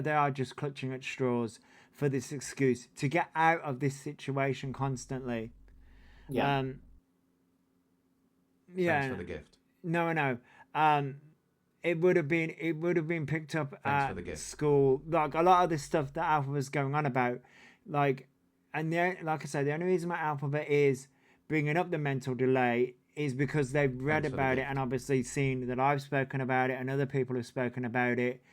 they are just clutching at straws for this excuse to get out of this situation constantly. Yeah. Yeah. Thanks for the gift. No. It would have been picked up Thanks at for the gift. school. Like a lot of the stuff that Alpha was going on about, like, and like I said, the only reason why Alphabet is bringing up the mental delay is because they've read Thanks for the about it gift. and obviously seen that I've spoken about it and other people have spoken about it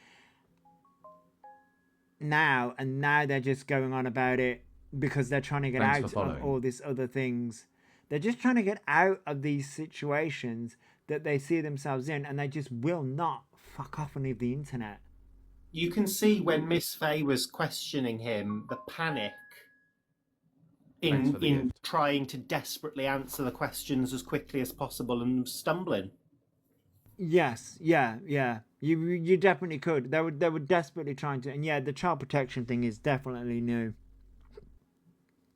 now, and now they're just going on about it because they're trying to get Thanks for out of following. all these other things. They're just trying to get out of these situations that they see themselves in, and they just will not fuck off and leave the internet. You can see when Miss Faye was questioning him, the panic Thanks for the in gift. trying to desperately answer the questions as quickly as possible and stumbling. Yes, yeah. You definitely could. They were desperately trying to, and yeah, the child protection thing is definitely new.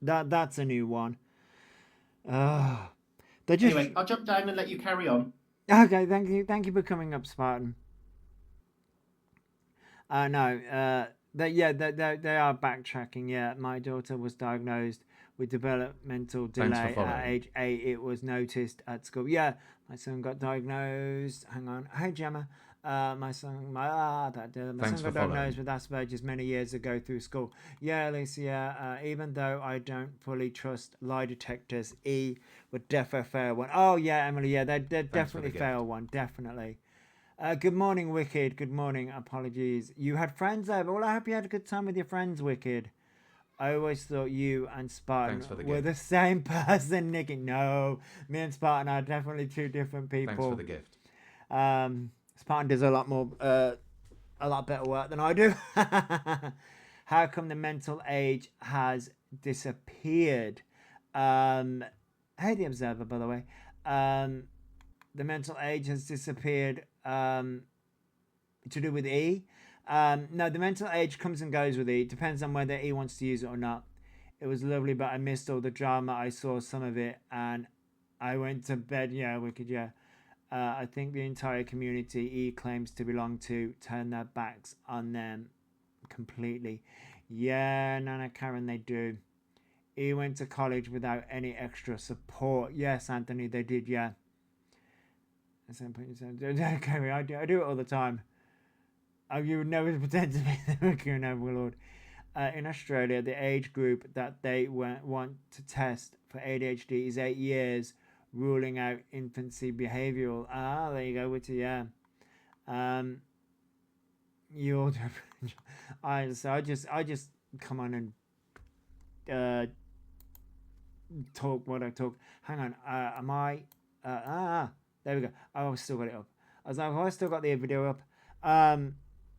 That's a new one. They just Anyway, I'll jump down and let you carry on. okay. Thank you for coming up, Spartan. No, they are backtracking. Yeah, my daughter was diagnosed with developmental Thanks for delay following. at age 8. It was noticed at school. Yeah, my son got diagnosed. Hang on. Hey, Gemma. My son got diagnosed with Asperger's many years ago through school. Yeah, Alicia. Even though I don't fully trust lie detectors, would defo fail one. Oh yeah, Emily. Yeah, they definitely fail one. Definitely. Good morning, Wicked. Good morning. Apologies. You had friends over. Well, I hope you had a good time with your friends, Wicked. I always thought you and Spartan were the same person, Nicky. No, me and Spartan are definitely two different people. Thanks for the gift. Spartan does a lot better work than I do. How come the mental age has disappeared? Hey, the Observer, by the way. The mental age has disappeared to do with E. No, the mental age comes and goes with E. It depends on whether E wants to use it or not. It was lovely, but I missed all the drama. I saw some of it and I went to bed. Yeah, wicked, yeah. I think the entire community E claims to belong to turn their backs on them completely. Yeah, Nana Karen, they do. E went to college without any extra support. Yes, Anthony, they did, yeah. Okay, I do it all the time. You would never pretend to be the Mercury Overlord. In Australia, the age group that they want to test for ADHD is 8 years, ruling out infancy behavioural. Ah, there you go, Witty, yeah. You all do. I just come on and talk what I talk. Hang on, am I? There we go. Oh, I've still got it up. I was like, oh, I still got the video up.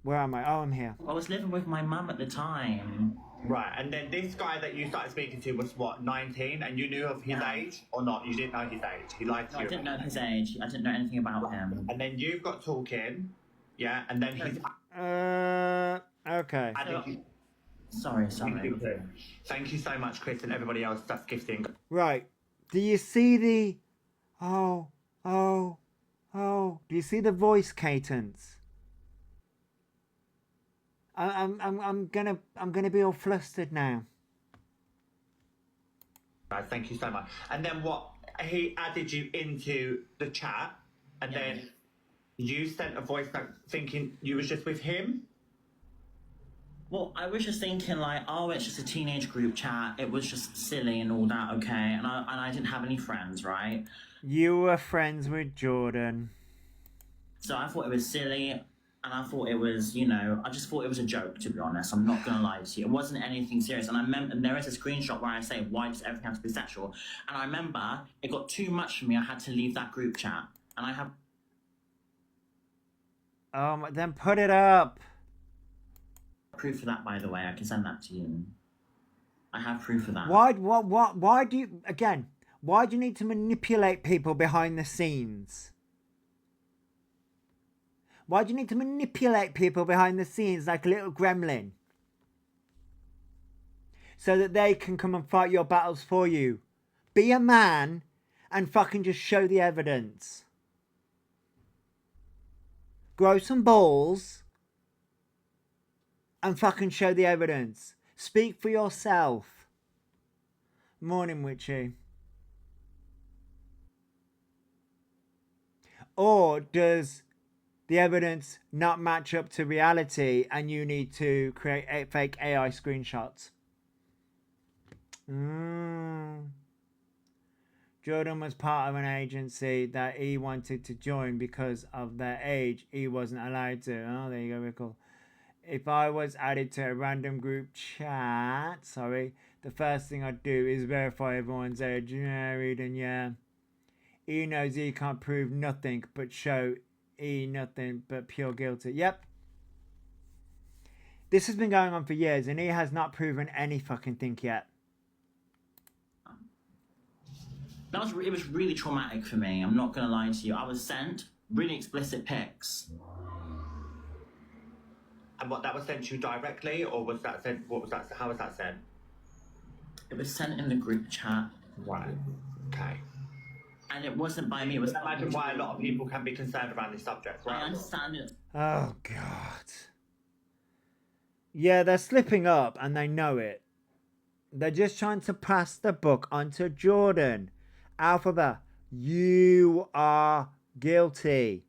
Where am I? Oh, I'm here. I was living with my mum at the time. Right, and then this guy that you started speaking to was what, 19, and you knew of his age or not? You didn't know his age. He lied to you. I didn't know his age. I didn't know anything about him. And then you've got talking, yeah, and then he's. Okay. Sorry. Thank you so much, Chris, and everybody else that's gifting. Right. Do you see the? Oh. Do you see the voice cadence? I'm gonna be all flustered now. Thank you so much. And then what? He added you into the chat, and then you sent a voice note thinking you was just with him. Well, I was just thinking like, oh, it's just a teenage group chat. It was just silly and all that, okay? And I didn't have any friends, right? You were friends with Jordan. So I thought it was silly, and I thought it was, I just thought it was a joke, to be honest. I'm not gonna lie to you. It wasn't anything serious. And I remember there is a screenshot where I say, why does everything have to be sexual? And I remember it got too much for me. I had to leave that group chat. And I have. Then put it up. Proof of that, by the way. I can send that to you. I have proof of that. Why do you need to manipulate people behind the scenes? Why do you need to manipulate people behind the scenes like a little gremlin? So that they can come and fight your battles for you. Be a man and fucking just show the evidence. Grow some balls and fucking show the evidence. Speak for yourself. Morning, Witchy. Or does the evidence not match up to reality and you need to create fake AI screenshots? Jordan was part of an agency that he wanted to join because of their age. He wasn't allowed to. Oh, there you go, Rickle. If I was added to a random group chat, the first thing I'd do is verify everyone's age. Yeah, Eden, yeah. He knows he can't prove nothing but show he nothing but pure guilty. Yep. This has been going on for years and he has not proven any fucking thing yet. It was really traumatic for me. I'm not gonna lie to you. I was sent really explicit pics. And what, that was sent to you directly, or was that sent? What was that? How was that sent? It was sent in the group chat. Right. Okay. And it wasn't by me. It was. I imagine why a lot of people can be concerned around this subject, right? I understand it. Oh God. Yeah, they're slipping up and they know it. They're just trying to pass the buck onto Jordan. Elphaba, you are guilty.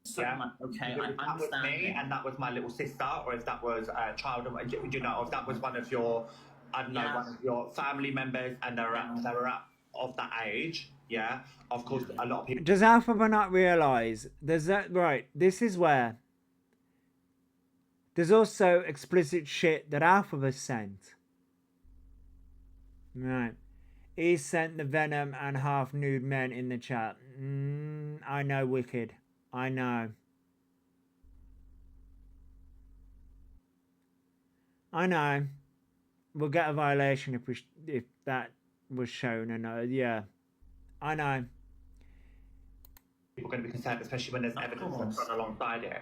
So, Yeah. okay, If I that was understand me, it. and that was my little sister, or if that was a child of, you know, if that was one of your, I don't know, Yeah. one of your family members, and they were of that age, yeah. Of course, a lot of people. Does Elphaba not realise there's that right? This is where there's also explicit shit that Elphaba sent. Right. He sent the Venom and half nude men in the chat. I know, Wicked. I know. I know. We'll get a violation if that was shown. And yeah, I know. People are going to be concerned, especially when there's evidence that's run alongside it.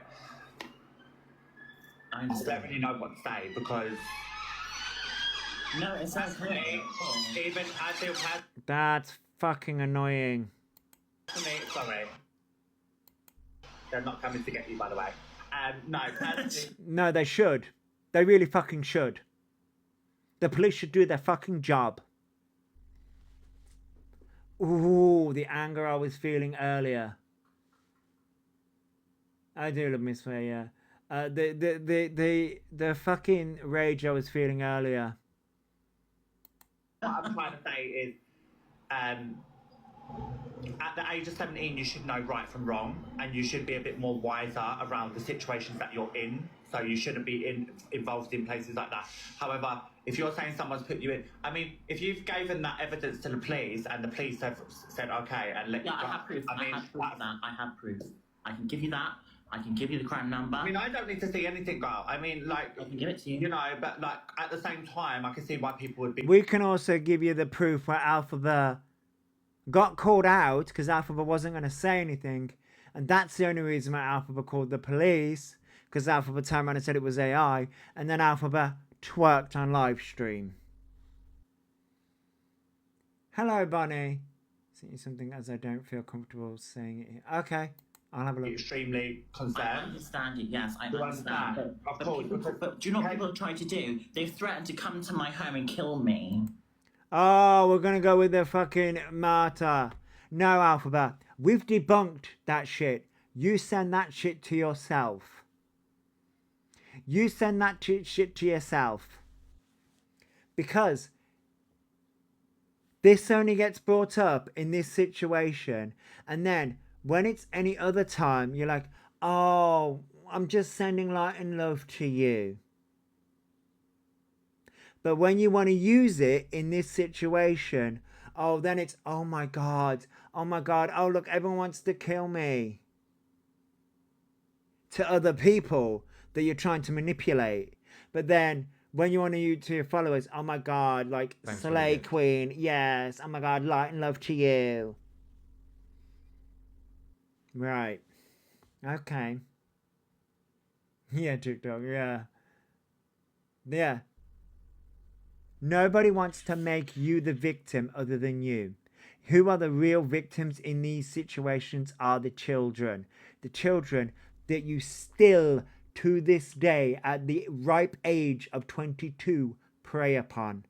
I I don't really know what to say because. No, it's okay. Even I feel That's fucking annoying. personally, sorry. They're not coming to get you, by the way. No, personally, No, they should. They really fucking should. The police should do their fucking job. Ooh, the anger I was feeling earlier. I do love Miss Faye, yeah. The fucking rage I was feeling earlier. what I'm trying to say is, at the age of 17, you should know right from wrong, and you should be a bit more wiser around the situations that you're in. So you shouldn't be involved in places like that. However, if you're saying someone's put you in, I mean, if you've given that evidence to the police and the police have said okay and let you Yeah, go, I have proof. I mean, I have proof of that. I have proof. I can give you that. I can give you the crime number. I mean, I don't need to see anything, girl. I mean, like, I can give it to you. you know, but like at the same time, I can see why people would be. We can also give you the proof where Elphaba got called out because Elphaba wasn't going to say anything. And that's the only reason why Elphaba called the police, because Elphaba turned around and said it was AI. And then Elphaba twerked on live stream. Hello, Bonnie. Sent you something as I don't feel comfortable saying it here. Okay, I'll have a look. Extremely I concerned. understand it, yes, I You understand. understand? Of But course, people, because- but do you know what people are trying to do? They've threatened to come to my home and kill me. Oh, we're going to go with the fucking martyr. No, Elphaba. We've debunked that shit. You send that shit to yourself. You send that shit to yourself. Because this only gets brought up in this situation. And then when it's any other time, you're like, oh, I'm just sending light and love to you. But when you want to use it in this situation, oh, then it's, oh my God, oh look, everyone wants to kill me. To other people that you're trying to manipulate. But then when you want to use to your followers, oh my God, like Thanks for Slay the gift. Queen, yes, oh my God, light and love to you. Right. Okay. Yeah, TikTok, yeah. Yeah. Nobody wants to make you the victim other than you. Who are the real victims in these situations are the children. The children that you still to this day at the ripe age of 22 prey upon.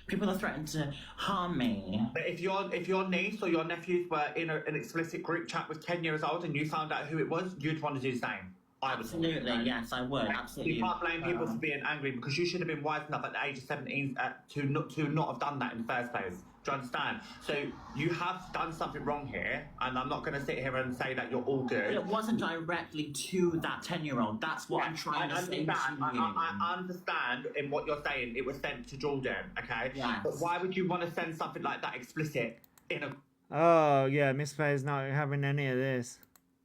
People are threatening to harm me. But if your niece or your nephews were in an explicit group chat with 10 years old and you found out who it was, you'd want to do the same. I would. Absolutely, yes, I would. Absolutely. You can't blame people for being angry because you should have been wise enough at the age of 17 to not have done that in the first place. Do you understand? So you have done something wrong here, and I'm not going to sit here and say that you're all good. It wasn't directly to that 10-year-old. That's what I'm trying to say to you. I understand in what you're saying. It was sent to Jordan, okay? Yes. But why would you want to send something like that explicit in a Oh, yeah, Miss Faye's not having any of this.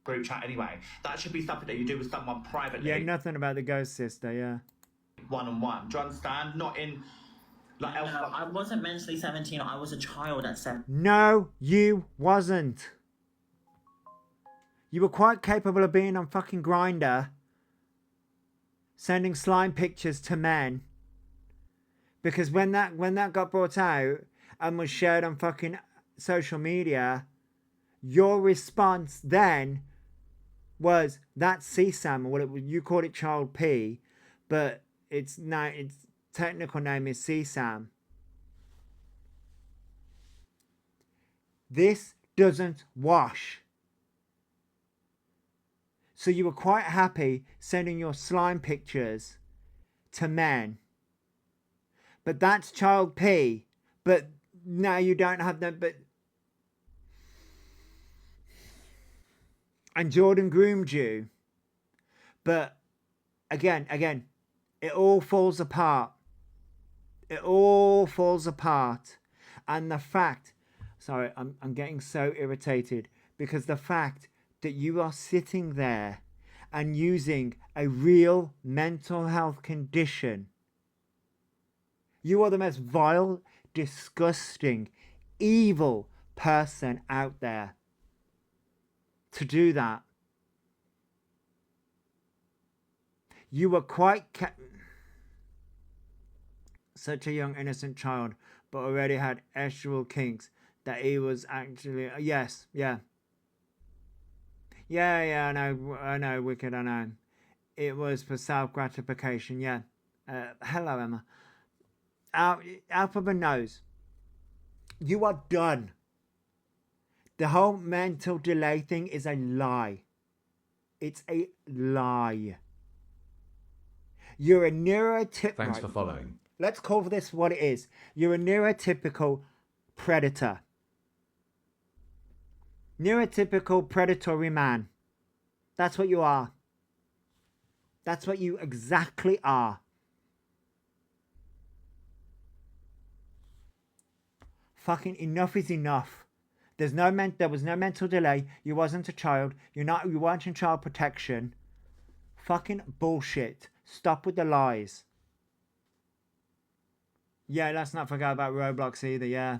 group chat anyway? That should be something that you do with someone privately. Yeah, nothing about the ghost sister, yeah. One-on-one. Do you understand? Not in... Like No, I wasn't mentally 17. I was a child at 7. No, you wasn't. You were quite capable of being on fucking Grindr, sending slime pictures to men. Because when that got brought out and was shared on fucking social media, your response then was that's CSAM, or what you called it Child P, but its technical name is CSAM. This doesn't wash. So you were quite happy sending your slime pictures to men. But that's Child P. But now you don't have them. But and Jordan groomed you. But again, it all falls apart. It all falls apart. And the fact, sorry, I'm getting so irritated because the fact that you are sitting there and using a real mental health condition. You are the most vile, disgusting, evil person out there to do that. You were quite such a young innocent child, but already had actual kinks that he was actually Yeah, I know, Wicked, I know. It was for self-gratification, yeah. Hello, Emma. Elphaba knows. You are done. The whole mental delay thing is a lie. It's a lie. You're a neurotypical... Thanks for following. Let's call this what it is. You're a neurotypical predator. Neurotypical predatory man. That's what you are. That's what you exactly are. Fucking enough is enough. There was no mental delay. You wasn't a child. You weren't in child protection. Fucking bullshit. Stop with the lies. Yeah, let's not forget about Roblox either, yeah.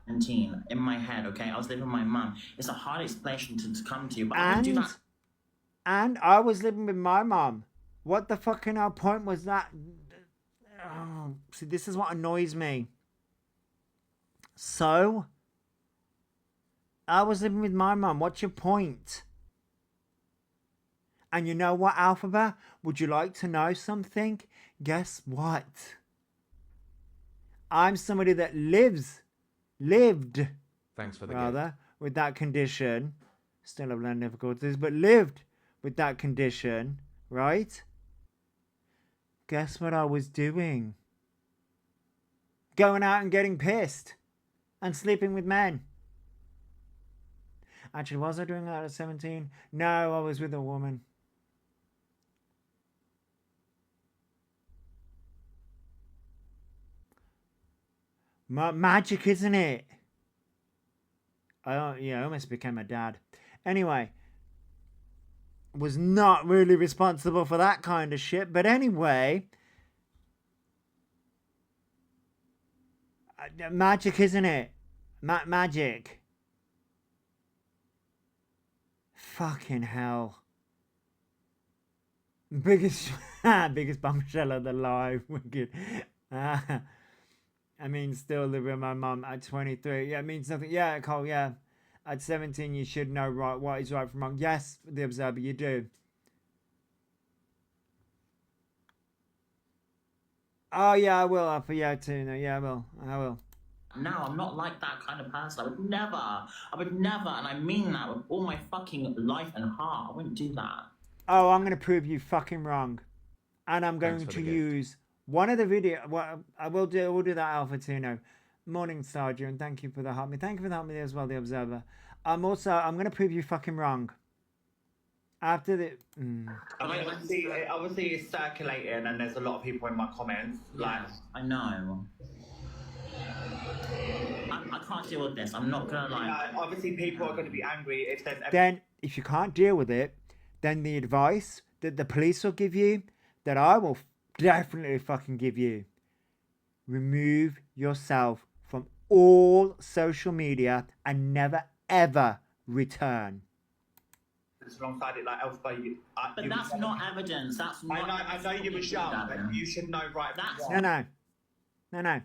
17 in my head, okay? I was living with my mum. It's a hard explanation to come to you, but I wouldn't do that. And I was living with my mum. What the fucking hell point was that? Oh, see, this is what annoys me. So, I was living with my mum. What's your point? And you know what, Elphaba? Would you like to know something? Guess what? I'm somebody that lived Thanks for the rather gift. with that condition. Still have learned difficulties, but lived with that condition, right? Guess what I was doing? Going out and getting pissed and sleeping with men. Actually, was I doing that at 17? No, I was with a woman. Magic, isn't it? I almost became a dad. Anyway, was not really responsible for that kind of shit. But anyway, magic, isn't it? Magic. Fucking hell. Biggest bombshell of the life. Wicked. I mean, still living with my mum at 23. Yeah, it means nothing. Yeah, Cole, yeah. At 17, you should know what is right from wrong. Yes, the Observer, you do. Oh, yeah, I will. For you too. No, yeah, I will. No, I'm not like that kind of person. I would never, and I mean that with all my fucking life and heart. I wouldn't do that. Oh, I'm going to prove you fucking wrong. And I'm going Thanks for to the gift. use one of the video. Well, we'll do that, Alpha Tuno. Morning, Stardew, and thank you for the help me. Thank you for the help me as well, the Observer. I'm going to prove you fucking wrong. After the... I mean, obviously it's circulating and there's a lot of people in my comments. Like, I know. I can't deal with this. I'm not gonna lie. obviously people are going to be angry if there's... Then, if you can't deal with it, then the advice that the police will give you, that I will definitely fucking give you, remove yourself from all social media and never ever return. It's alongside it like Elphaba. But that's not evidence. That's not. I know you were young, but you should know right from That's- wrong. No.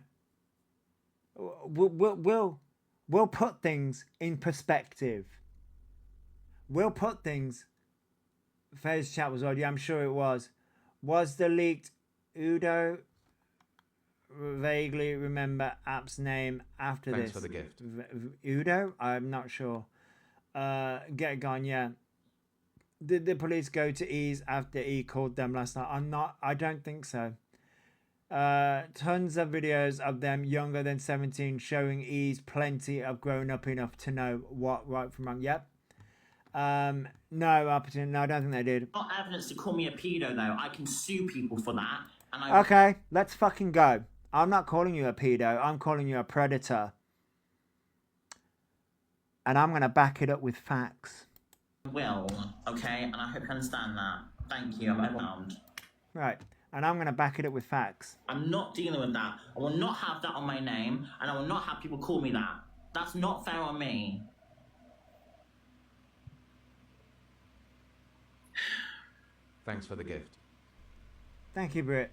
We'll put things in perspective. We'll put things. Faye's chat was odd. Yeah, I'm sure it was. Was the leaked Udo? Vaguely remember app's name after Thanks this. for the gift. Udo? I'm not sure. Get gone. Yeah. Did the police go to E's after E called them last night? I don't think so. Tons of videos of them younger than 17 showing E's plenty of grown up enough to know what right from wrong. Yep. No, I don't think they did. Not evidence to call me a pedo though. I can sue people for that. And Okay, let's fucking go. I'm not calling you a pedo. I'm calling you a predator. And I'm going to back it up with facts. will, okay? And I hope you understand that. Thank you, I'm overwhelmed. Right. And I'm going to back it up with facts. I'm not dealing with that. I will not have that on my name, and I will not have people call me that. That's not fair on me. Thanks for the gift. Thank you, Britt.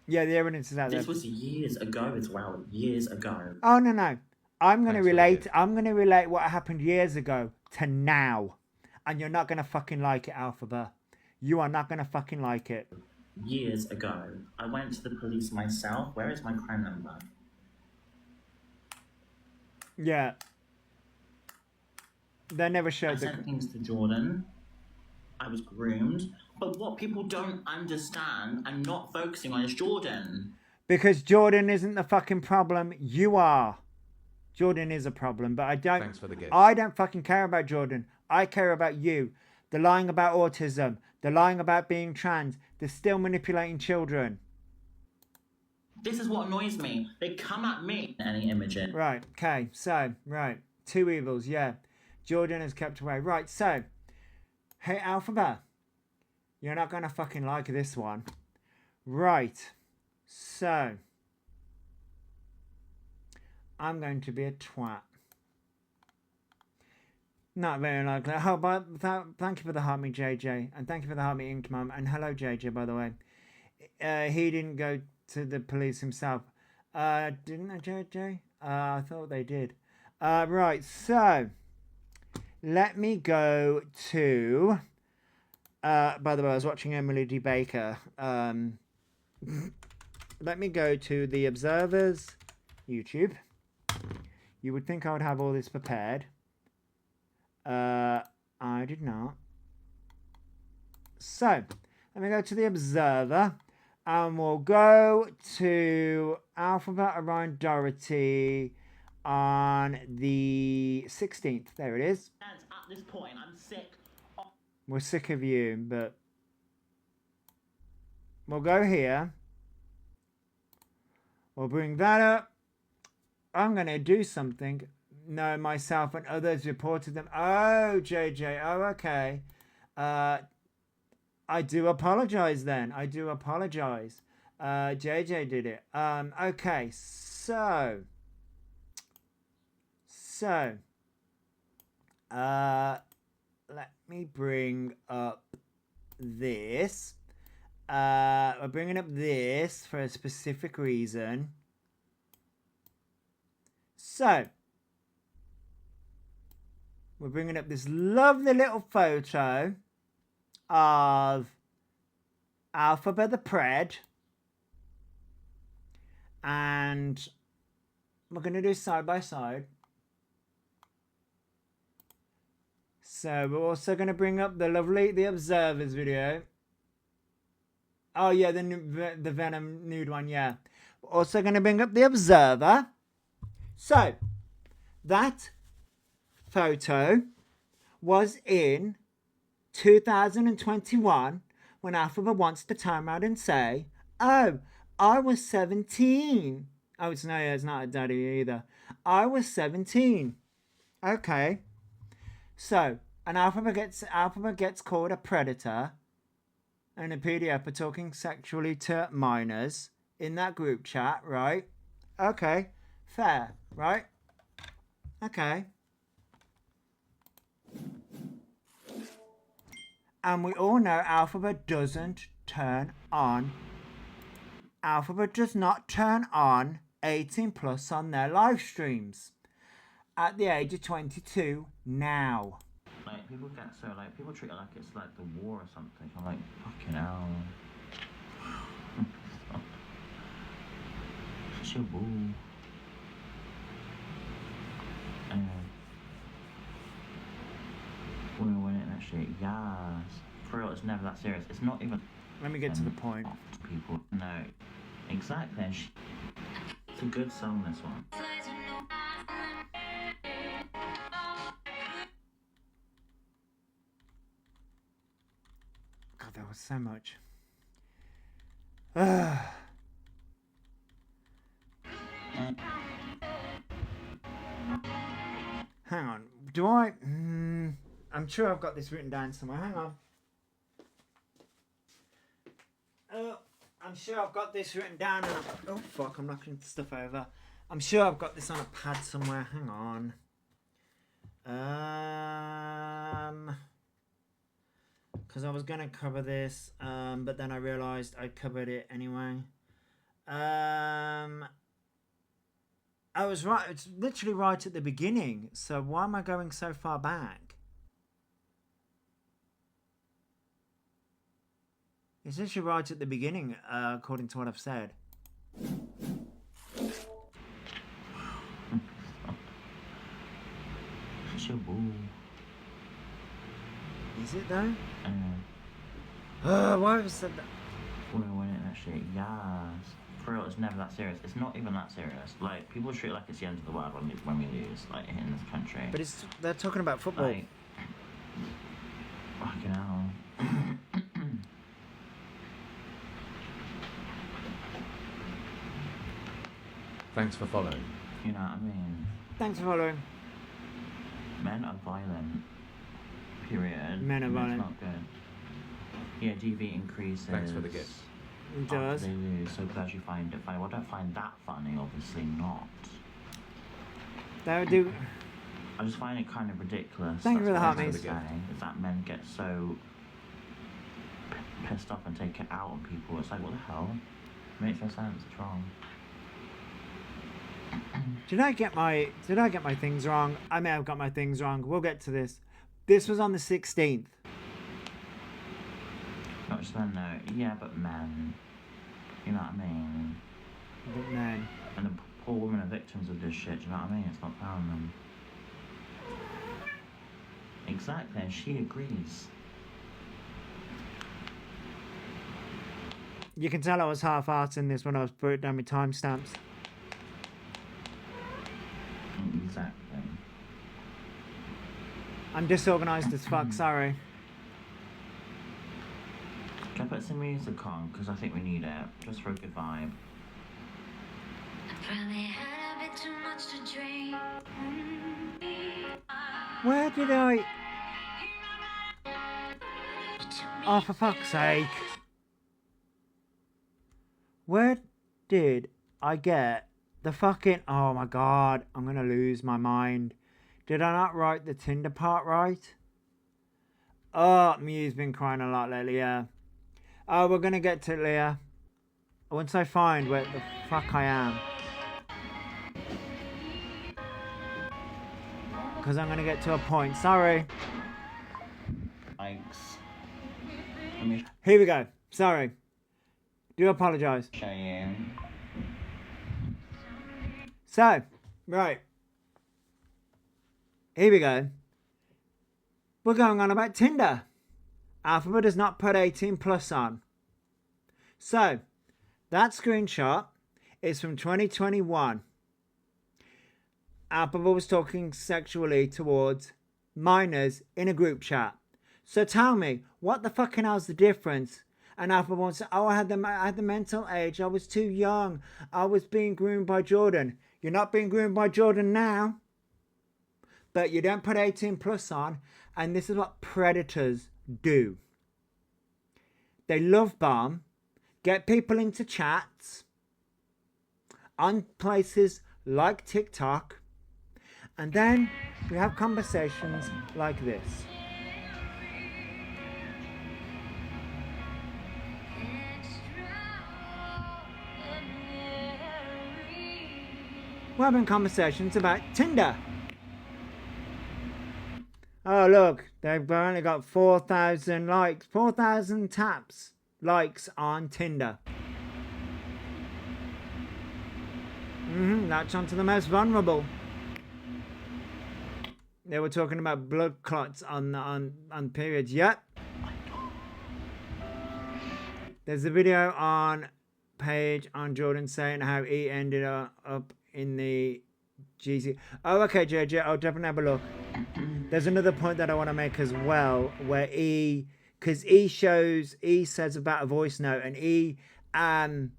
Yeah, the evidence is out there. This was years ago as well. Years ago. Oh, no. I'm going to Thanks for the relate what happened years ago to now. And you're not going to fucking like it, Elphaba. You are not going to fucking like it. Years ago. I went to the police myself. Where is my crime number? Yeah. They never I showed the... sent things to Jordan. I was groomed. But what people don't understand and not focusing on is Jordan. Because Jordan isn't the fucking problem. You are. Jordan is a problem, but I don't... Thanks for the gift. I don't fucking care about Jordan. I care about you. The lying about autism. The lying about being trans. They're still manipulating children. This is what annoys me. They come at me. Any imaging. Right, okay, so, right. Two evils, yeah. Jordan has kept away. Right, so. Hey, Elphaba. You're not going to fucking like this one. Right. So. I'm going to be a twat. Not very likely. Oh, but thank you for the heart me, JJ. And thank you for the heart me, Ink Mum. And hello, JJ, by the way. He didn't go to the police himself. Didn't they, JJ? I thought they did. Right, so. Let me go to... by the way, I was watching Emily D. Baker. Let me go to the Observer's YouTube. You would think I would have all this prepared. I did not. So, let me go to the Observer. And we'll go to Elphaba Orion Doherty on the 16th. There it is. At this point, I'm sick. We're sick of you, but we'll go here. We'll bring that up. I'm going to do something. No, myself and others reported them. Oh, JJ. Oh, okay. I do apologize then. I do apologize. JJ did it. Okay, so. Let me bring up this. We're bringing up this for a specific reason. So, we're bringing up this lovely little photo of Elphaba the Pred. And we're going to do side by side. So we're also going to bring up the Observers video. Oh yeah, the Venom nude one, yeah. We're also going to bring up the Observer. So, that photo was in 2021 when Elphaba wants to turn around and say, oh, I was 17. Oh, it's not a daddy either. I was 17. Okay. So, an Elphaba gets called a predator and a PDF for talking sexually to minors in that group chat, right? Okay. Fair, right? Okay. And we all know Elphaba doesn't turn on. Elphaba does not turn on 18 plus on their live streams at the age of 22 now. Like, people get so, like, people treat it like it's like the war or something. I'm like, fucking hell. It's your boo. We're winning that shit, yes. For real, it's never that serious. It's not even. Let me get to the point. People, no. Exactly. It's a good song, this one. God, there was so much. Hang on. Do I? I'm sure I've got this written down somewhere. Hang on. I'm sure I've got this written down. Oh fuck! I'm knocking stuff over. I'm sure I've got this on a pad somewhere. Hang on. Because I was gonna cover this, but then I realised I covered it anyway. I was right. It's literally right at the beginning. So why am I going so far back? It's literally right at the beginning, according to what I've said. It's your boo. Is it though? Why have I said that? We're winning that shit, yes. For real, it's never that serious. It's not even that serious. Like, people treat it like it's the end of the world when we lose, like, in this country. But they're talking about football. Like, fucking hell. Thanks for following. You know what I mean? Thanks for following. Men are violent. Period. Men are violent. It's not good. Yeah, GV increases. Thanks for the gift. It does. They lose. So glad you find it funny. Well, I don't find that funny, obviously not. They would do. I just find it kind of ridiculous. Thank you for the heart, That's mate. what I'm saying, is that men get so pissed off and take it out on people. It's like, what the hell? It makes no sense. It's wrong. Did I get my things wrong? I may have got my things wrong. We'll get to this. This was on the 16th. Not just men, no. Yeah, but men. You know what I mean? But men. And the poor women are victims of this shit. Do you know what I mean? It's not fair on them. Exactly, and she agrees. You can tell I was half-arsing this when I was putting down my timestamps. Exactly. I'm disorganised as fuck, sorry. Can I put some music on? Because I think we need it. Just for a good vibe. Where did I... Oh, for fuck's sake. Where did I get the fucking... Oh my god, I'm gonna lose my mind. Did I not write the Tinder part right? Oh, Mew's been crying a lot lately, yeah. Oh, we're gonna get to it, Leah. Once I find where the fuck I am. because I'm going to get to a point. Sorry. Likes. Let me Here we go. Sorry. Do apologise. show you. So, right. Here we go. We're going on about Tinder. Elphaba does not put 18 plus on. So, that screenshot is from 2021. Elphaba was talking sexually towards minors in a group chat. So tell me, what the fucking hell's the difference? And Elphaba wants to, oh, I had the mental age. I was too young. I was being groomed by Jordan. You're not being groomed by Jordan now. But you don't put 18 plus on. And this is what predators do. They love bomb, get people into chats on places like TikTok, and then we have conversations like this. We're having conversations about Tinder. Oh, look, they've only got 4,000 likes, 4,000 taps, likes on Tinder. Latch onto the most vulnerable. They were talking about blood clots on periods. Yep. There's a video on page on Jordan saying how he ended up in the GC. Oh, okay, JJ, I'll definitely have a look. There's another point that I want to make as well, where because he says about a voice note, and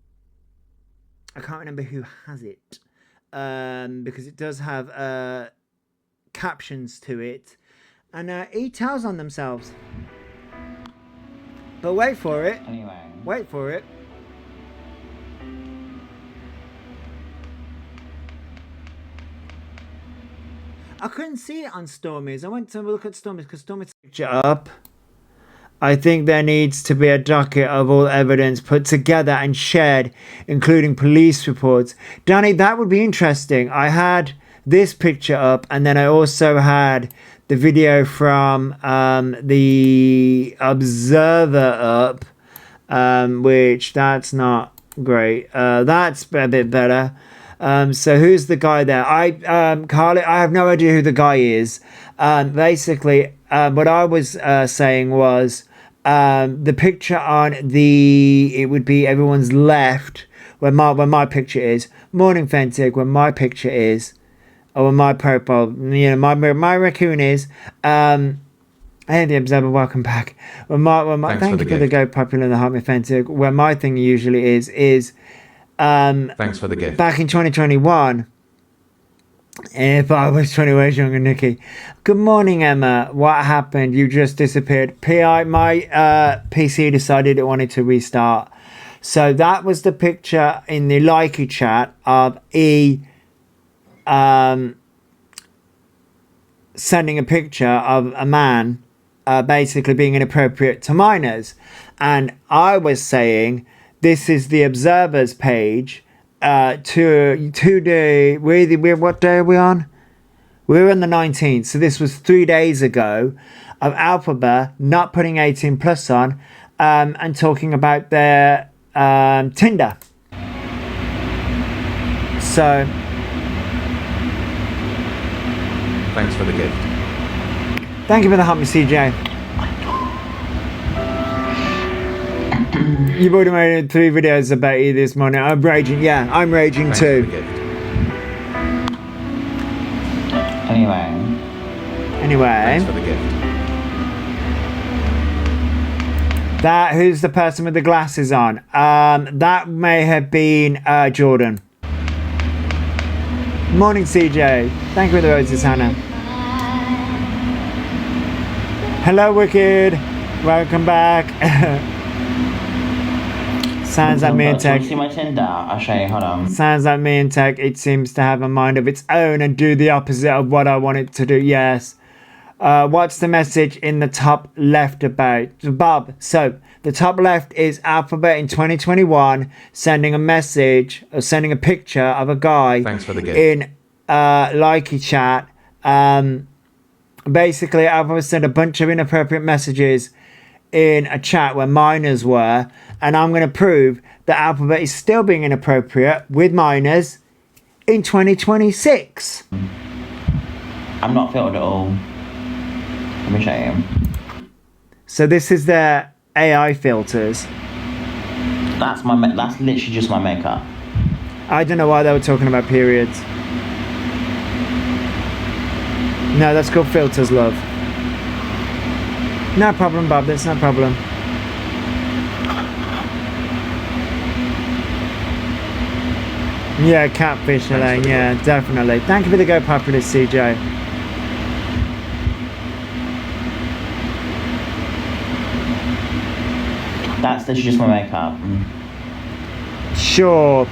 I can't remember who has it, because it does have captions to it, and he tells on themselves. But wait for it. Anyway. Wait for it. I couldn't see it on Stormy's. I went to look at Stormy's because Stormy's picture up. I think there needs to be a docket of all evidence put together and shared, including police reports. Danny, that would be interesting. I had this picture up, and then I also had the video from the Observer up, which that's not great. That's a bit better. So who's the guy there? Carly, I have no idea who the guy is. Basically, what I was saying was the picture on it would be everyone's left where my picture is. Morning Fentic, where my picture is, or where my profile, my raccoon is. Hey, the Observer, welcome back. Thank you for the go popular in the heart, Fentic. Where my thing usually is. Thanks for the gift. Back in 2021, if I was 20 years younger, Nikki. Good morning, Emma. What happened? You just disappeared. My PC decided it wanted to restart. So that was the picture in the likey chat of sending a picture of a man basically being inappropriate to minors. And I was saying, this is the Observer's page. What day are we on? We're on the 19th. So this was 3 days ago of Elphaba not putting 18 plus on and talking about their Tinder. So Thanks for the gift. thank you for the help, CJ. You've already made 3 videos about you this morning. I'm raging. Yeah, I'm raging Thanks too. for the gift. Anyway. Thanks for the gift. Who's the person with the glasses on? That may have been Jordan. Morning, CJ. Thank you for the roses, Hannah. Hello, Wicked. Welcome back. Sounds like me and Tech. See my Tinder? I'll show you. Hold on. Sounds like me and Tech. It seems to have a mind of its own and do the opposite of what I want it to do. Yes. What's the message in the top left about? Bob, so the top left is Elphaba in 2021 sending a message or sending a picture of a guy Thanks for the gift. in likey chat basically Alphaba sent a bunch of inappropriate messages in a chat where minors were, and I'm going to prove that Alphaba is still being inappropriate with minors in 2026. I'm not filtered at all. Let me show you. So this is their AI filters. That's literally just my makeup. I don't know why they were talking about periods. No, that's called filters, love. No problem, Bob. That's no problem. Yeah, catfish, Elaine. Yeah, definitely. Thank you for the Go Popular, CJ. That's literally just my makeup. Sure.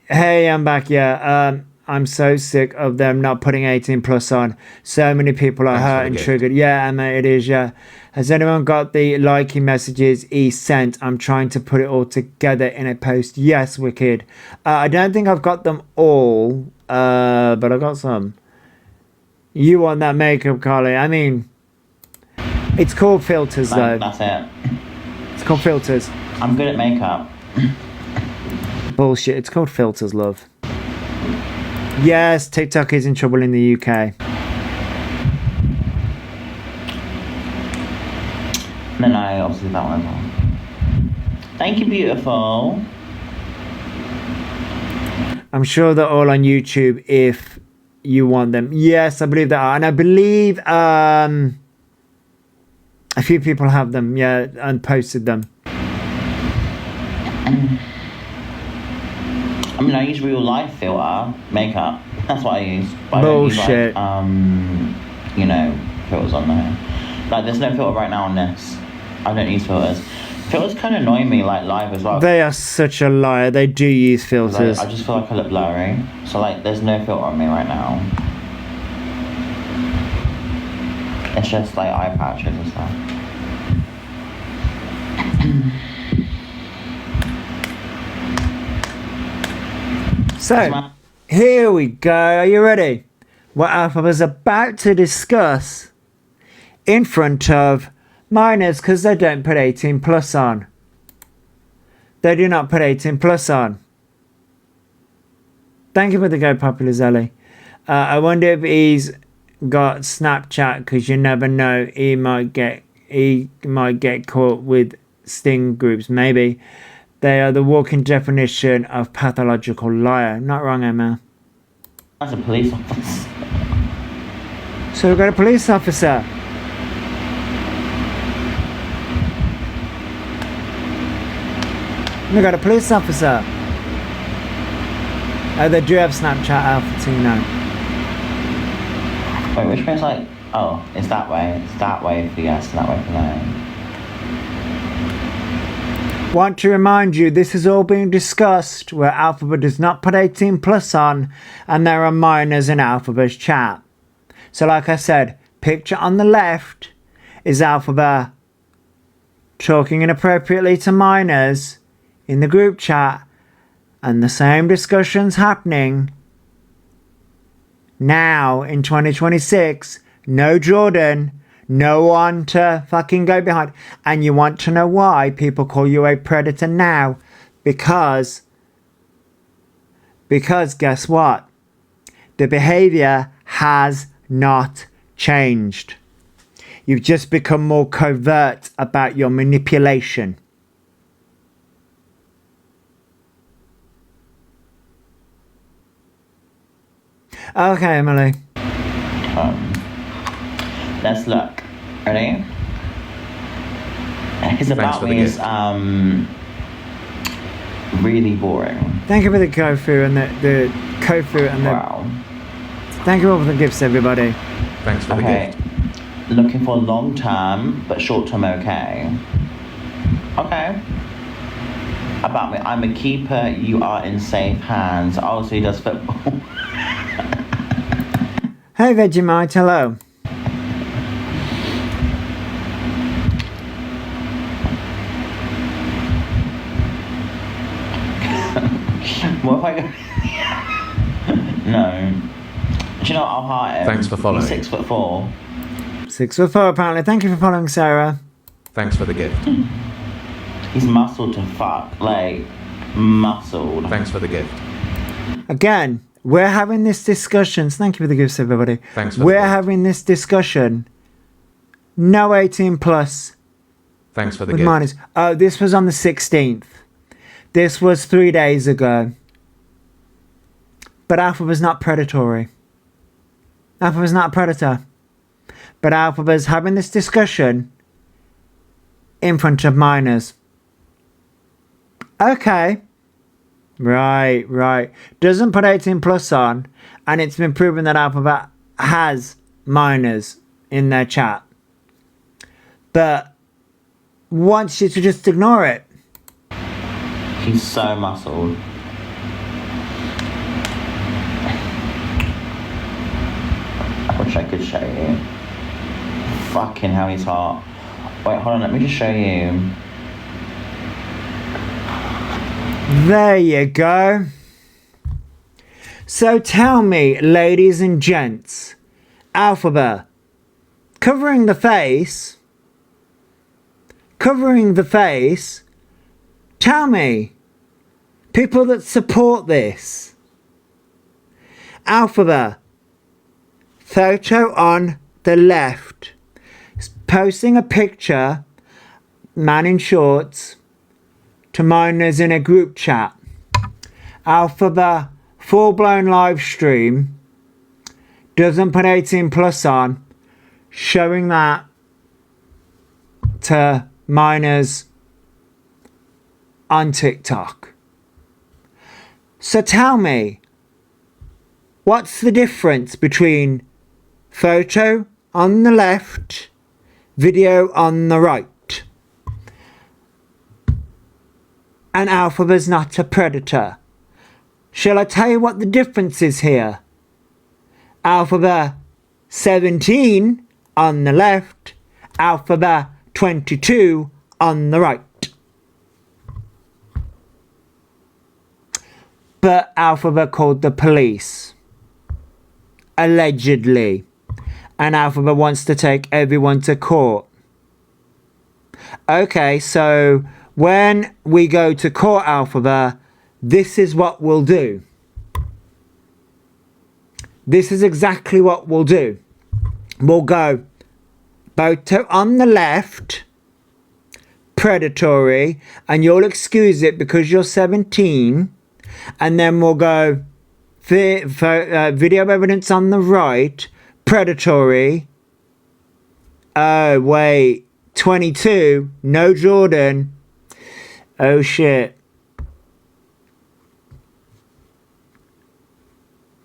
Hey, I'm back. Yeah. I'm so sick of them not putting 18 plus on. So many people are Thanks for hurt the and gift. triggered. Yeah, Emma, it is. Yeah. Has anyone got the likey messages he sent? I'm trying to put it all together in a post. Yes, Wicked. I don't think I've got them all, but I got some. You want that makeup, Carly? I mean, it's called filters, though. That's it. It's called filters. I'm good at makeup. Bullshit. It's called filters, love. Yes, TikTok is in trouble in the UK. No, obviously that one as well. Thank you, beautiful. I'm sure they're all on YouTube if you want them. Yes, I believe they are. And I believe a few people have them, yeah, and posted them. I mean, I use real life filter makeup. That's what I use. But Bullshit. I don't use, like, you know, filters on there. Like, there's no filter right now on this. I don't use filters. Filters kind of annoy me, like, live as well. They are such a liar. They do use filters. I just feel like I look blurry. So, like, there's no filter on me right now. It's just, like, eye patches and stuff. So, here we go. Are you ready? What Alphaba's about to discuss in front of minors, because they don't put 18 plus on. They do not put 18 plus on. Thank you for the Go Popular, Zelly. I wonder if he's got Snapchat, because you never know. He might get caught with sting groups. Maybe. They are the walking definition of pathological liar. Not wrong, Emma. That's a police officer. So we've got a police officer. We've got a police officer. Oh, they do have Snapchat, Alpha Tino. Wait, which one's like... Oh, it's that way. It's that way for yes, and that way for no. Want to remind you, this is all being discussed where Alphaba does not put 18 plus on, and there are minors in Alphaba's chat. So like I said, picture on the left is Elphaba talking inappropriately to minors in the group chat, and the same discussions happening now in 2026. No Jordan, no one to fucking go behind. And you want to know why people call you a predator now? Because guess what? The behavior has not changed. You've just become more covert about your manipulation. Okay, Emily. Let's look. Ready? His about for the me is gift. really boring. Thank you for the Kofu and the Kofu and the. Wow. Thank you all for the gifts, everybody. Thanks for the Okay. gift. Looking for long term, but short term okay. Okay. About me, I'm a keeper, you are in safe hands. Oh, so he does football. Hey, Vegemite, hello. What if I go... No. Do you know what? I'll heart him. Thanks for following. He's 6'4". 6'4" apparently. Thank you for following, Sarah. Thanks for the gift. He's muscled to fuck. Like, muscled. Thanks for the gift. Again, we're having this discussion. Thank you for the gifts, everybody. Thanks for the We're gift. having this discussion. No 18 plus Thanks for the with gift. minors. Oh, this was on the 16th. This was 3 days ago. But Elphaba's not predatory. Elphaba's not a predator. But Elphaba's having this discussion in front of minors. Okay. Right. Doesn't put 18 plus on, and it's been proven that Elphaba has minors in their chat. But wants you to just ignore it. He's so muscled. I wish I could show you. Fucking hell, he's hot. Wait, hold on, let me just show you. There you go. So tell me, ladies and gents, Elphaba, covering the face, tell me, people that support this, Elphaba, photo on the left, posting a picture, man in shorts, to minors in a group chat. Elphaba, full-blown live stream, doesn't put 18 plus on, showing that to minors on TikTok. So tell me, what's the difference between photo on the left, video on the right? And Elphaba's not a predator. Shall I tell you what the difference is here? Elphaba 17 on the left, Elphaba 22 on the right. But Elphaba called the police. Allegedly. And Elphaba wants to take everyone to court. Okay, so when we go to court, Elphaba, this is what we'll do. This is exactly what we'll do. We'll go photo on the left, predatory, and you'll excuse it because you're 17. And then we'll go video evidence on the right, predatory. Oh, wait, 22, no Jordan. Oh, shit.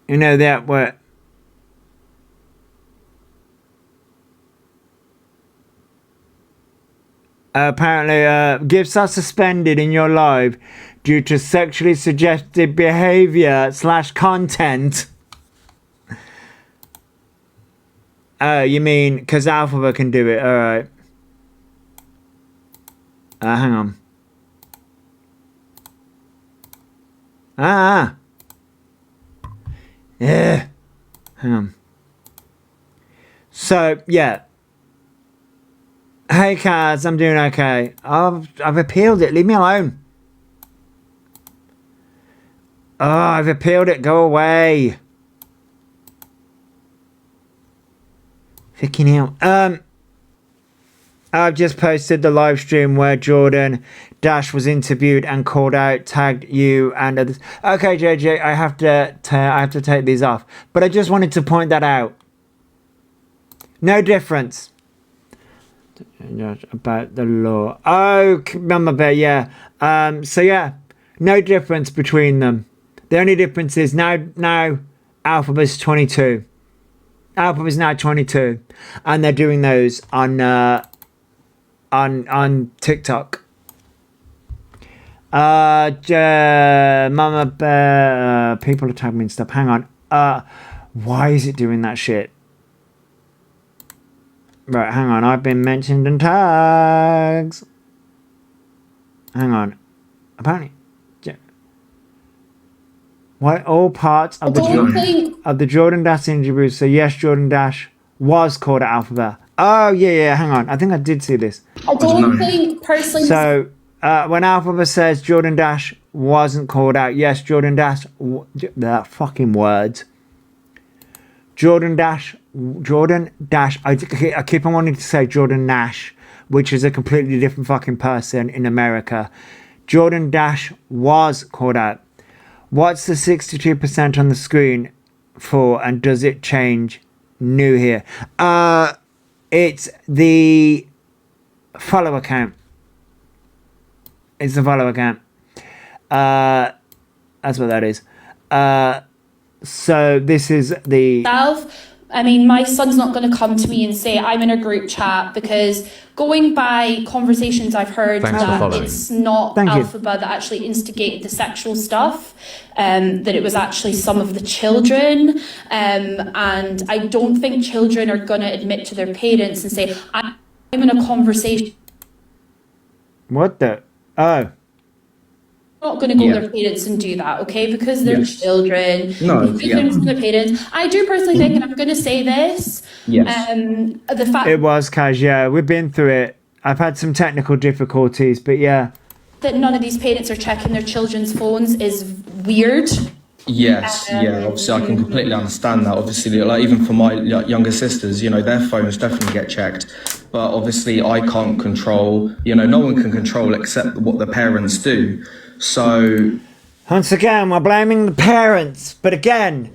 You know that what? Apparently, gifts are suspended in your live due to sexually suggestive behavior / content. Oh, you mean because Elphaba can do it? All right. Hang on. Yeah. Hang on. So, yeah. Hey, Kaz, I'm doing okay. I've appealed it. Leave me alone. Oh, I've appealed it. Go away. Fucking hell. I've just posted the live stream where Jordan Dash was interviewed and called out, tagged you and others. Okay, JJ, I have to take these off. But I just wanted to point that out. No difference. About the law. Oh, Mama Bear, yeah. So yeah, no difference between them. The only difference is now Elphaba's 22. Elphaba's now 22, and they're doing those on TikTok. Mama Bear, people are tagging me and stuff. Hang on. Why is it doing that shit? Right, hang on. I've been mentioned in tags. Hang on. Apparently. Why all parts of the Jordan Dash interview? So yes, Jordan Dash was called at Elphaba. Oh yeah. Hang on, I think I did see this. I don't think personally. So when Elphaba says Jordan Dash wasn't called out, yes, Jordan Dash. That fucking words. Jordan Dash. I keep on wanting to say Jordan Nash, which is a completely different fucking person in America. Jordan Dash was called out. What's the 62% on the screen for, and does it change? New here. It's the follower count. It's the follower count. That's what that is. So this is the... I mean, my son's not going to come to me and say, I'm in a group chat, because going by conversations I've heard, that it's not Elphaba that actually instigated the sexual stuff, that it was actually some of the children. And I don't think children are going to admit to their parents and say, I'm in a conversation. What the? Oh. Not going to go to their parents and do that, okay? Because they're children. Their parents. I do personally think, and I'm going to say this. The fact it was Kaz. Yeah, we've been through it. I've had some technical difficulties, but yeah. That none of these parents are checking their children's phones is weird. Yes, obviously I can completely understand that. Obviously, like even for my younger sisters, their phones definitely get checked. But obviously I can't control, no one can control except what the parents do. So once again, we're blaming the parents. But again,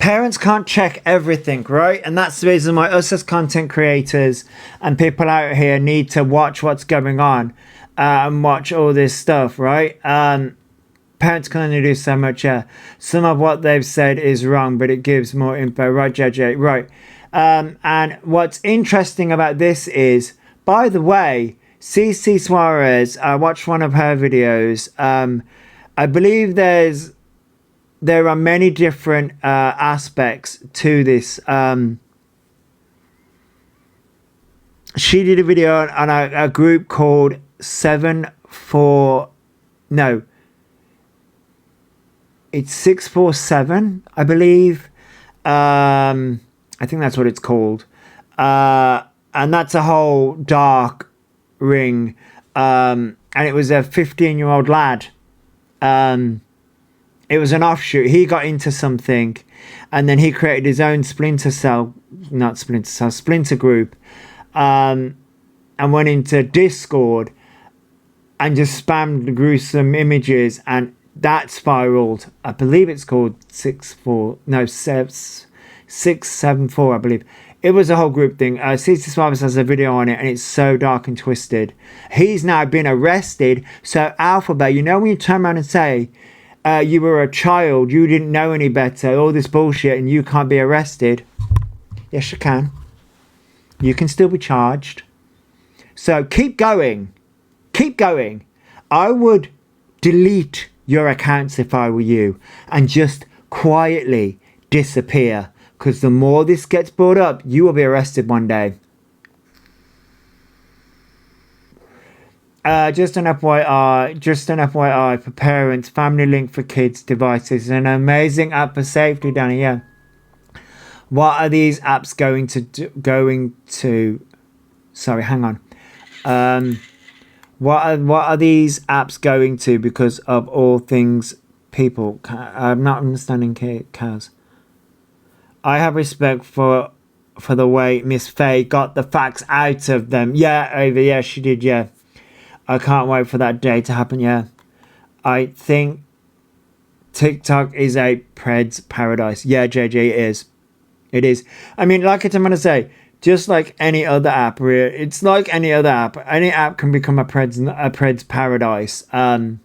parents can't check everything, right? And that's the reason why us as content creators and people out here need to watch what's going on and watch all this stuff, right? Parents can only do so much. Some of what they've said is wrong, but it gives more info, right, JJ? Right. And what's interesting about this is, by the way, CC Suarez, I watched one of her videos. I believe there are many different aspects to this. She did a video on a group called 647, I believe. I think that's what it's called. And that's a whole dark ring. And it was a 15-year-old lad. It was an offshoot. He got into something, and then he created his own splinter group, and went into Discord and just spammed gruesome images, and that spiraled. I believe it's called 674, I believe. It was a whole group thing. CC Suarez has a video on it, and it's so dark and twisted. He's now been arrested. So Elphaba, when you turn around and say you were a child, you didn't know any better, all this bullshit, and you can't be arrested. Yes, you can. You can still be charged. So keep going. Keep going. I would delete your accounts if I were you, and just quietly disappear. Because the more this gets brought up, you will be arrested one day. Just an FYI for parents, Family Link for kids devices is an amazing app for safety, Danny. Yeah. What are these apps going to? Sorry, hang on. What are these apps going to? Because of all things, people. I'm not understanding, Kaz. I have respect for the way Miss Faye got the facts out of them. Yeah, Ava, yeah, she did, yeah. I can't wait for that day to happen, yeah. I think TikTok is a Pred's paradise. Yeah, JJ, it is. It is. I mean, like I'm going to say, just like any other app, it's like any other app. Any app can become a Pred's paradise. And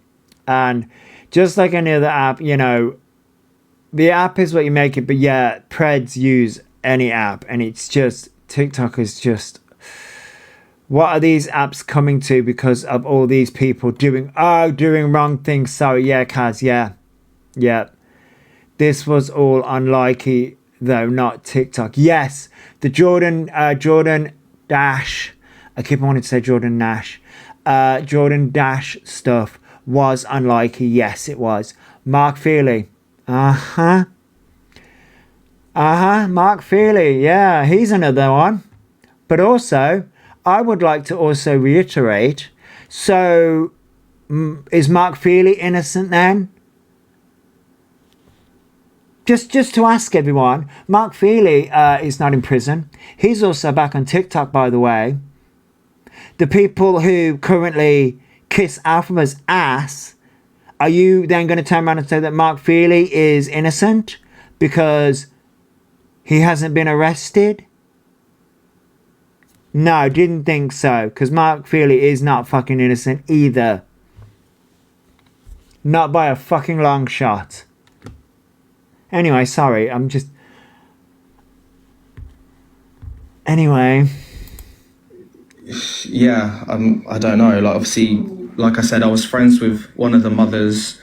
just like any other app, the app is what you make it, but yeah, Preds use any app, and it's just, TikTok is just, what are these apps coming to because of all these people doing wrong things? So yeah, Kaz, yeah. This was all unlikely, though, not TikTok. Yes, the Jordan Dash, I keep wanting to say Jordan Nash, Jordan Dash stuff was unlikely. Yes, it was. Mark Feely, Uh-huh. Uh-huh. Mark Feely. Yeah, he's another one. But also, I would like to also reiterate, so is Mark Feely innocent then? Just to ask everyone, Mark Feely is not in prison. He's also back on TikTok, by the way. The people who currently kiss Elphaba's ass, are you then going to turn around and say that Mark Feely is innocent because he hasn't been arrested? No, didn't think so, because Mark Feely is not fucking innocent either. Not by a fucking long shot. Anyway, sorry, I'm just... Anyway. Yeah, I don't know. Like, obviously, like I said, I was friends with one of the mothers,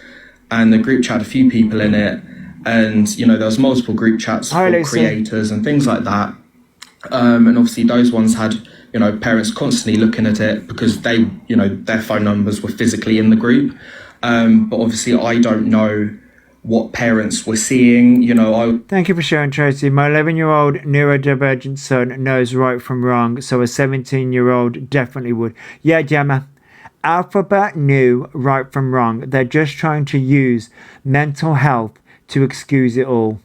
and the group chat had a few people in it, and, you know, there was multiple group chats for creators and things like that. And obviously those ones had, you know, parents constantly looking at it because they, you know, their phone numbers were physically in the group. But obviously I don't know what parents were seeing, you know. Thank you for sharing, Tracy. My 11-year-old neurodivergent son knows right from wrong, so a 17-year-old definitely would. Yeah, Gemma. Elphaba knew right from wrong. They're just trying to use mental health to excuse it all.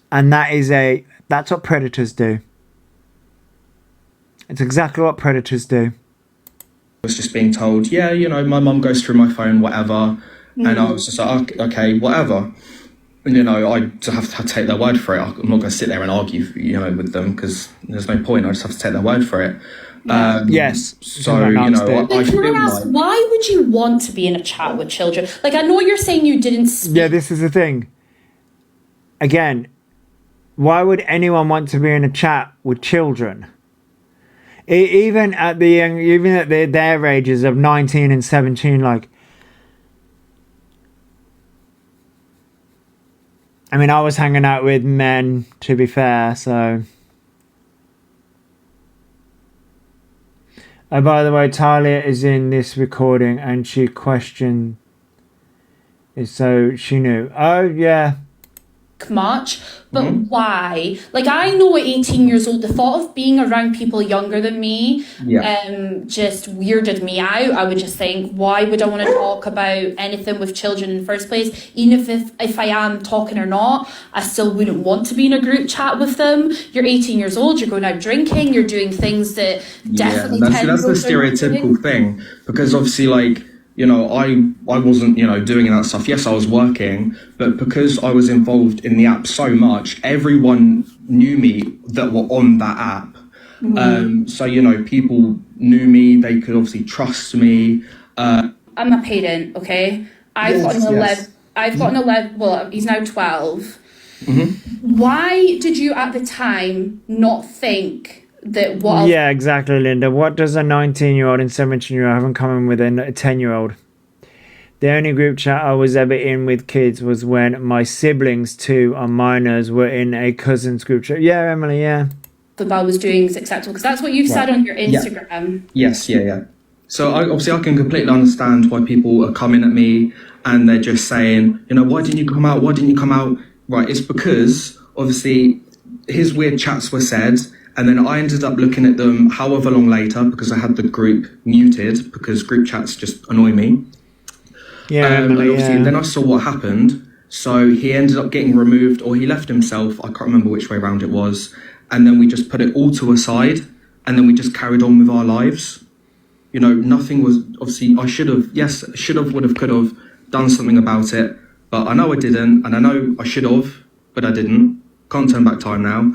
And that's what predators do. It's exactly what predators do. I was just being told, yeah, you know, my mum goes through my phone, whatever. And I was just like, okay, whatever. And, you know, I just have to take their word for it. I'm not going to sit there and argue, you know, with them because there's no point. I just have to take their word for it. Yes. So, you know, I feel like... Why would you want to be in a chat with children? Like, I know you're saying you didn't speak. Yeah, this is the thing. Again, why would anyone want to be in a chat with children? Even at their ages of 19 and 17, like... I mean, I was hanging out with men, to be fair, so... Oh, by the way, Talia is in this recording and she questioned it, so she knew. Oh, yeah. Much, but why? Like, I know at 18 years old, the thought of being around people younger than me just weirded me out. I would just think, why would I want to talk about anything with children in the first place? Even if I am talking or not, I still wouldn't want to be in a group chat with them. You're 18 years old, you're going out drinking, you're doing things that definitely that's the stereotypical thing, because obviously, like, you know, I wasn't, you know, doing that stuff. Yes, I was working, but because I was involved in the app so much, everyone knew me that were on that app. So, you know, people knew me, they could obviously trust me. I'm a parent, okay? I've got an 11, well, he's now 12. Why did you at the time not think that what... Yeah, exactly, Linda. What does a 19-year-old and 17-year-old have in common with a 10-year-old? The only group chat I was ever in with kids was when my siblings, too, are minors, were in a cousin's group chat. Yeah, Emily, yeah. Football was doing is acceptable, because that's what you've said on your Instagram. Yes, yeah. So obviously I can completely understand why people are coming at me and they're just saying, you know, why didn't you come out? Why didn't you come out? Right, it's because obviously his weird chats were said, and then I ended up looking at them however long later because I had the group muted because group chats just annoy me. Yeah, Emily, and then I saw what happened. So he ended up getting removed, or he left himself. I can't remember which way around it was. And then we just put it all to a side, and then we just carried on with our lives. You know, nothing was, obviously, I should have, would have, could have done something about it. But I know I didn't, and I know I should have, but I didn't. Can't turn back time now.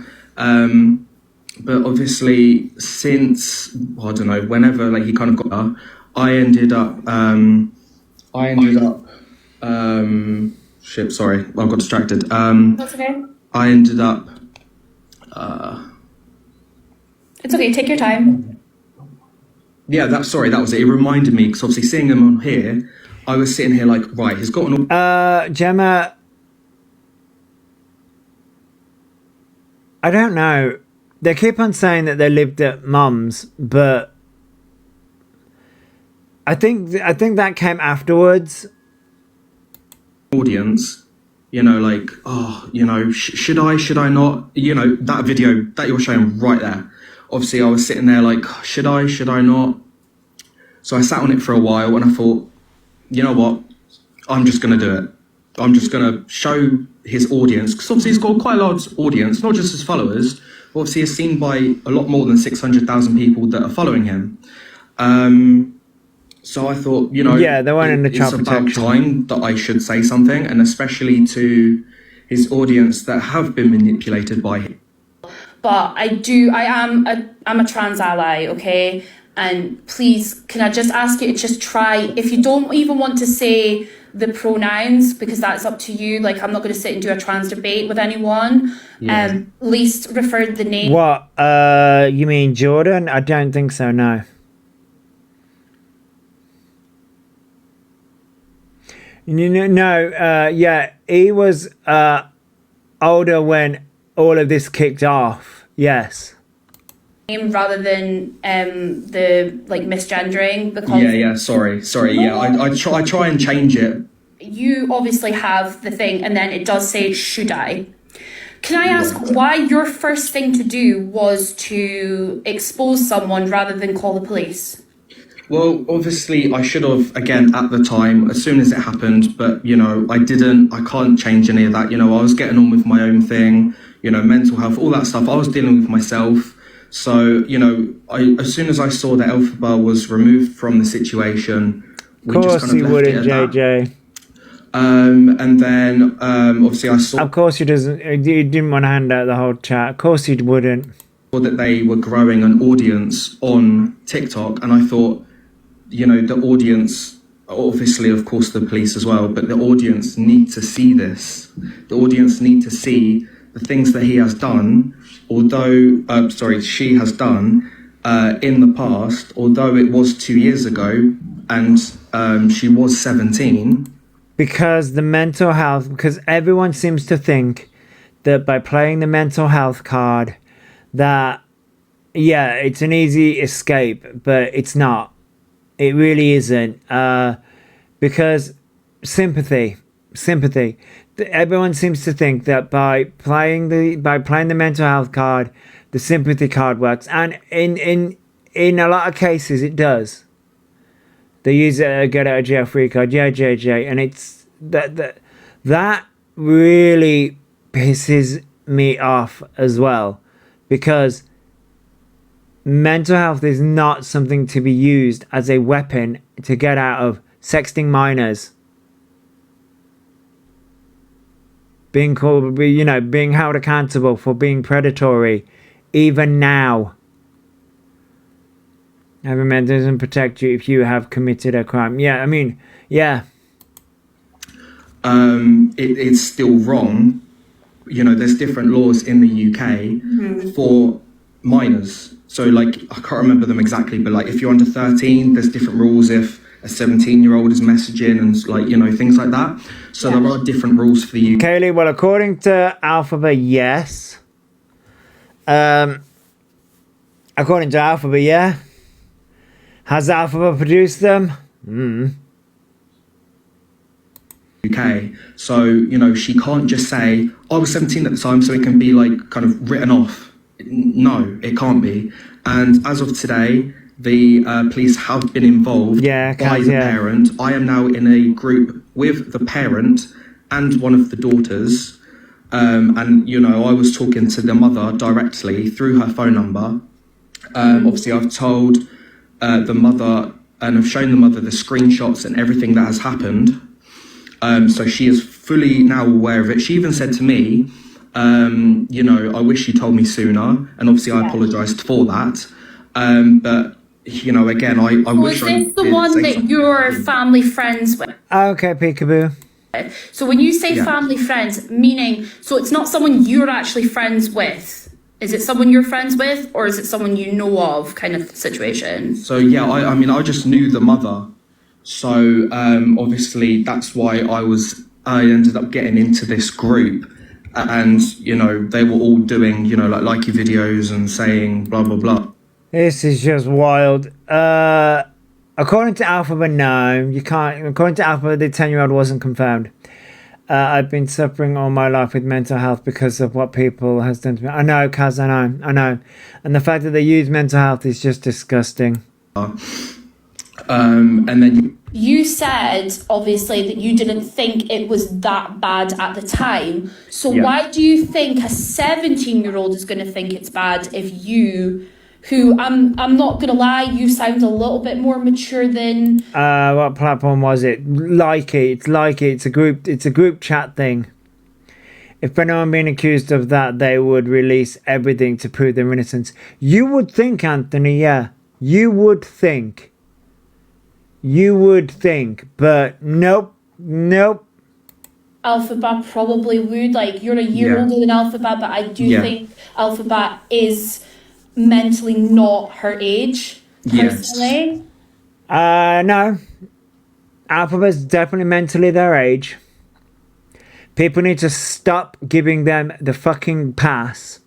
But obviously, since, I don't know, whenever like he kind of got her, I ended up, shit, sorry, I got distracted. That's okay. I ended up, It's okay, take your time. Yeah, that was it. It reminded me, because obviously seeing him on here, I was sitting here like, right, he's got an... Gemma, I don't know. They keep on saying that they lived at mum's, but I think that came afterwards. audience, you know, like, oh, you know, should I not, you know, that video that you're showing right there. Obviously, I was sitting there like, should I not? So I sat on it for a while and I thought, you know what, I'm just going to do it. I'm just going to show his audience, because obviously he's got quite a large audience, not just his followers, but obviously he's seen by a lot more than 600,000 people that are following him. So I thought, you know, yeah, they weren't in the child it's about protection. time that I should say something, and especially to his audience that have been manipulated by him. But I'm a trans ally, okay? And please, can I just ask you to just try, if you don't even want to say the pronouns, because that's up to you, like I'm not going to sit and do a trans debate with anyone, at least refer the name. What, you mean Jordan? I don't think so, no. No, yeah, he was older when all of this kicked off, yes. Rather than the like misgendering, because sorry, yeah, I try and change it. You obviously have the thing, and then it does say should I. Can I ask why your first thing to do was to expose someone rather than call the police? Well, obviously I should have, again, at the time, as soon as it happened, but, you know, I can't change any of that. You know, I was getting on with my own thing, you know, mental health, all that stuff. I was dealing with myself. So, you know, as soon as I saw that Elphaba was removed from the situation, we just kind of left it at that. JJ. And then, obviously I saw... Of course he doesn't, he didn't want to hand out the whole chat. Of course he wouldn't. That they were growing an audience on TikTok, and I thought, you know, the audience, obviously, of course, the police as well, but the audience need to see this. The audience need to see the things that he has done, she has done in the past, although it was 2 years ago, and she was 17. Because the mental health, because everyone seems to think that by playing the mental health card, that, yeah, it's an easy escape, but it's not. It really isn't. Because sympathy. Everyone seems to think that by playing the mental health card, the sympathy card works, and in a lot of cases it does. They use a get out of jail free card, yeah, JJ, and it's that really pisses me off as well, because mental health is not something to be used as a weapon to get out of sexting minors, being called, you know, being held accountable for being predatory, even now. Having men doesn't protect you if you have committed a crime. Yeah, I mean, yeah. It's still wrong. You know, there's different laws in the UK for minors. So, like, I can't remember them exactly, but, like, if you're under 13, there's different rules if a 17-year-old is messaging and, like, you know, things like that. So there are different rules for the UK. Kaylee, well, according to Elphaba, yes. According to Elphaba, yeah. Has Elphaba produced them? UK. So, you know, she can't just say, I was 17 at the time, so it can be, like, kind of written off. No, it can't be. And as of today, the police have been involved by the parent. I am now in a group with the parent and one of the daughters. And, you know, I was talking to the mother directly through her phone number. Obviously, I've told the mother, and I've shown the mother the screenshots and everything that has happened. So she is fully now aware of it. She even said to me, you know, I wish you told me sooner. And obviously I apologised for that. But, you know, again, I wish I was this the one that you're family friends with? Okay, peekaboo. So when you say family friends, meaning, so it's not someone you're actually friends with. Is it someone you're friends with, or is it someone you know of, kind of situation? So, yeah, I mean, I just knew the mother. So, obviously, that's why I ended up getting into this group. And, you know, they were all doing, you know, like likey videos and saying blah, blah, blah. This is just wild. According to Elphaba, no, you can't. According to Elphaba, the 10-year-old wasn't confirmed. I've been suffering all my life with mental health because of what people has done to me. I know, Kaz, I know. And the fact that they use mental health is just disgusting. And then you said, obviously, that you didn't think it was that bad at the time. So why do you think a 17-year-old is going to think it's bad if you, who, I'm not going to lie, you sound a little bit more mature than... What platform was it? It's a group chat thing. If anyone being accused of that, they would release everything to prove their innocence. You would think, Anthony, yeah. You would think, but nope. Elphaba probably would. Like, you're a year older than Elphaba, but I do think Elphaba is mentally not her age, personally. No. Elphaba's definitely mentally their age. People need to stop giving them the fucking pass.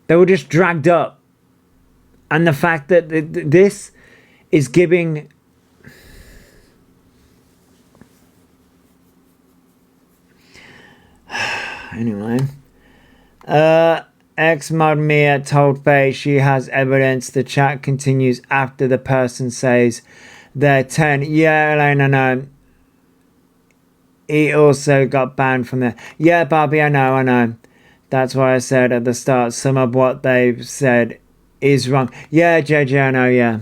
They were just dragged up. And the fact that this is giving... Anyway. Ex-Mod Mia told Faye she has evidence. The chat continues after the person says they're 10. Yeah, Elena, no. He also got banned from there. Yeah, Barbie, I know. That's why I said at the start, some of what they've said is wrong. Yeah, JJ, I know, yeah.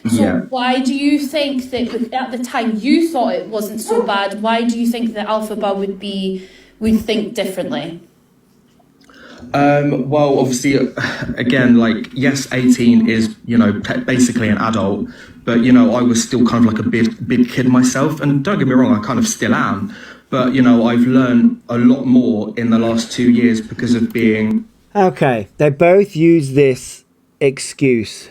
So why do you think that at the time you thought it wasn't so bad? Why do you think that Elphaba would think differently? Well, obviously, again, like, yes, 18 is, basically an adult, but, I was still kind of like a big kid myself. And don't get me wrong, I kind of still am. But, I've learned a lot more in the last 2 years because of being... Okay, they both use this excuse.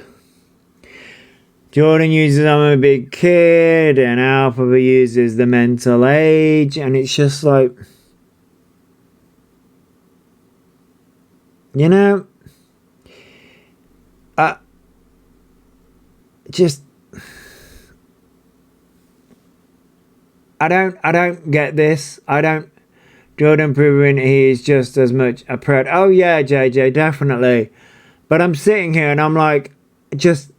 Jordan uses I'm a big kid, and Elphaba uses the mental age, and it's just like... I don't get this. Jordan proving he is just as much a pred. Oh yeah, JJ, definitely. But I'm sitting here and I'm like,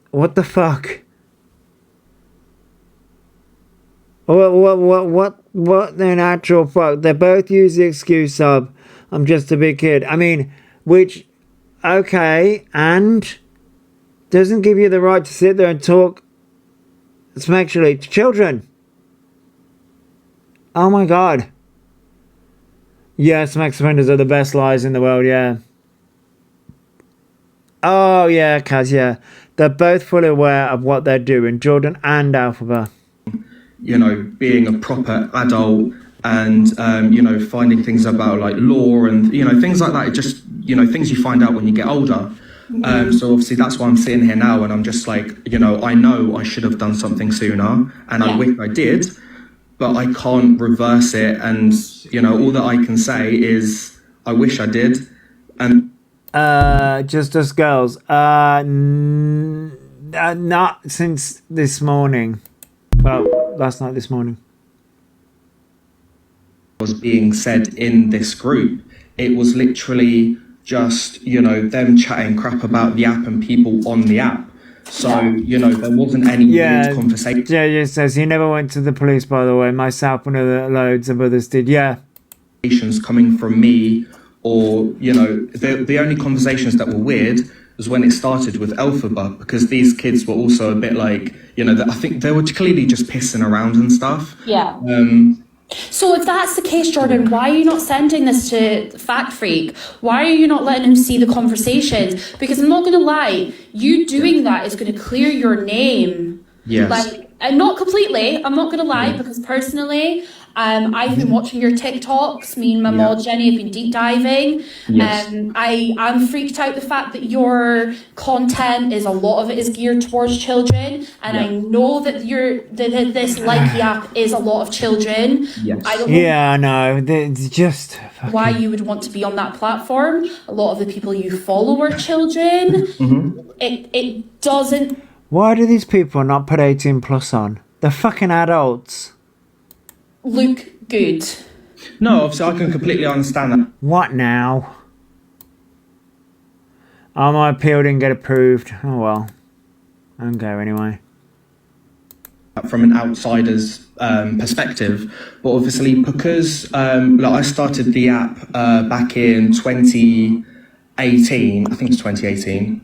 what the fuck? What in actual fuck? They both use the excuse of, I'm just a big kid. I mean, which, okay, and doesn't give you the right to sit there and talk sexually to children. Oh my God. Yes, sex offenders are the best lies in the world, yeah. Oh yeah, Kaz, yeah. They're both fully aware of what they're doing, Jordan and Elphaba. Being a proper adult and, finding things about like law and, things like that. It just, things you find out when you get older. So obviously that's why I'm sitting here now and I'm just like, I know I should have done something sooner and I wish I did, but I can't reverse it. And, all that I can say is I wish I did. And just us girls, not since this morning. Well, last night, this morning. Was being said in this group. It was literally just, them chatting crap about the app and people on the app. So, there wasn't any weird conversation. JJ says he never went to the police, by the way. Myself and loads of others did, yeah. Coming from me, or, the only conversations that were weird was when it started with Elphaba, because these kids were also a bit like, I think they were clearly just pissing around and stuff. Yeah. So if that's the case, Jordan, why are you not sending this to Fact Freak? Why are you not letting him see the conversations? Because I'm not going to lie, you doing that is going to clear your name. Yes. And not completely, I'm not going to lie, because personally, I've been watching your TikToks. Me and my mod Jenny have been deep diving. Yes. I'm freaked out the fact that your content a lot of it is geared towards children, and I know that this Likey app is a lot of children. Yes. I don't know I know. It's just why you would want to be on that platform. A lot of the people you follow are children. It doesn't. Why do these people not put 18 plus on? They're fucking adults. look good. No, obviously I can completely understand that. What now? Oh, my appeal didn't get approved. Oh well. I don't care anyway. From an outsider's perspective, but obviously because I started the app back in 2018, I think it's 2018.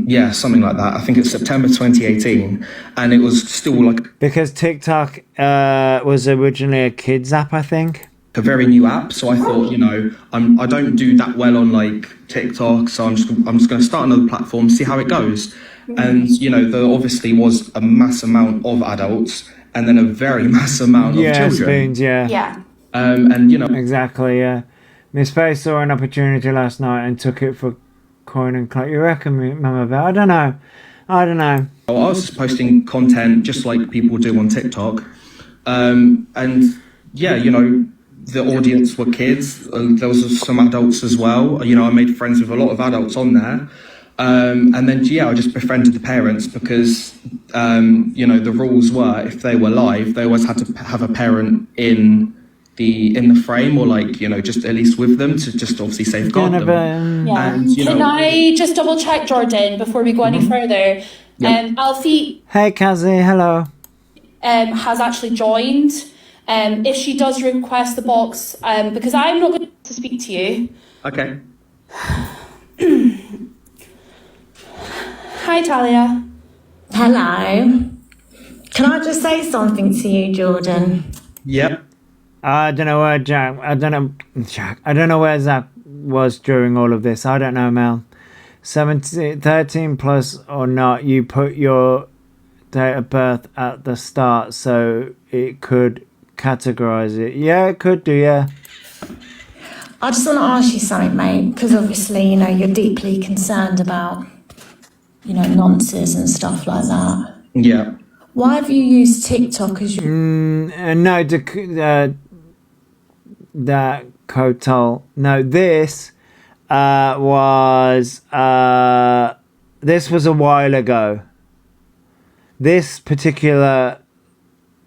Yeah, something like that. I think it's September 2018, and it was still like because TikTok was originally a kids app, I think. A very new app, so I thought, I don't do that well on like TikTok, so I'm just going to start another platform, see how it goes. And there obviously was a mass amount of adults, and then a very mass amount of children. Spoons, yeah. Yeah. And exactly, yeah. Miss Faye saw an opportunity last night and took it for coin and clout. You reckon, Mama Bear? I don't know. I was just posting content just like people do on TikTok, and yeah, the audience were kids. There was some adults as well. I made friends with a lot of adults on there. And then, I just befriended the parents because, the rules were if they were live, they always had to have a parent in the frame or just at least with them to just obviously safeguard them. Yeah. And, Can I just double check, Jordan, before we go any further? Yep. Alfie. Hey, Kazi, hello. Has actually joined. If she does request the box, because I'm not going to speak to you. Okay. Hi, Talia. Hello. Can I just say something to you, Jordan? Yep. I don't know where I don't know where Zach was during all of this. I don't know, Mel. 13 plus or not, you put your date of birth at the start so it could categorize it. Yeah, it could do, yeah. I just want to ask you something, mate, because obviously, you're deeply concerned about, nonsense and stuff like that. Yeah. Why have you used TikTok as your... No, that Kotal. No, this was a while ago. This particular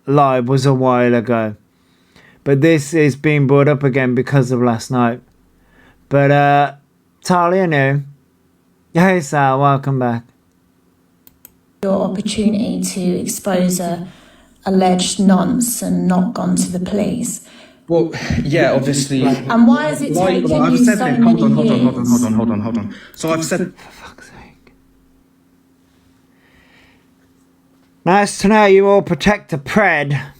live was a while ago. But this is being brought up again because of last night. But Talia knew. Hey Sal, welcome back. Your opportunity to expose a alleged nonce and not gone to the police. Well, yeah, obviously. And why is it taking you so many years? Hold on. So I've said... For fuck's sake. Nice to know you all protect the pred.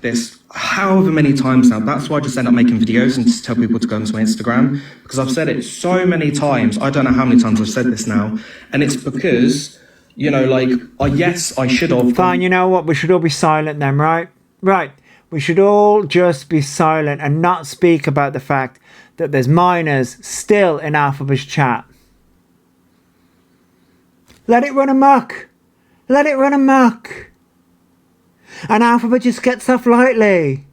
This however many times now. That's why I just end up making videos and just tell people to go onto my Instagram, because I've said it so many times. I don't know how many times I've said this now, and it's because yes, I should have. Fine, you know what? We should all be silent then, right? Right. We should all just be silent and not speak about the fact that there's minors still in Elphaba's chat. Let it run amok. Let it run amok. And Elphaba just gets off lightly.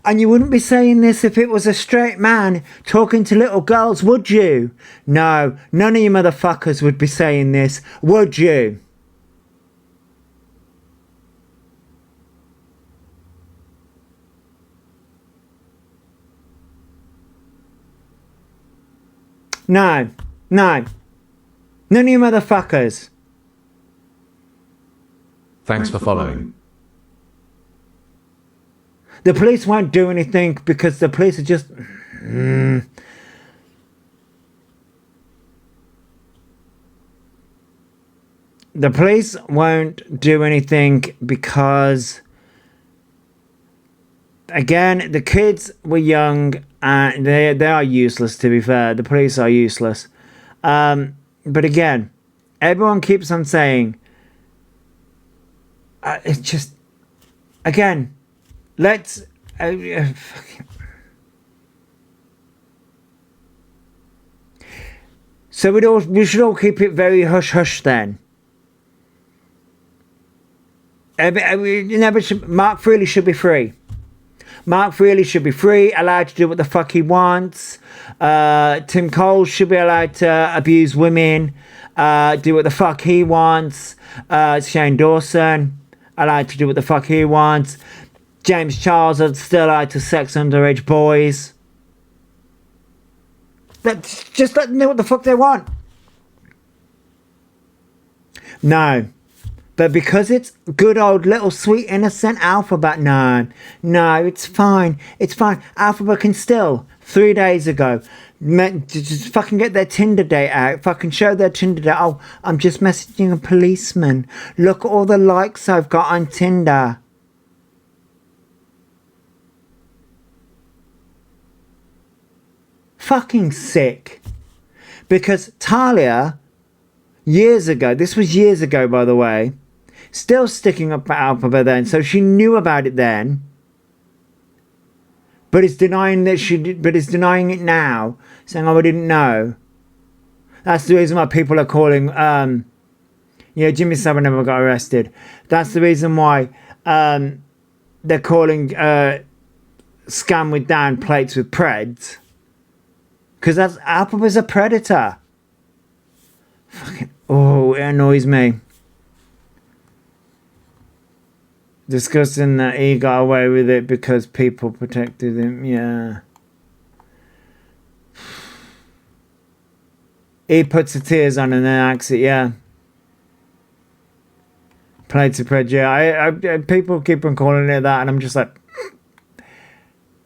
And you wouldn't be saying this if it was a straight man talking to little girls, would you? No, none of you motherfuckers would be saying this, would you? No. None of you motherfuckers. Thanks for following. The police won't do anything because the police are just... The police won't do anything because, again, the kids were young and they are useless, to be fair. The police are useless. But again, everyone keeps on saying, it's just, again, let's... So we should all keep it very hush-hush then. Mark Freely should be free. Mark Freely should be free, allowed to do what the fuck he wants. Tim Cole should be allowed to abuse women, do what the fuck he wants. Shane Dawson, allowed to do what the fuck he wants. James Charles are still out to sex underage boys. Just let them do what the fuck they want. No. But because it's good old little sweet innocent Elphaba, no, it's fine. It's fine. Elphaba can still, 3 days ago, just fucking get their Tinder date out. Fucking show their Tinder date. Oh, I'm just messaging a policeman. Look at all the likes I've got on Tinder. Fucking sick. Because Talia, years ago, this was years ago by the way, still sticking up for Elphaba then, so she knew about it then. But it's denying that she did, but it's denying it now, saying, oh, I didn't know. That's the reason why people are calling, Jimmy Savile never got arrested. That's the reason why they're calling Scam with Dan Plates with Preds. Because that's Elphaba's a predator. Fucking, oh, it annoys me. Discussing that he got away with it because people protected him, yeah. He puts the tears on and then acts it, yeah. Played to Pred, yeah. I people keep on calling it that and I'm just like,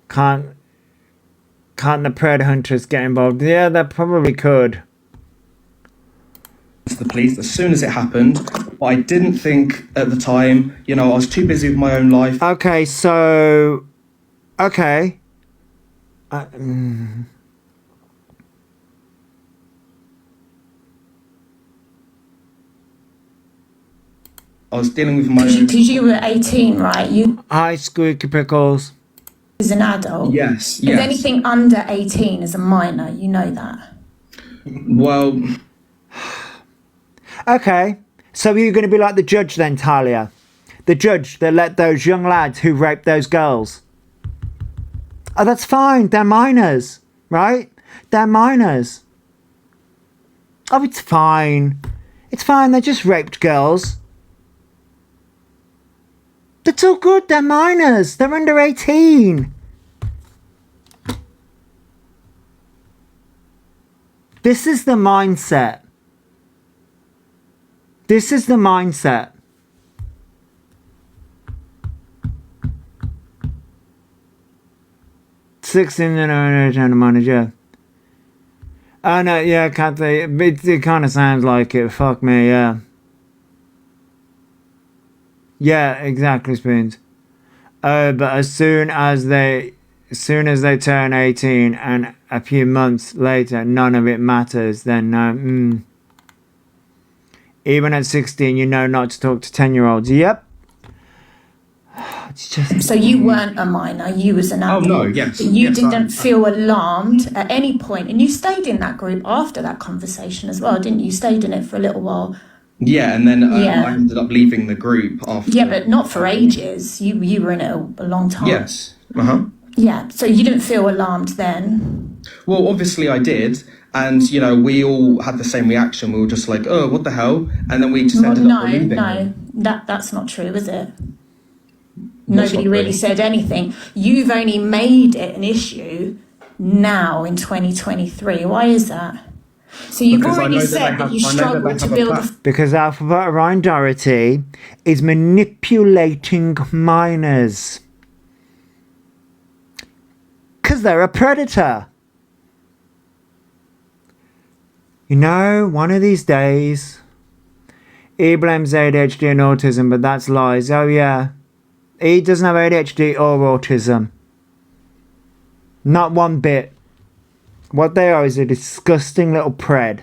can't the Pred hunters get involved? Yeah, they probably could. The police as soon as it happened, but I didn't think at the time, I was too busy with my own life. Okay, so okay. I was dealing with my own... Because you were 18, right? You Hi, Squeaky Pickles. as an adult. Yes. Is anything under 18 as a minor, you know that? Well... Okay, so you're going to be like the judge then, Talia? The judge that let those young lads who raped those girls. Oh, that's fine. They're minors, right? They're minors. Oh, it's fine. It's fine. They just raped girls. That's all good. They're minors. They're under 18. This is the mindset. This is the mindset. $16 and a manager. Oh no, yeah, Kathy. It kind of sounds like it. Fuck me, yeah. Yeah, exactly, Spoons. But as soon as they turn 18 and a few months later, none of it matters. Then no. Even at 16, you know not to talk to 10-year-olds. Yep. It's just... So you weren't a minor, you was an adult. Oh, no, yes. But you yes, didn't feel alarmed at any point, and you stayed in that group after that conversation as well, didn't you? You stayed in it for a little while. Yeah, and then I ended up leaving the group after. Yeah, but not for ages. You were in it a long time. Yes. Uh-huh. Yeah, so you didn't feel alarmed then? Well, obviously I did. And, we all had the same reaction. We were just like, oh, what the hell? And then we just ended up believing. No, that's not true, is it? Nobody really said anything. You've only made it an issue now in 2023. Why is that? So you've already said that you struggle to build... Because Elphaba Ryan Doherty is manipulating minors. Because they're a predator. One of these days, he blames ADHD and autism, but that's lies. Oh, yeah. He doesn't have ADHD or autism. Not one bit. What they are is a disgusting little pred.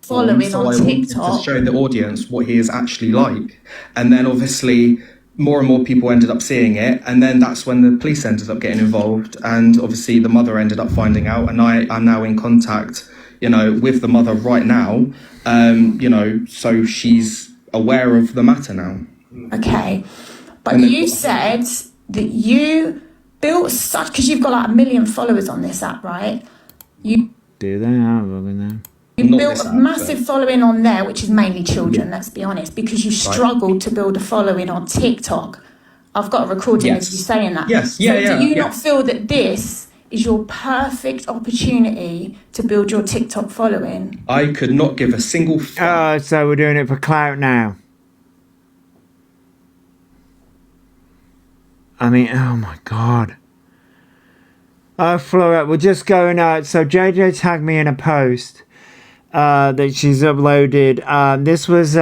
Following on TikTok. To show the audience what he is actually like. And then obviously more and more people ended up seeing it. And then that's when the police ended up getting involved. And obviously the mother ended up finding out. And I am now in contact with the mother right now, so she's aware of the matter now. Okay, but you said that you built such, because you've got like 1 million followers on this app, right? You do they? I don't know. You built a massive following on there, which is mainly children, let's be honest, because you struggled to build a following on TikTok. I've got a recording of you saying that. Yes, So do you not feel that this is your perfect opportunity to build your TikTok following? I could not give a single fuck. So we're doing it for clout now. I mean, oh my God. Oh, Flora, we're just going out. So JJ tagged me in a post that she's uploaded. This was,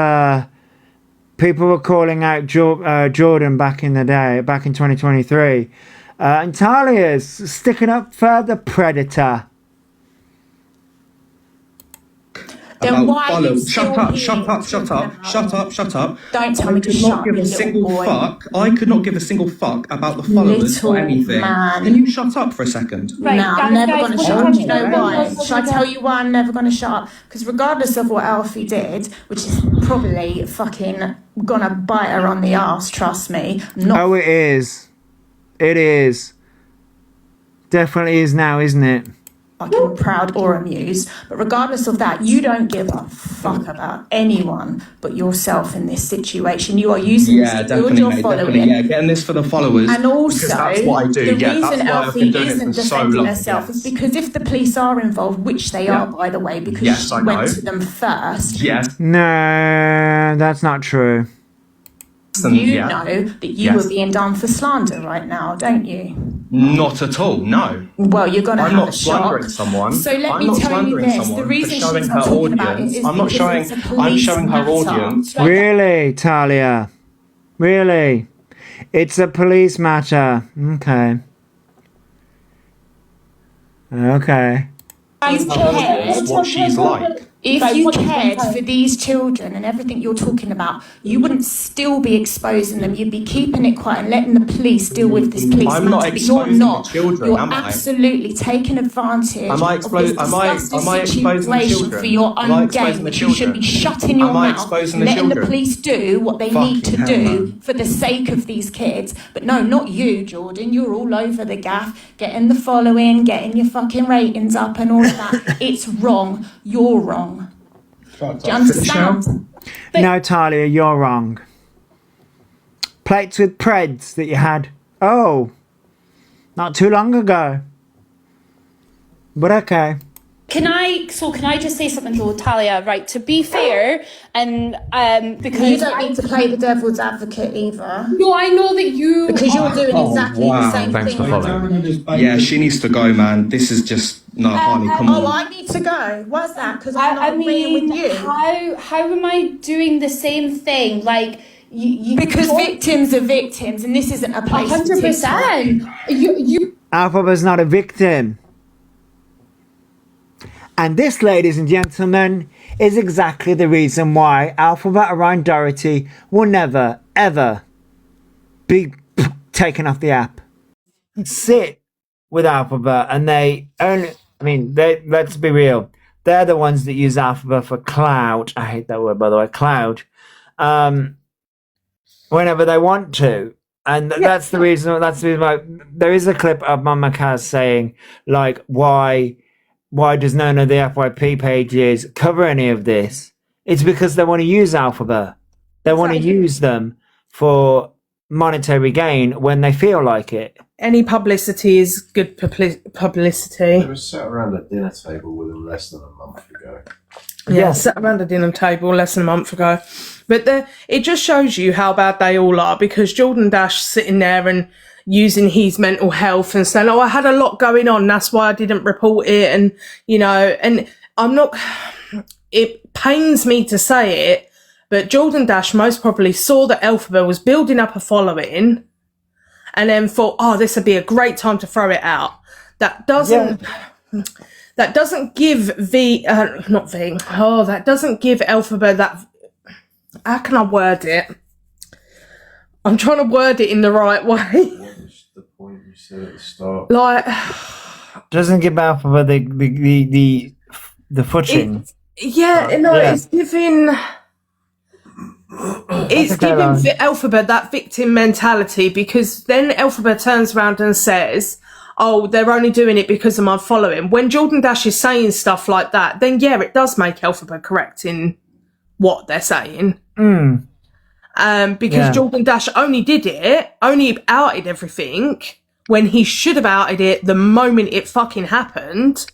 people were calling out Jordan back in the day, back in 2023. And Talia's sticking up for the predator. Then why are you Shut up. Don't tell me to shut up, little boy. I could not give a single fuck about the followers or anything. Man. Can you shut up for a second? Right, no, I'm never going to shut up. Do you know why? Shall I tell you why I'm never going to shut up? Because regardless of what Alfie did, which is probably fucking gonna bite her on the arse, trust me. Oh, it is. It is. Definitely is now, isn't it? Fucking proud or amused, but regardless of that, you don't give a fuck about anyone but yourself in this situation. You are using this to build your following. Yeah, getting this for the followers. And also, that's what I do. the reason Alfie isn't defending herself yes. is because if the police are involved, which they are, by the way, because she went to them first. Yes. No, that's not true. You know that you were being done for slander right now, don't you? Not at all, no. Well, you're going to have a shock. I'm not slandering someone. So let me tell you this. The reason she's not talking about it is because it's a police matter. audience. Really, Talia? Really? It's a police matter. Okay. Okay. What she's like. If you cared for these children and everything you're talking about, you wouldn't still be exposing them. You'd be keeping it quiet and letting the police deal with this police I'm matter. not exposing the children, You're am I? absolutely taking advantage Am I of this disgusting situation for your own gain. You should be shutting your mouth, letting the police do what they need to do for the sake of these kids. But no, not you, Jordan. You're all over the gaff, getting the following, getting your fucking ratings up and all of that. It's wrong. You're wrong. Do you understand? No, Talia, you're wrong. Plates with Preds that you had. Oh, not too long ago. But okay. Can I just say something to Talia? Right, to be fair, and because you don't need to play the devil's advocate either. No, I know that you because you're doing exactly the same Thanks thing. for following. Yeah, she needs to go, man. This is just Harley. Come on. Oh, I need to go. What's that? Because I'm not agreeing with you. How am I doing the same thing? Like you because victims are victims, and this isn't a place. 100%. You. Elphaba's not a victim. And this, ladies and gentlemen, is exactly the reason why Elphaba around Dorothy will never, ever be taken off the app. Sit with Elphaba, and let's be real. They're the ones that use Elphaba for clout. I hate that word, by the way, clout. Whenever they want to. And that's the reason why there is a clip of Mama Kaz saying, like, why does none of the FYP pages cover any of this? It's because they want to use Elphaba. They want to use them for monetary gain when they feel like it. Any publicity is good publicity. I was sat around a dinner table with them less than a month ago. Yeah, sat around a dinner table less than a month ago. But it just shows you how bad they all are, because Jordan Dash sitting there and using his mental health and saying, I had a lot going on, that's why I didn't report it. And, and I'm not, it pains me to say it, but Jordan Dash most probably saw that Elphaba was building up a following and then thought, this would be a great time to throw it out. That doesn't give that doesn't give Elphaba that, how can I word it? I'm trying to word it in the right way. What was the point you said at the start? Like, doesn't give Elphaba the footing. It's giving Elphaba that victim mentality, because then Elphaba turns around and says, they're only doing it because of my following. When Jordan Dash is saying stuff like that, then it does make Elphaba correct in what they're saying. Because Jordan Dash only outed everything when he should have outed it the moment it fucking happened,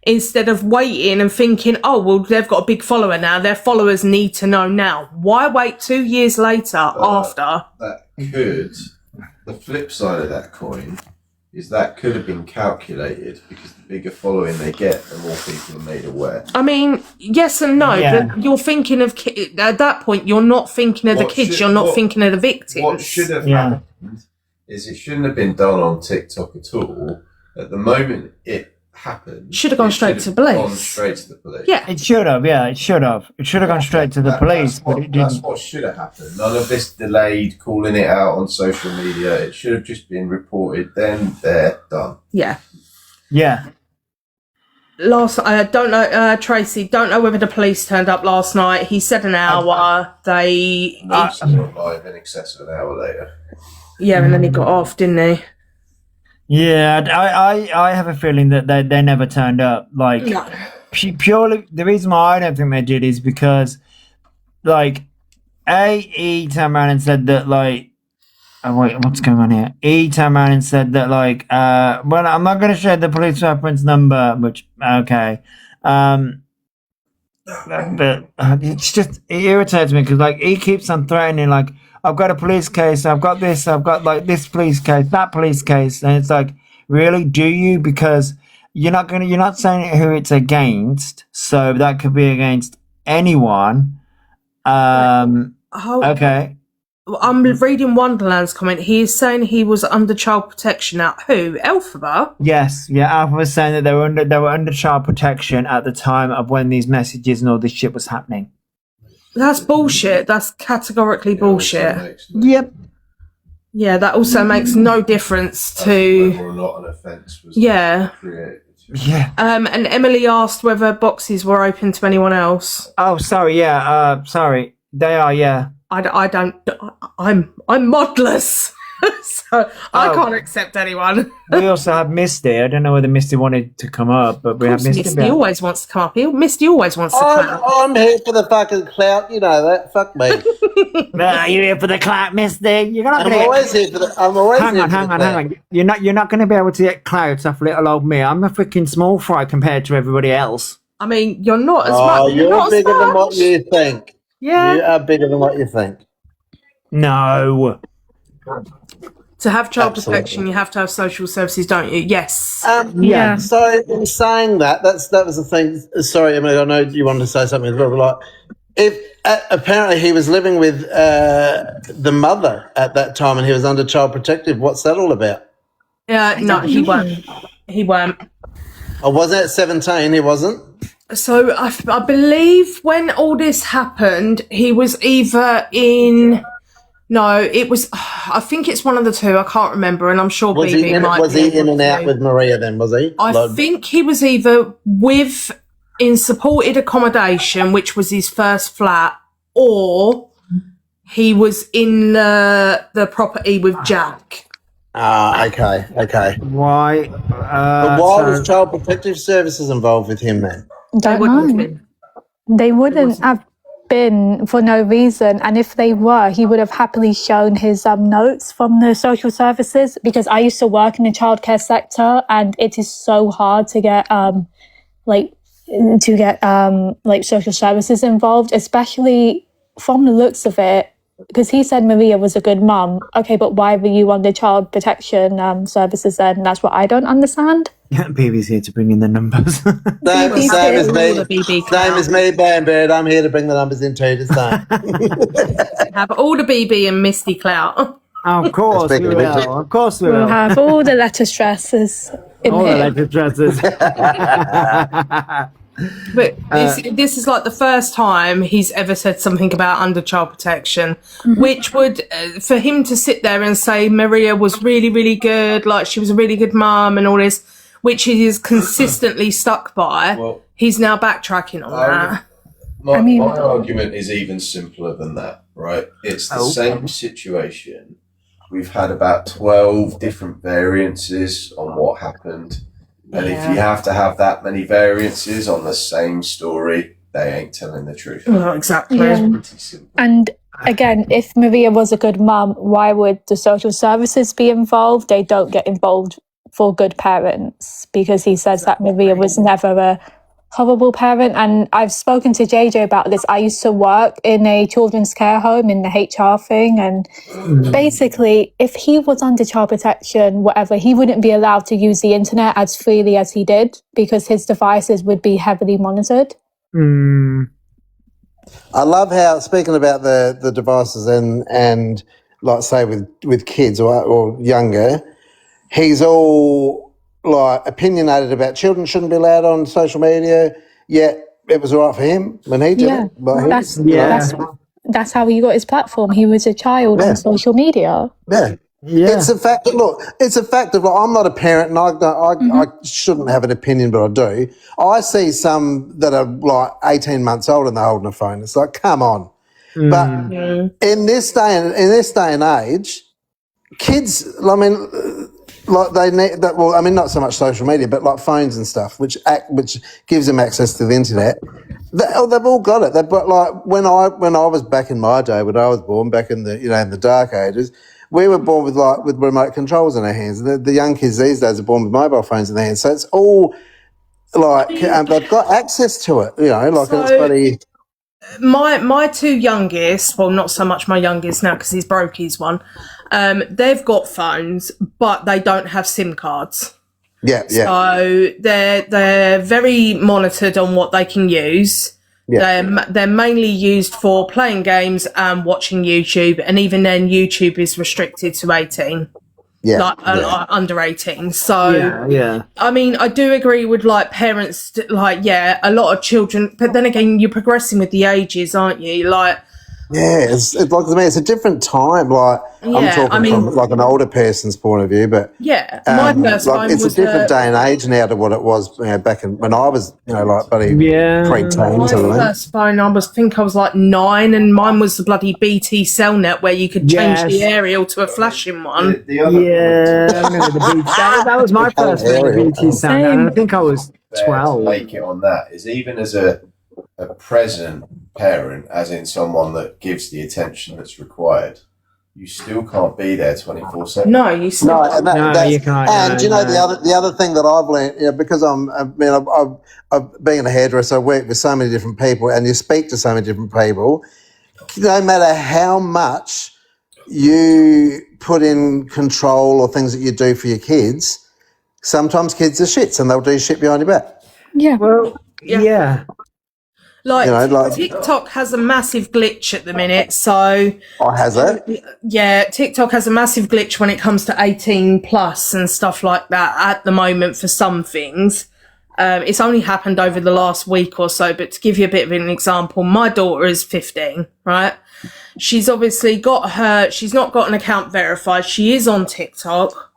instead of waiting and thinking, oh, well, they've got a big follower now. Their followers need to know now. Why wait 2 years later after? The flip side of that coin is that could have been calculated, because the bigger following they get, the more people are made aware. I mean, yes and no. But you're thinking of at that point. You're not thinking of the kids. You're not thinking of the victims. What should have happened is it shouldn't have been done on TikTok at all. At the moment it happened, should have gone straight to the police. Gone straight to the police. Yeah, it should have. Yeah, it should have. It should have gone straight to the police, but it didn't. That's what should have happened. None of this delayed calling it out on social media. It should have just been reported. Then they're done. Yeah. Yeah. I don't know, Tracy, don't know whether the police turned up last night. He said an hour. They... live in excess of an hour later. Yeah, and then he got off, didn't he? Yeah, I have a feeling that they never turned up. Like, purely, the reason why I don't think they did is because, like, he turned around and said that, like, oh, wait, what's going on here? He turned around and said that, like, well, I'm not going to share the police reference number, which, okay. But it's just, it irritates me because, like, he keeps on threatening, like, I've got a police case, I've got this, I've got, like, this police case, that police case. And it's like, really, do you? Because you're not saying who it's against. So that could be against anyone. Okay. I'm reading Wonderland's comment. He is saying he was under child protection at who? Elphaba? Yes, yeah. Alpha was saying that they were under child protection at the time of when these messages and all this shit was happening. That's bullshit. That's categorically bullshit. Yep. Yeah, that also makes no difference to whether or not an offence was created. Yeah. And Emily asked whether boxes were open to anyone else. Oh, sorry. Yeah. Sorry. They are. Yeah. I don't. I'm modless, so I can't accept anyone. We also have Misty. I don't know whether Misty wanted to come up, but we have Misty. Misty always wants to come up. Misty always wants to come up. I'm here for the fucking clout. You know that. Fuck me. No, you're here for the clout, Misty. You're not. I'm always here for the. I'm always hang here on, for hang the on, clout. hang on. You're not going to be able to get clouts off little old me. I'm a freaking small fry compared to everybody else. I mean, you're not as much. Oh, you're bigger than what you think. Yeah. You are bigger than what you think. No. To have child protection, you have to have social services, don't you? Yes. Yeah. So in saying that, that was the thing. Sorry, Emily, I know you wanted to say something as well. But like, if apparently he was living with the mother at that time, and he was under child protective. What's that all about? Yeah. No, he won't. He won't. I wasn't at 17. He wasn't. So I believe when all this happened, he was either in. No, it was. I think it's one of the two. I can't remember, and I'm sure Was BB he in, might. was he in and out with Maria then? Was he? I think he was either in supported accommodation, which was his first flat, or he was in the property with Jack. Ah, okay. Why? But why was Child Protective Services involved with him then? Don't know. They wouldn't have been for no reason, and if they were, he would have happily shown his notes from the social services, because I used to work in the childcare sector, and it is so hard to get social services involved, especially from the looks of it, because he said Maria was a good mum. Okay, but why were you on the child protection services then? That's what I don't understand. BB's here to bring in the numbers. Same as me, Bambird. I'm here to bring the numbers in too. Have all the BB and Misty clout. Of course we will. Of course we will. We'll have all the letter stresses in all here. the letter stresses. But this is like the first time he's ever said something about under child protection, which would, for him to sit there and say Maria was really, really good, like she was a really good mum and all this, which he is consistently stuck by, he's now backtracking on that. My argument is even simpler than that, right? It's the same situation. We've had about 12 different variances on what happened. And if you have to have that many variances on the same story, they ain't telling the truth. Well, exactly. Yeah. And again, if Maria was a good mum, why would the social services be involved? They don't get involved for good parents, because he says that Maria was never a horrible parent. And I've spoken to JJ about this. I used to work in a children's care home in the HR thing, and basically if he was under child protection, whatever, he wouldn't be allowed to use the internet as freely as he did, because his devices would be heavily monitored. I love how, speaking about the devices and like say with kids or younger, he's all like opinionated about children shouldn't be allowed on social media, yet it was all right for him when he did it. Like that's how he got his platform. He was a child on social media. It's a fact. Look, it's a fact of like, I'm not a parent, and I shouldn't have an opinion, but I do. I see some that are like 18 months old and they're holding a phone. It's like, come on. But in this day and age, kids, I mean, like they need that. Well, I mean, not so much social media, but like phones and stuff, which gives them access to the internet. They've all got it. But like when I was back in my day, when I was born back in the in the dark ages, we were born with remote controls in our hands. The young kids these days are born with mobile phones in their hands. So it's all like they've got access to it. Like it's bloody. My two youngest, well, not so much my youngest now because he's broke his one. They've got phones, but they don't have SIM cards. Yeah. So they're very monitored on what they can use. Yeah. They're mainly used for playing games and watching YouTube, and even then, YouTube is restricted to 18. Like under 18. So I mean, I do agree with like parents, like a lot of children, but then again, you're progressing with the ages, aren't you? Like it's like, I mean, it's a different time. Like I'm talking from like an older person's point of view, but my first phone it's was a different day and age now to what it was back in when I was like bloody pre-teens. My first phone, I was like 9, and mine was the bloody BT Cellnet where you could change the aerial to a flashing one. I remember the BT. That was my first BT Cellnet, and I think I was 12. Take it on that is even as a present parent, as in someone that gives the attention that's required, you still can't be there 24/7. No, you still you can't. And the other thing that I've learned, because I've been a hairdresser, I work with so many different people, and you speak to so many different people. No matter how much you put in control or things that you do for your kids, sometimes kids are shits and they'll do shit behind your back. Yeah. Well, yeah. Like TikTok has a massive glitch at the minute, so has it? Yeah, TikTok has a massive glitch when it comes to 18 plus and stuff like that at the moment for some things. It's only happened over the last week or so, but to give you a bit of an example, my daughter is 15, right? She's obviously she's not got an account verified. She is on TikTok.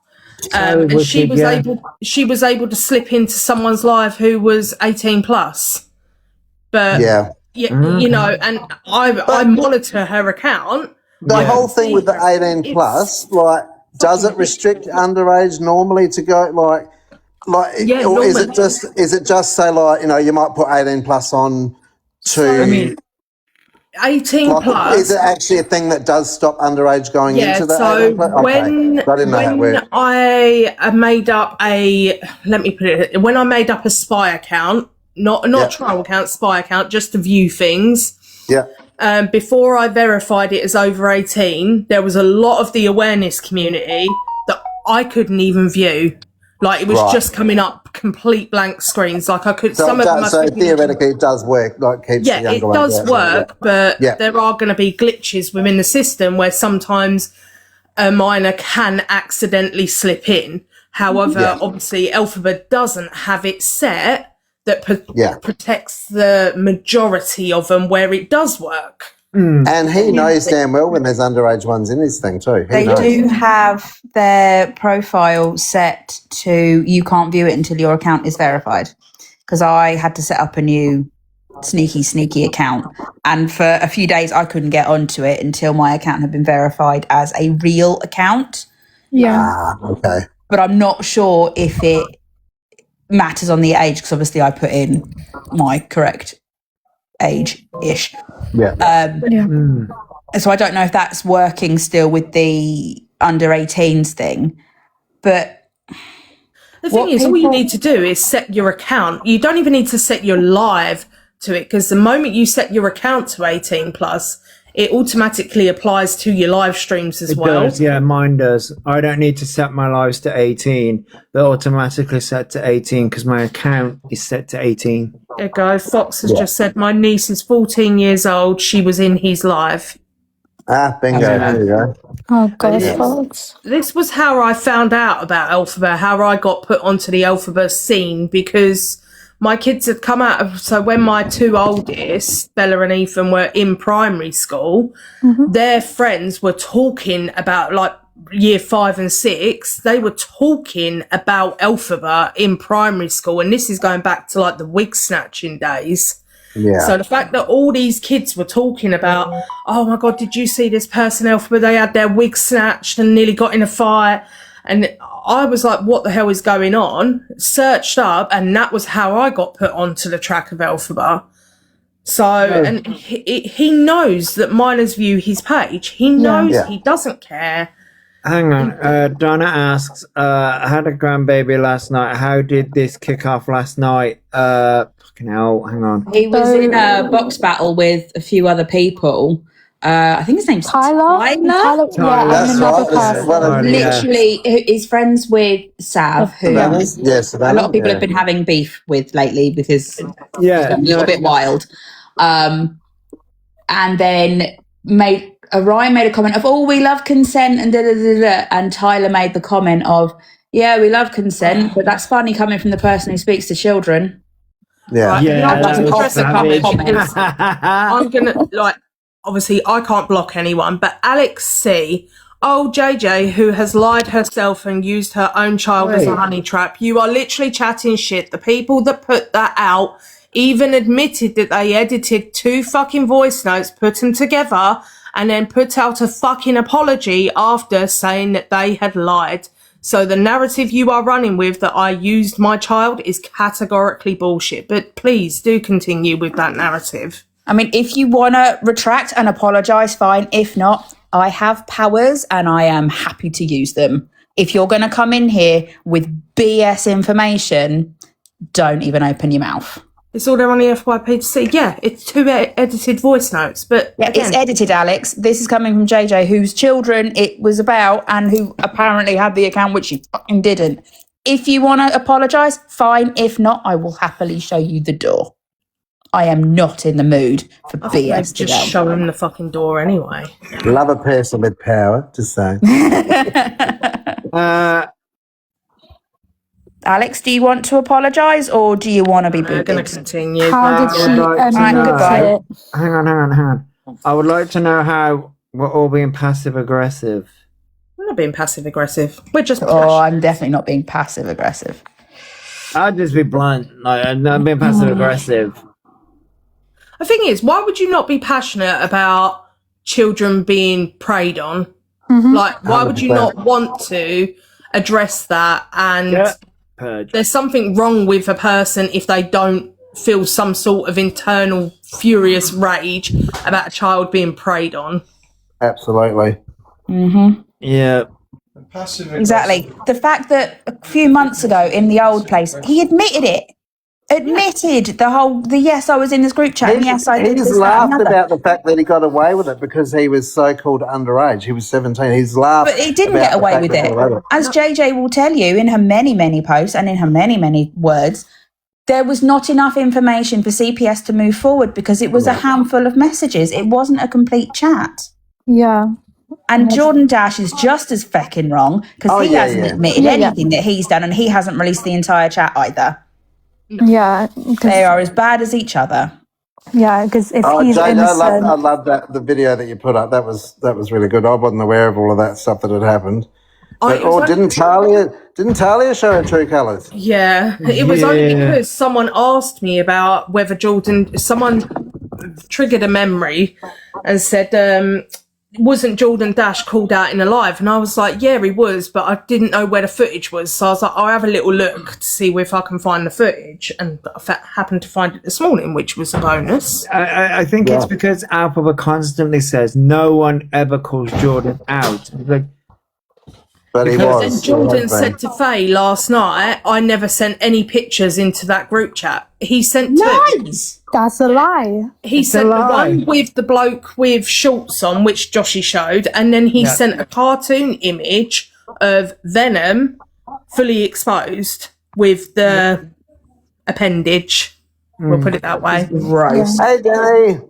And she was able to slip into someone's live who was 18 plus. But and I monitor her account. The whole thing with the 18 plus, like, does it restrict underage normally to go or normally. is it just say like you might put 18 plus on to 18 plus? Is it actually a thing that does stop underage going into that? So when I made up when I made up a spy account. Not trial account, spy account, just to view things. Yeah. Before I verified it as over 18, there was a lot of the awareness community that I couldn't even view. Like it was just coming up complete blank screens. Like I could. So theoretically, it does work. Like keeps the younger it does work, but there are going to be glitches within the system where sometimes a minor can accidentally slip in. However, obviously, Elphaba doesn't have it set that protects the majority of them where it does work. And he knows damn well when there's underage ones in his thing too. They do have their profile set to you can't view it until your account is verified. Because I had to set up a new sneaky account, and for a few days I couldn't get onto it until my account had been verified as a real account. Okay. But I'm not sure if it matters on the age, because obviously I put in my correct age-ish. So I don't know if that's working still with the under 18s thing, but the thing is, all you need to do is set your account. You don't even need to set your live to it, because the moment you set your account to 18 plus, it automatically applies to your live streams as well. It does, yeah, mine does. I don't need to set my lives to 18. They're automatically set to 18 because my account is set to 18. There you go. Fox has just said, my niece is 14 years old. She was in his live. Ah, bingo. There you go. Oh, God, Yes. Fox. This was how I found out about Elphaba, how I got put onto the Elphaba scene, because my kids had come out of, so when my two oldest, Bella and Ethan, were in primary school, their friends were talking about, like, year 5 and 6, they were talking about Elphaba in primary school, and this is going back to, like, the wig snatching days. Yeah. So the fact that all these kids were talking about, oh my God, did you see this person, Elphaba? They had their wig snatched and nearly got in a fight. And I was like, what the hell is going on? Searched up, and that was how I got put onto the track of Elphaba. So, and he knows that minors view his page. He knows, he doesn't care. Hang on. Donna asks, I had a grandbaby last night. How did this kick off last night? Fucking hell, hang on. he was in a box battle with a few other people. I think his name's Tyler. Yeah, and another person. Literally, is friends with Sav, who a lot of people have been having beef with lately because he's a little bit wild. And then Ryan made a comment of, oh, we love consent and da-da-da-da, and Tyler made the comment of, yeah, we love consent, but that's funny coming from the person who speaks to children. Yeah. I'm going to, like, obviously I can't block anyone, but Alex C., JJ, who has lied herself and used her own child as a honey trap, you are literally chatting shit. The people that put that out even admitted that they edited 2 fucking voice notes, put them together, and then put out a fucking apology after saying that they had lied. So the narrative you are running with that I used my child is categorically bullshit. But please do continue with that narrative. I mean, if you want to retract and apologise, fine. If not, I have powers and I am happy to use them. If you're going to come in here with BS information, don't even open your mouth. It's all there on the FYP to see. Yeah, it's 2 edited voice notes, but yeah, it's edited, Alex. This is coming from JJ, whose children it was about and who apparently had the account, which she fucking didn't. If you want to apologise, fine. If not, I will happily show you the door. I am not in the mood for BS today. Just show him the fucking door anyway. Love a person with power, just saying. Alex, do you want to apologise or do you want to be booted? We're going to continue. How did she goodbye. Hang on. I would like to know how we're all being passive aggressive. We're not being passive aggressive. We're just. I'm definitely not being passive aggressive. I'll just be blunt. Like, I'm not being passive aggressive. The thing is, why would you not be passionate about children being preyed on? Like, why would you not want to address that? And there's something wrong with a person if they don't feel some sort of internal furious rage about a child being preyed on. Absolutely. Yeah. Exactly. The fact that a few months ago in the old place, he admitted it. Yes, I was in this group chat, and yes, I did. He's laughed about the fact that he got away with it because he was so-called underage. He was 17. He's laughed. But he didn't get away with it. As JJ will tell you in her many, many posts and in her many, many words, there was not enough information for CPS to move forward because it was a handful of messages. It wasn't a complete chat. Yeah. And Jordan Dash is just as fecking wrong because he hasn't admitted anything that he's done, and he hasn't released the entire chat either. Yeah, they are as bad as each other. Yeah, because if he's Jane, innocent, I love that the video that you put up. That was really good. I wasn't aware of all of that stuff that had happened. Didn't Talia show her true colours? Yeah, it was only because someone asked me about whether someone triggered a memory and said, wasn't Jordan Dash called out in a live? And I was like, yeah, he was, but I didn't know where the footage was. So I was like, I'll have a little look to see if I can find the footage. And I happened to find it this morning, which was a bonus. I think it's because Elphaba constantly says no one ever calls Jordan out. Like, but he and was. Jordan said to Faye last night, I never sent any pictures into that group chat. He sent two. That's a lie. He sent the one with the bloke with shorts on, which Joshy showed, and then he sent a cartoon image of Venom fully exposed with the appendage. We'll put it that way. Right. Hey, Gary.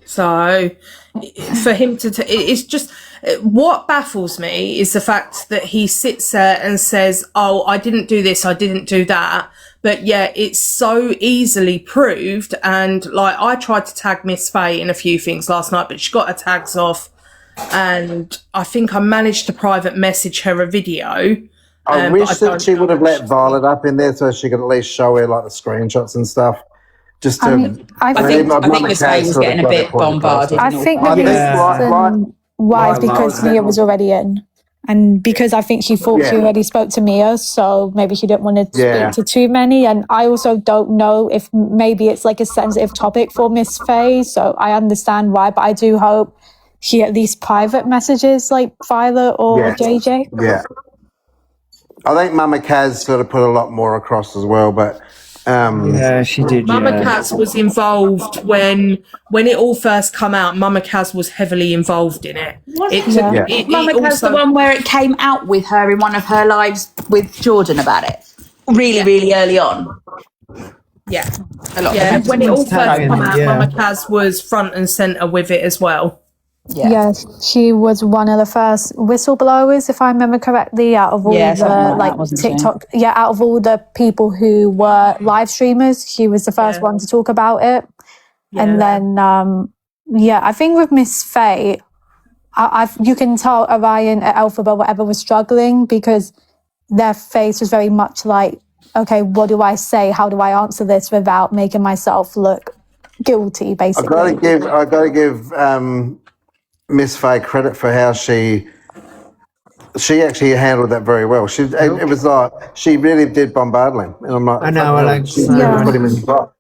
So, for him to, it's just, what baffles me is the fact that he sits there and says, oh, I didn't do this, I didn't do that. But yeah, it's so easily proved. And like, I tried to tag Miss Faye in a few things last night, but she got her tags off. And I think I managed to private message her a video. I wish that she would have let Violet up in there so she could at least show her like the screenshots and stuff. Just to, I think Miss Faye was getting a bit bombarded. I think the reason why is because Mia was already in. And because I think she thought she already spoke to Mia, so maybe she didn't want to speak to too many. And I also don't know if maybe it's like a sensitive topic for Miss Faye, so I understand why, but I do hope she at least private messages like Violet or JJ. Yeah. I think Mama Kaz sort of put a lot more across as well, but she did. Mama Kaz was involved when it all first come out. Mama Kaz was heavily involved in it. Mama Kaz, the one where it came out with her in one of her lives with Jordan about it, really early on. Yeah, a lot. Yeah, when it all first come out, Mama Kaz was front and center with it as well. Yes, she was one of the first whistleblowers, if I remember correctly, out of all the TikTok. Out of all the people who were live streamers, she was the first one to talk about it. And then, I think with Miss Faye, you can tell Orion at Elphaba, whatever, was struggling because their face was very much like, okay, what do I say? How do I answer this without making myself look guilty? Basically, I got to give Miss Faye credit for how she actually handled that very well. It was like she really did bombard him, and I'm like, I know, Alex. She really put him in the spot.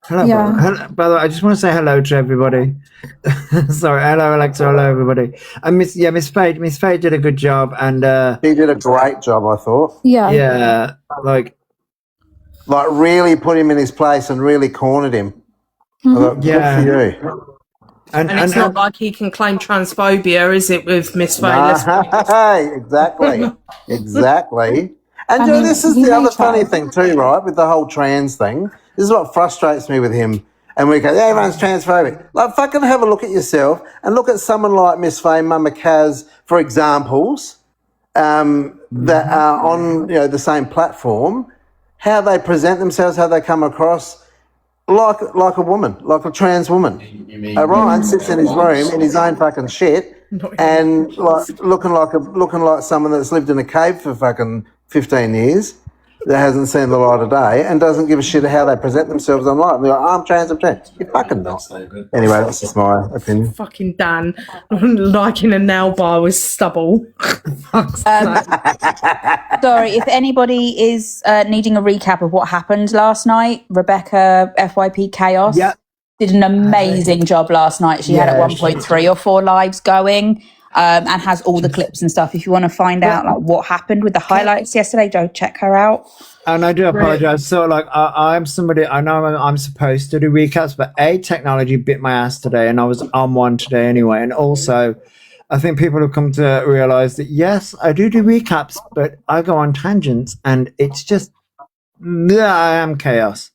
Hello, by the way, I just want to say hello to everybody. Sorry, hello Alexa, hello everybody. And Miss Faye did a good job, and she did a great job, I thought. Like really put him in his place and really cornered him. Good for you. And it's not like he can claim transphobia, is it, with Miss Faye? Exactly. And this is the other funny thing too, right, with the whole trans thing. This is what frustrates me with him. And we go, everyone's transphobic. Like, fucking have a look at yourself and look at someone like Miss Faye, Mama Kaz, for examples, that are on the same platform, how they present themselves, how they come across. Like a woman, like a trans woman. Orion sits in his room in his own fucking shit and looking like someone that's lived in a cave for fucking 15 years that hasn't seen the light of day and doesn't give a shit how they present themselves online. They're like, I'm trans. You're fucking not. Anyway, that's just my opinion. Fucking Dan, like in a nail bar with stubble. Sorry, if anybody is needing a recap of what happened last night, Rebecca FYP Chaos did an amazing job last night. She had at one point 3 or 4 lives going. And has all the clips and stuff. If you want to find out like what happened with the highlights yesterday, go check her out. And I do apologize. So like I'm somebody, I know I'm supposed to do recaps, but technology bit my ass today, and I was on one today anyway. And also, I think people have come to realize that yes, I do recaps, but I go on tangents, and it's just I am chaos.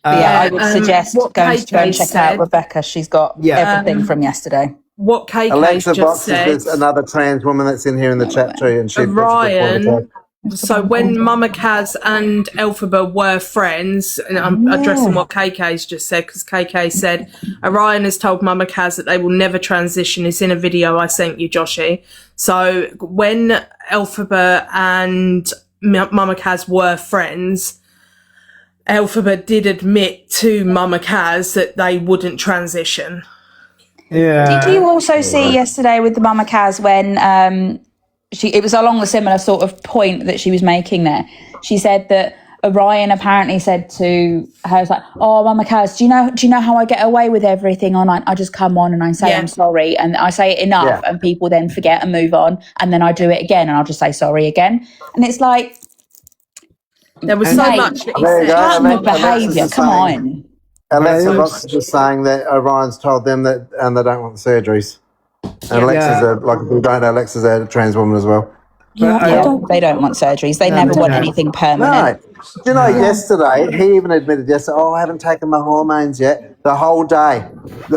I would suggest go and check out Rebecca. She's got everything from yesterday. What KK Alexa just Box said. There's another trans woman that's in here in the chat too, and she. Ryan. So when Mama Kaz and Elphaba were friends, and I'm addressing what KK's just said, because KK said Orion has told Mama Kaz that they will never transition. It's in a video I sent you, Joshy. So when Elphaba and Mama Kaz were friends, Elphaba did admit to Mama Kaz that they wouldn't transition. Yeah. Did you also see yesterday with the Mama Kaz when it was along the similar sort of point that she was making there? She said that Orion apparently said to her, like, "Oh, Mama Kaz, do you know how I get away with everything online? I just come on and I say I'm sorry, and I say it enough, and people then forget and move on, and then I do it again, and I'll just say sorry again." And it's like, there was so much that he said. Pattern of behaviour. Come on. Alexa Vox is just saying that Orion's told them that, and they don't want the surgeries. And Alexa's like, if we don't know, Alexa's a trans woman as well. They don't want surgeries. They never want anything permanent. No. Do you know, yesterday, he even admitted yesterday, I haven't taken my hormones yet, the whole day.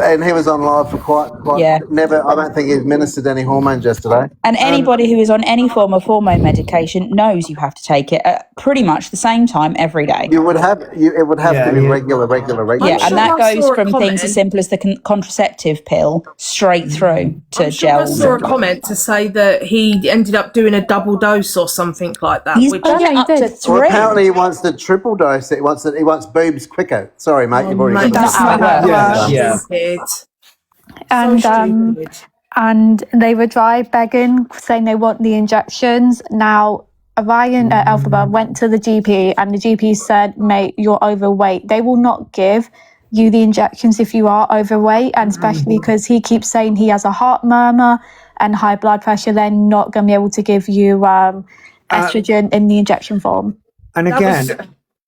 And he was on live for quite never, I don't think he administered any hormones yesterday. And anybody who is on any form of hormone medication knows you have to take it at pretty much the same time every day. It would have to be regular. Yeah, and that goes from things as simple as the contraceptive pill straight through to gels. I saw a comment to say that he ended up doing a double dose or something like that. He's done it up to 3. Well, apparently he wants the triple dose. He wants boobs quicker. Sorry, mate, you've already got And they were dry begging, saying they want the injections. Now, Orion at Elphaba went to the GP, and the GP said, "Mate, you're overweight. They will not give you the injections if you are overweight, and especially because he keeps saying he has a heart murmur and high blood pressure. They're not going to be able to give you estrogen in the injection form." And again,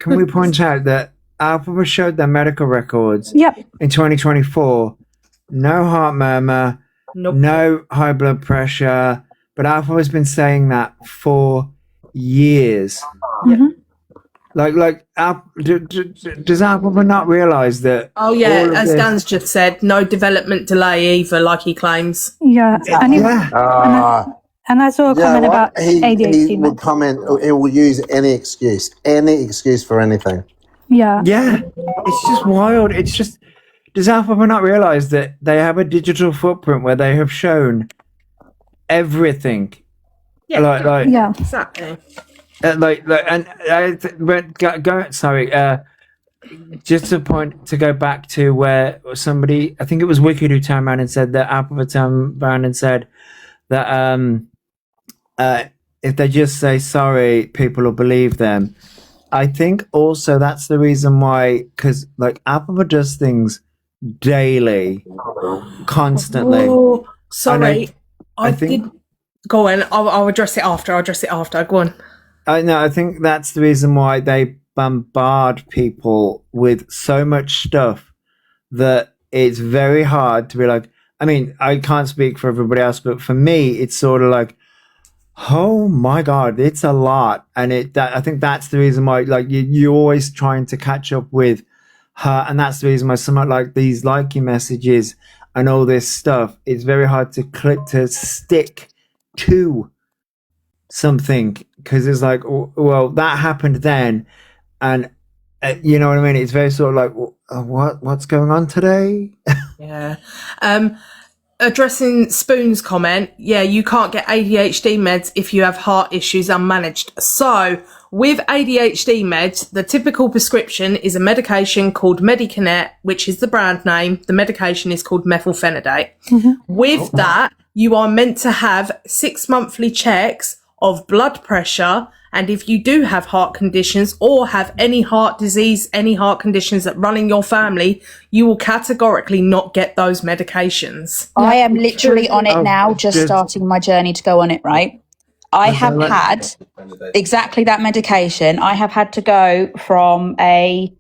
can we point out that Elphaba showed their medical records in 2024, no heart murmur, no high blood pressure, but Elphaba's been saying that for years. Like, does Elphaba not realise that? Oh yeah, as Dan's just said, no development delay either, like he claims. And I saw a comment about ADHD. He will comment. He will use any excuse for anything. Yeah. It's just wild. It's just, does Elphaba not realise that they have a digital footprint where they have shown everything? Exactly. Just to go back to where somebody, I think it was Wicked, who turned around and said that Elphaba turned around and said that if they just say sorry, people will believe them. I think also that's the reason why, because like Elphaba does things daily, constantly. Oh, sorry, I think. Go on. I'll address it after. Go on. I think that's the reason why they bombard people with so much stuff that it's very hard to be like, I mean, I can't speak for everybody else, but for me, it's sort of like, oh my God, it's a lot. And I think that's the reason why, like, you're always trying to catch up with her. And that's the reason why something like these likey messages and all this stuff, it's very hard to stick to something, because it's like, well, that happened then. And you know what I mean? It's very sort of like, what's going on today? Yeah. Addressing Spoon's comment, you can't get ADHD meds if you have heart issues unmanaged. So, with ADHD meds, the typical prescription is a medication called Medicanet, which is the brand name. The medication is called methylphenidate. With that, you are meant to have 6 monthly checks of blood pressure, and if you do have heart conditions or have any heart disease, any heart conditions that run in your family, you will categorically not get those medications. I am literally on it now, just starting my journey to go on it, right? I have had exactly that medication. I have had to go from a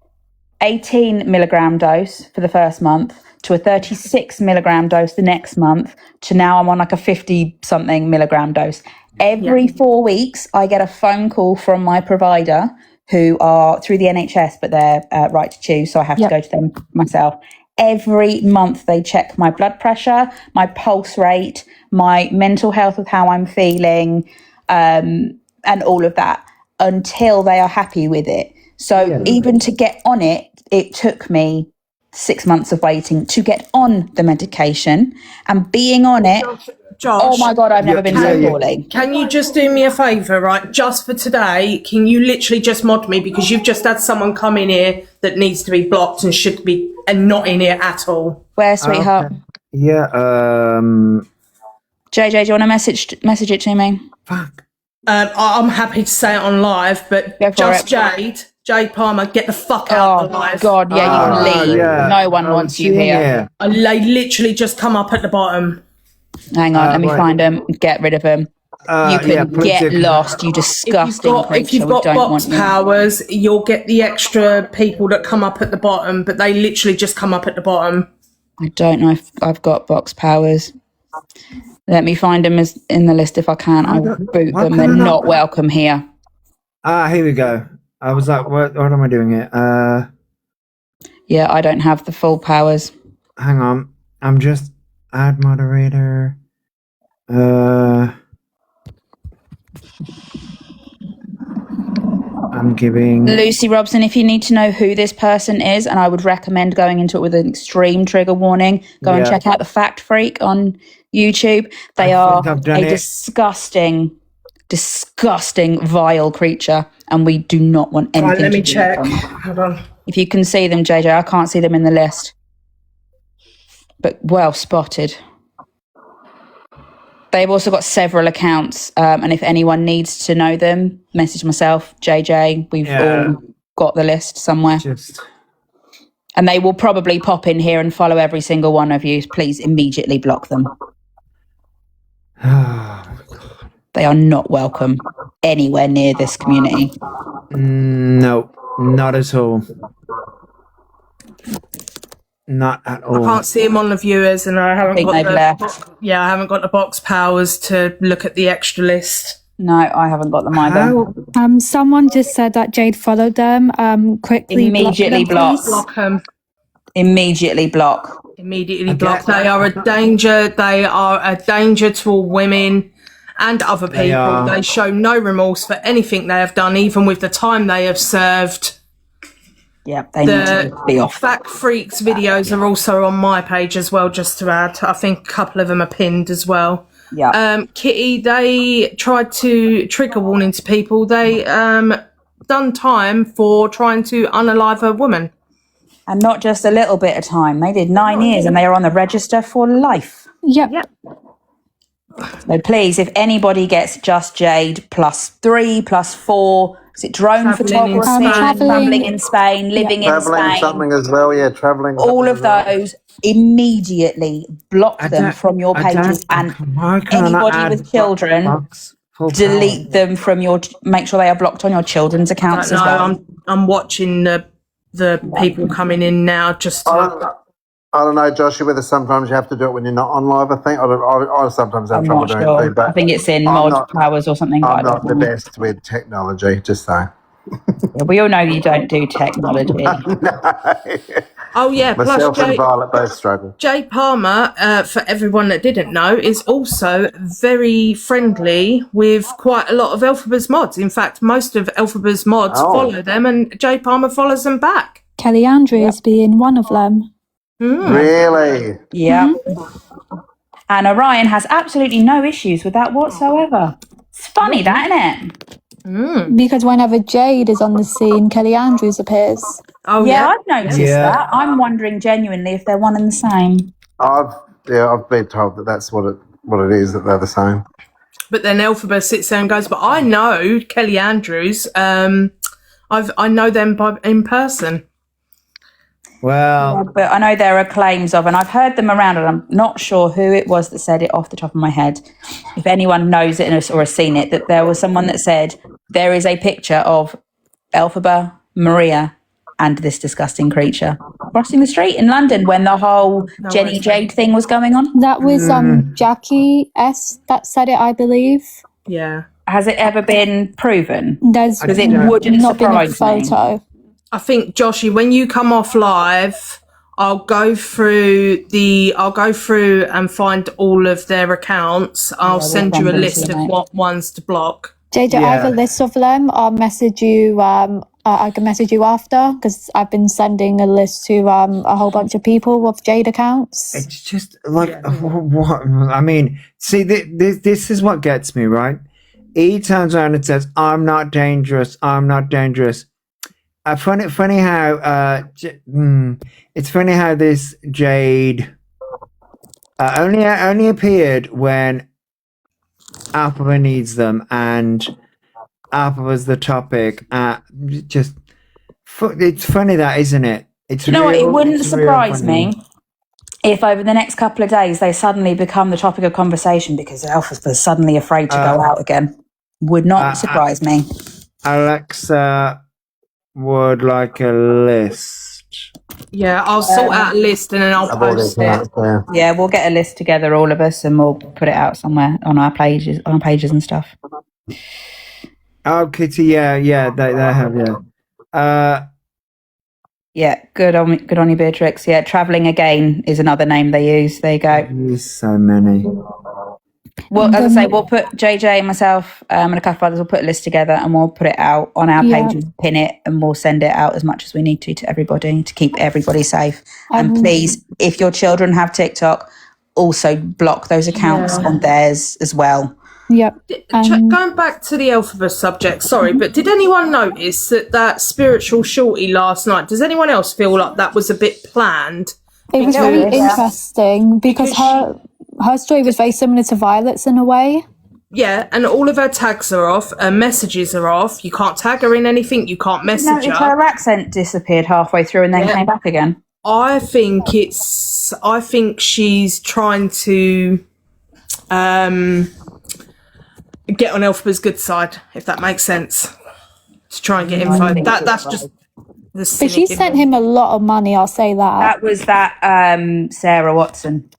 18 milligram dose for the first month to a 36 milligram dose the next month to now I'm on like a 50 something milligram dose. Every 4 weeks, I get a phone call from my provider, who are through the NHS, but they're right to choose, so I have to go to them myself. Every month, they check my blood pressure, my pulse rate, my mental health with how I'm feeling, and all of that, until they are happy with it. So even to get on it, it took me 6 months of waiting to get on the medication, and being on it. Josh, oh my God, I've never been so poorly. Can you just do me a favour, right? Just for today, can you literally just mod me, because you've just had someone come in here that needs to be blocked and should be and not in here at all. Where, sweetheart? Yeah. JJ, do you want to message it to me? Fuck. I'm happy to say it on live, but Go for just it. Jade Palmer, get the fuck out of live. God, yeah, you can leave. Yeah. No one wants you here. They literally just come up at the bottom. Hang on, let me find them. Get rid of them. You can get lost, you disgusting creature. If you've got box powers, you'll get the extra people that come up at the bottom, but they literally just come up at the bottom. I don't know if I've got box powers. Let me find them as in the list if I can. I will boot them. They're not welcome here. Here we go. I was like, what am I doing here? Yeah, I don't have the full powers. Hang on. I'm just add moderator. I'm giving Lucy Robson, if you need to know who this person is, and I would recommend going into it with an extreme trigger warning, go and check out the Fact Freak on YouTube. They are a disgusting, vile creature, and we do not want anything Right, let me to do check. with them. Hold on. If you can see them, JJ, I can't see them in the list. But well spotted. They've also got several accounts, and if anyone needs to know them, message myself, JJ. We've all got the list somewhere. And they will probably pop in here and follow every single one of you. Please immediately block them. They are not welcome anywhere near this community. No, not at all. Not at all. I can't see them on the viewers, and I haven't got they've left. I haven't got the box powers to look at the extra list. No, I haven't got them either. Someone just said that Jade followed them. Quickly immediately block. Block them. Immediately block. Immediately block. They are a danger. They are a danger to all women and other people. They show no remorse for anything they have done, even with the time they have served. Yeah, they need to be off. Fact Freaks videos are also on my page as well, just to add. I think a couple of them are pinned as well. Yeah. Kitty, they tried to trigger warning to people. They done time for trying to unalive a woman. And not just a little bit of time. They did 9 years and they are on the register for life. Yep. So please, if anybody gets Just Jade +3, +4, is it drone photography, travelling in Spain, living in Spain, something as well, travelling. All of those, immediately block them from your pages, and anybody with children, delete them from your. Make sure they are blocked on your children's accounts as well. I'm watching the people coming in now. Just I don't know, Joshua, whether sometimes you have to do it when you're not on live. I think I sometimes have trouble doing it too. But I think it's in mod powers or something. I'm not the best with technology, just saying. Yeah, we all know you don't do technology. Oh yeah, myself plus and Violet both struggle. Jade Palmer, for everyone that didn't know, is also very friendly with quite a lot of Elphaba's mods. In fact, most of Elphaba's mods follow them, and Jade Palmer follows them back. Kelly Andrews being one of them. Really? Yeah. And Orion has absolutely no issues with that whatsoever. It's funny, that, isn't it? Because whenever Jade is on the scene, Kelly Andrews appears. Oh yeah, I've noticed that. I'm wondering genuinely if they're one and the same. I've been told that that's what it is, that they're the same. But then Elphaba sits there and goes, "But I know Kelly Andrews. I know them in person." Well, but I know there are claims of, and I've heard them around, and I'm not sure who it was that said it off the top of my head. If anyone knows it or has seen it, that there was someone that said there is a picture of Elphaba, Maria, and this disgusting creature crossing the street in London when the whole Jenny Jade thing was going on. That was Jackie S. that said it, I believe. Yeah. Has it ever been proven? There's because it wouldn't not been a surprise me. photo. I think, Joshy, when you come off live, I'll go through and find all of their accounts. I'll send you a list of what ones to block. JJ, I have a list of them. I'll message you. I can message you after, because I've been sending a list to a whole bunch of people with Jade accounts. It's just like what I mean. See, this is what gets me, right? He turns around and says, "I'm not dangerous. I'm not dangerous." Funny how it's funny how this Jade Only appeared when Elphaba needs them, and Elphaba was the topic. It's funny that, isn't it? It's You know what? It wouldn't it's surprise funny. me if over the next couple of days they suddenly become the topic of conversation because Alpha's suddenly afraid to go out again. Would not surprise me. Alexa would like a list. Yeah, I'll sort out a list and then I'll post it. Yeah, we'll get a list together, all of us, and we'll put it out somewhere on our pages and stuff. Oh, Kitty, yeah, they have, yeah. Yeah, good on you, Beatrix. Yeah, travelling again is another name they use. There you go. There's so many. Well, as I say, we'll put JJ, myself, and a couple of others. We'll put a list together and we'll put it out on our pages, pin it, and we'll send it out as much as we need to everybody to keep everybody safe. And please, if your children have TikTok, also block those accounts on theirs as well. Yep. Going back to the Elphaba subject, sorry, but did anyone notice that spiritual shorty last night? Does anyone else feel like that was a bit planned? It was very interesting because her story was very similar to Violet's in a way. Yeah, and all of her tags are off, her messages are off. You can't tag her in anything, you can't message her. Her accent disappeared halfway through and then came back again. I think she's trying to get on Elphaba's good side, if that makes sense. To try and get info. That's just the cynic. But she sent him a lot of money, I'll say that. That was Sarah Watson.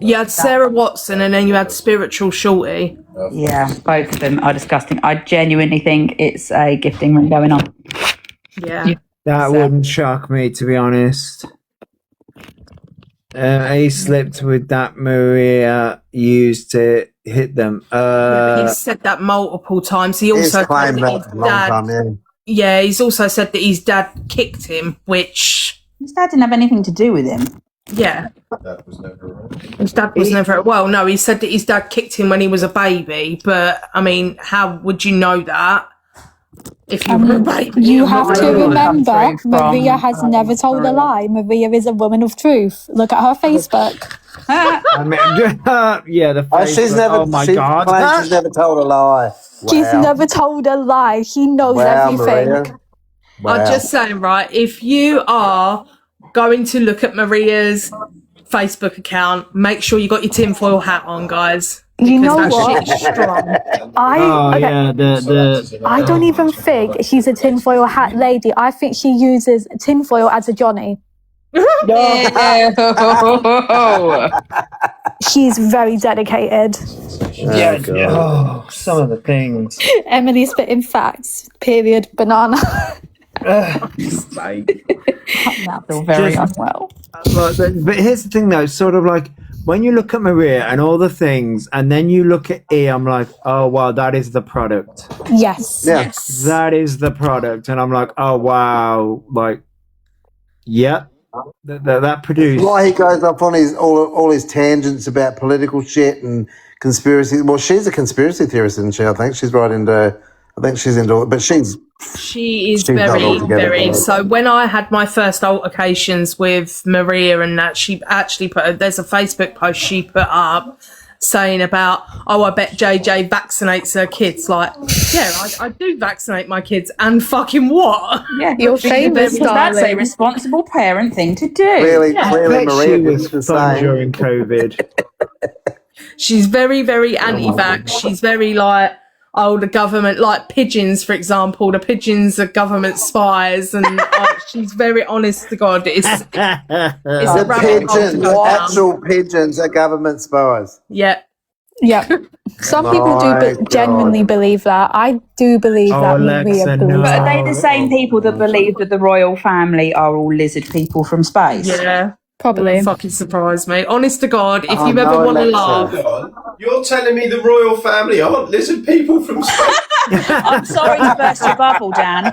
You had Sarah Watson and then you had Spiritual Shorty. Yeah, both of them are disgusting. I genuinely think it's a gifting ring going on. Yeah. That wouldn't shock me, to be honest. He slipped with that Maria used to hit them. He's said that multiple times. He also claimed that for a long time, yeah, he's also said that his dad kicked him, which his dad didn't have anything to do with him. Yeah. That was never around. His dad was never. Well, no, he said that his dad kicked him when he was a baby, but I mean, how would you know that if you were a baby? You have to remember, Maria has never told a lie. Maria is a woman of truth. Look at her Facebook. I mean, yeah, the Facebook. She's never. Oh my she God! claims she's never told a lie. She's Wow. never told a lie. She knows everything. Maria. I'm just saying, right? If you are going to look at Maria's Facebook account, make sure you got your tinfoil hat on, guys. You know that what? shit's strong. I don't even think she's a tinfoil hat lady. I think she uses tinfoil as a Johnny. She's very dedicated. Yeah, some of the things. Emily spitting facts. Period. Banana. I feel very unwell. But here's the thing, though. It's sort of like when you look at Maria and all the things, and then you look at E, I'm like, oh wow, that is the product. Yes. Yes. That is the product, and I'm like, oh wow, like, yep. That produced. Why he goes up on his all his tangents about political shit and conspiracy. Well, she's a conspiracy theorist, isn't she? I think she's right into. I think she's into. But she is very. So when I had my first altercations with Maria and that, she actually there's a Facebook post she put up saying about, oh, I bet JJ vaccinates her kids. Like, yeah, I do vaccinate my kids, and fucking what? Yeah, you're famous, that's a responsible parent thing to do. Clearly, yeah. Maria was fun during COVID. She's very, very anti-vax. She's very like, oh, the government, like pigeons, for example. The pigeons are government spies, and she's very honest to God. It's the pigeons, actual pigeons are government spies. Yeah. Yeah. Some people do genuinely believe that. I do believe that. Maria believes But that. are they the same people that believe that the royal family are all lizard people from space? Yeah. Probably. Wouldn't fucking surprise me. Honest to God, if you ever want to laugh. You're telling me the royal family aren't lizard people from space? I'm sorry to burst your bubble, Dan.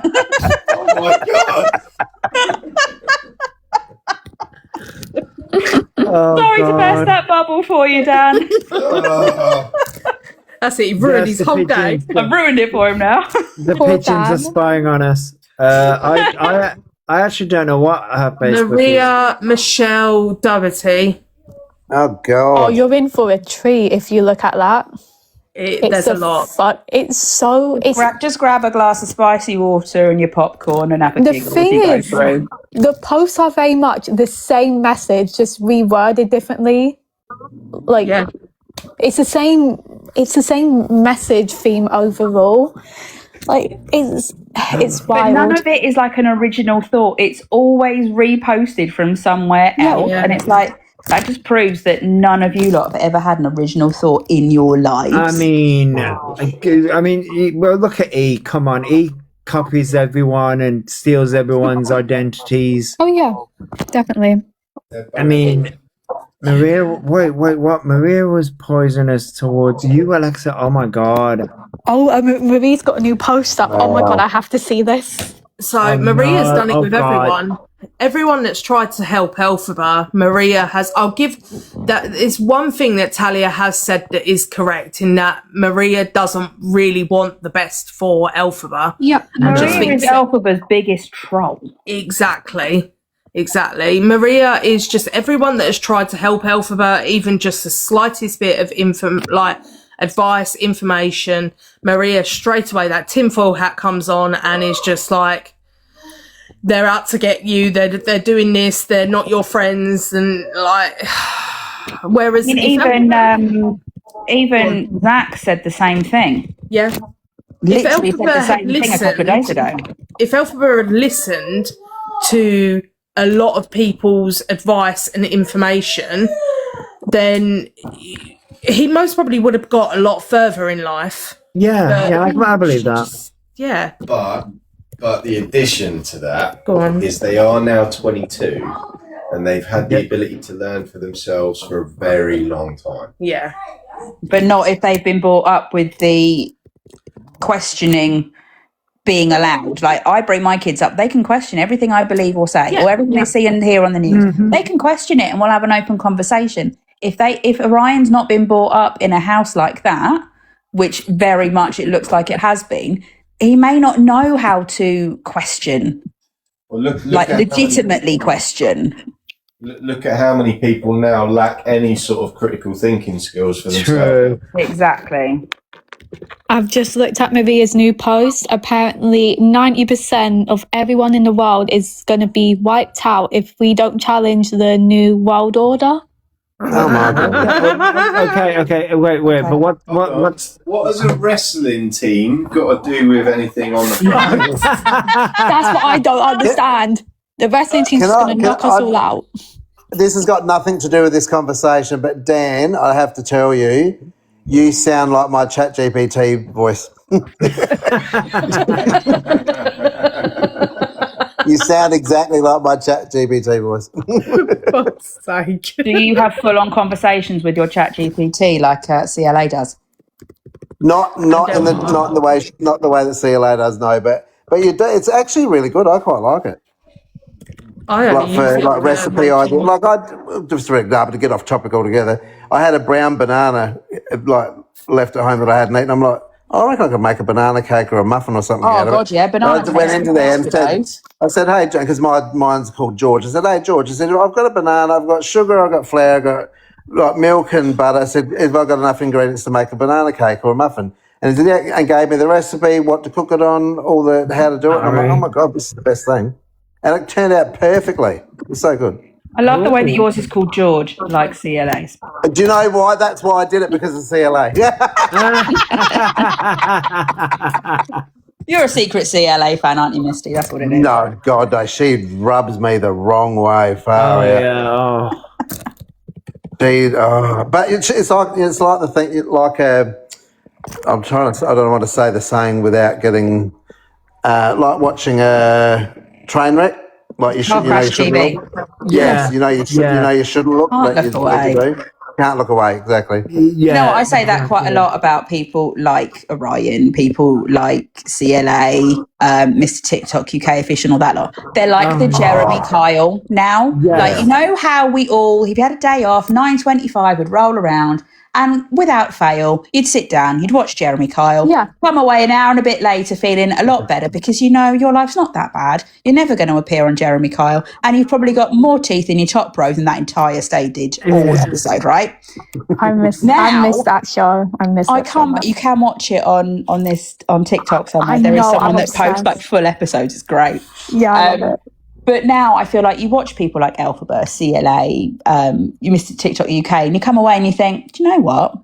Oh my God. Sorry to burst that bubble for you, Dan. That's it, he ruined his whole day. I've ruined it for him now. The pigeons are spying on us. I actually don't know what her Facebook is. Maria Michelle Doherty. Oh Oh, God. you're in for a treat if you look at that. There's a lot. It's so. Just grab a glass of spicy water and your popcorn and have a The giggle as thing you go is, through. the posts are very much the same message, just reworded differently. Like, it's the same. It's the same message theme overall. Like, it's But none wild. of it is like an original thought. It's always reposted from somewhere else. Yeah. And it's like, that just proves that none of you lot have ever had an original thought in your lives. I mean, well, look at E. Come on, E copies everyone and steals everyone's identities. Oh yeah, definitely. I mean, Maria. Wait, what? Maria was poisonous towards you, Alexa. Oh my God. Oh, Marie's got a new post up. Oh my God, I have to see this. So Maria's done it with everyone. Everyone that's tried to help Elphaba, Maria has. I'll give that. It's one thing that Talia has said that is correct in that Maria doesn't really want the best for Elphaba. Yeah, Maria is Elphaba's biggest troll. Exactly. Maria is just everyone that has tried to help Elphaba, even just the slightest bit of advice, information. Maria straight away that tinfoil hat comes on and is just like, they're out to get you. They're doing this. They're not your friends, and like. Whereas even Zach said the same thing. Yeah, literally said the same thing a couple of days ago. If Elphaba had listened to a lot of people's advice and information, then he most probably would have got a lot further in life. Yeah, I believe that. Yeah. But the addition to that is they are now 22 and they've had the ability to learn for themselves for a very long time. Yeah. But not if they've been brought up with the questioning being allowed. Like, I bring my kids up, they can question everything I believe or say, or everything they see and hear on the news. They can question it and we'll have an open conversation. If Orion's not been brought up in a house like that, which very much it looks like it has been, he may not know how to question. Well, look like legitimately question. Look at how many people now lack any sort of critical thinking skills for themselves. Exactly. I've just looked at Maria's new post. Apparently, 90% of everyone in the world is going to be wiped out if we don't challenge the new world order. Oh my God. Okay. Wait. But what's what has a wrestling team got to do with anything on the planet? That's what I don't understand. The wrestling team's going to knock us all out. This has got nothing to do with this conversation, but Dan, I have to tell you, you sound like my ChatGPT voice. You sound exactly like my ChatGPT voice. God's sake. Do you have full-on conversations with your ChatGPT like CLA does? Not in the way that CLA does, no. But you do. It's actually really good. I quite like it. Like recipe ideas. Like just for example, to get off topic altogether, I had a brown banana like left at home that I hadn't eaten. I'm like, I reckon I could make a banana cake or a muffin or something. Oh God, yeah, banana. I went into there and said, hey, because mine's called George. I said, hey, George. I said, I've got a banana, I've got sugar, I've got flour, I've got like milk and butter. I said, have I got enough ingredients to make a banana cake or a muffin? And he said, yeah, and gave me the recipe, what to cook it on, how to do it. And I'm like, oh my God, this is the best thing. And it turned out perfectly. It's so good. I love the way that yours is called George, like CLA's. Do you know why? That's why I did it, because of CLA. You're a secret CLA fan, aren't you, Misty? That's what it is. No, God, no. She rubs me the wrong way. Far out. Yeah. But it's like the thing, like I'm trying to. I don't want to say the saying without getting like watching a train wreck. Like you should, you shouldn't look. Yes, you shouldn't look. Can't look away. Can't look away. Exactly. You know what? I say that quite a lot about people like Orion, people like CLA, Mr. TikTok UK official, all that lot. They're like the Jeremy Kyle now. Yeah. Like, you know how we all, if you had a day off, 9:25 would roll around And without fail, you'd sit down, you'd watch Jeremy Kyle, Yeah. come away an hour and a bit later feeling a lot better because you know your life's not that bad. You're never going to appear on Jeremy Kyle, and you've probably got more teeth in your top row than that entire state did all episode, right? I miss that show. I can't. But you can watch it on TikTok somewhere. There is someone that posts like full episodes. It's great. Yeah, I love it. But now I feel like you watch people like Elphaba, CLA, you missed TikTok UK, and you come away and you think, do you know what?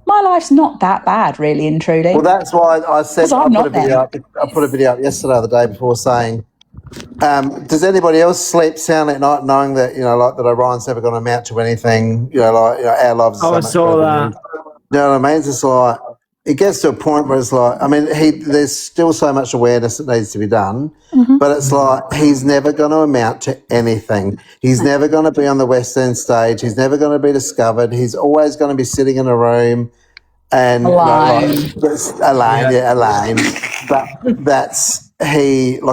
My life's not that bad, really and truly. Well, that's why I said I put a video up yesterday or the day before saying, does anybody else sleep soundly at night knowing that, like that Orion's never going to amount to anything, our lives are so I much saw better that. You know what I mean? It's just like, it gets to a point where it's like, I mean, there's still so much awareness that needs to be done, but it's like he's never going to amount to anything. He's never going to be on the West End stage. He's never going to be discovered. He's always going to be sitting in a room and alone. Alone. But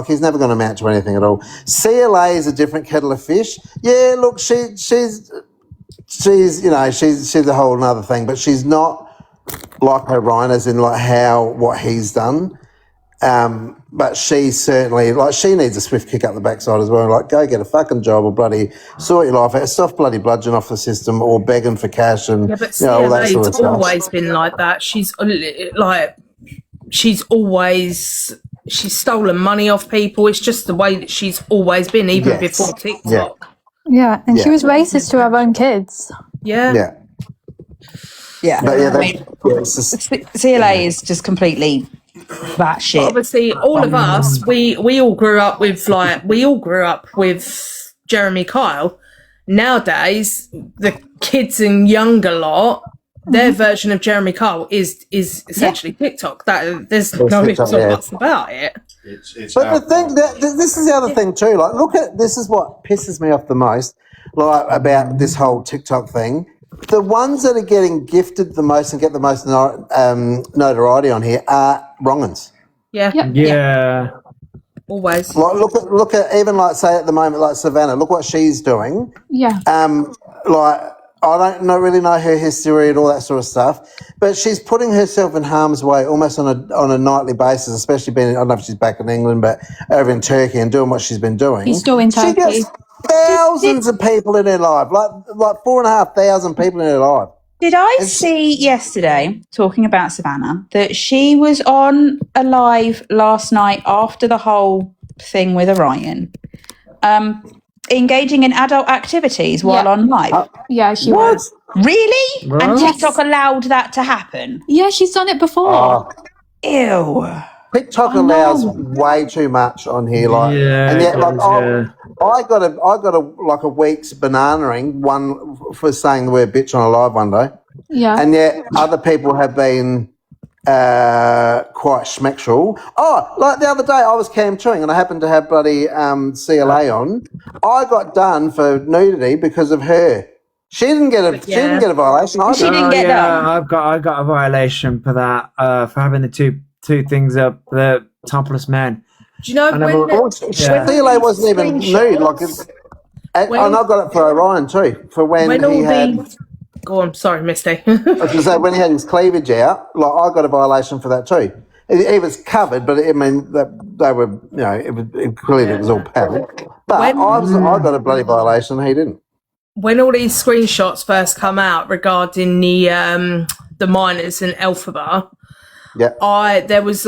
he's never going to amount to anything at all. CLA is a different kettle of fish. Yeah, look, she's a whole nother thing, but she's not like Orion, as in like what he's done. But she certainly, she needs a swift kick up the backside as well. Like, go get a fucking job or bloody sort your life out. Stop bloody bludgeon off the system or begging for cash and Yeah, but all that sort of CLA's stuff. always been like that. She's stolen money off people. It's just the way that she's always been, even before TikTok. Yeah, and she was racist to her own kids. Yeah. But CLA is just completely batshit. Obviously, all of us, we all grew up with Jeremy Kyle. Nowadays, the kids and younger lot, their version of Jeremy Kyle is essentially TikTok. That there's no ifs or buts about it. But the thing this is the other thing too. Like, this is what pisses me off the most, about this whole TikTok thing. The ones that are getting gifted the most and get the most notoriety on here are wrong-uns. Yeah. Always. Like, look at even say at the moment, like Savannah. Look what she's doing. Yeah. I don't really know her history and all that sort of stuff, but she's putting herself in harm's way almost on a nightly basis, especially being, I don't know if she's back in England, but over in Turkey and doing what she's been doing. She's still in Turkey. She gets thousands of people in her life, like 4,500 people in her life. Did I see yesterday, talking about Savannah, that she was on a live last night after the whole thing with Orion, engaging in adult activities while on live? Yeah, she was. Really? What? And TikTok allowed that to happen? Yeah, she's done it before. Ew. TikTok allows way too much on here, and yet, I got a week's bananaing one for saying the word bitch on a live one day. Yeah, and yet other people have been quite schmexual. Oh, like the other day I was cam-chewing and I happened to have bloody CLA on. I got done for nudity because of her. She didn't get a violation. She didn't get that. I got a violation for that, for having the two things up, the topless men. Do you know CLA wasn't even nude, and I got it for Orion too, for when he had. Go on, sorry, Misty. I was going to say, when he had his cleavage out, I got a violation for that too. It was covered, but they were, clearly it was all padded. But I got a bloody violation, he didn't. When all these screenshots first come out regarding the minors and Elphaba, there was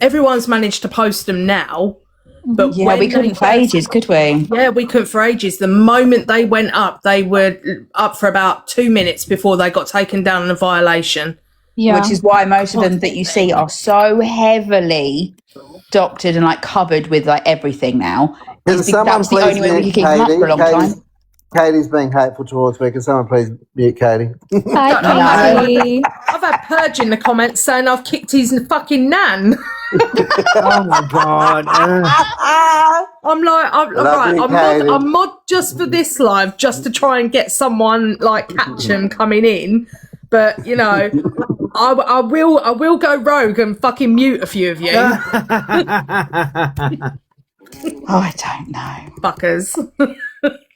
everyone's managed to post them now. But we couldn't for ages, could we? Yeah, we couldn't for ages. The moment they went up, they were up for about 2 minutes before they got taken down in a violation. Yeah. Which is why most of them that you see are so heavily doctored and covered with everything now. That's the only way we could keep them up for a long time. Katie's being hateful towards me. Can someone please mute Katie? I've had Purge in the comments saying I've kicked his fucking nan. Oh my god! I'm mod just for this live, just to try and get someone catch him coming in. But I will go rogue and fucking mute a few of you. I don't know, fuckers.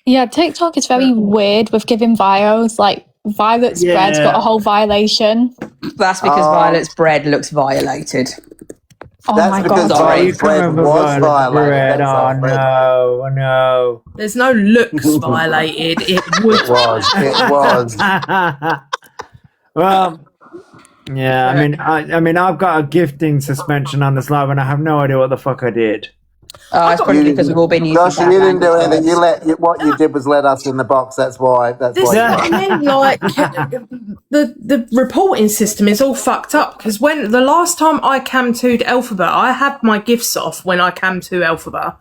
Yeah, TikTok is very weird with giving bios. Like Violet's bread's got a whole violation. That's because Violet's bread looks violated. Oh That's my because god! Violet's bread was violated. Oh no, no. There's no looks violated. It would. It was. Well, yeah. I mean, I've got a gifting suspension on this live, and I have no idea what the fuck I did. Oh, it's probably because we've all been using Gosh, you didn't do anything. What you did was let us in the box. That's why. This is what I mean. Like the reporting system is all fucked up because when the last time I cam to'd Elphaba, I had my gifts off when I cam to Elphaba,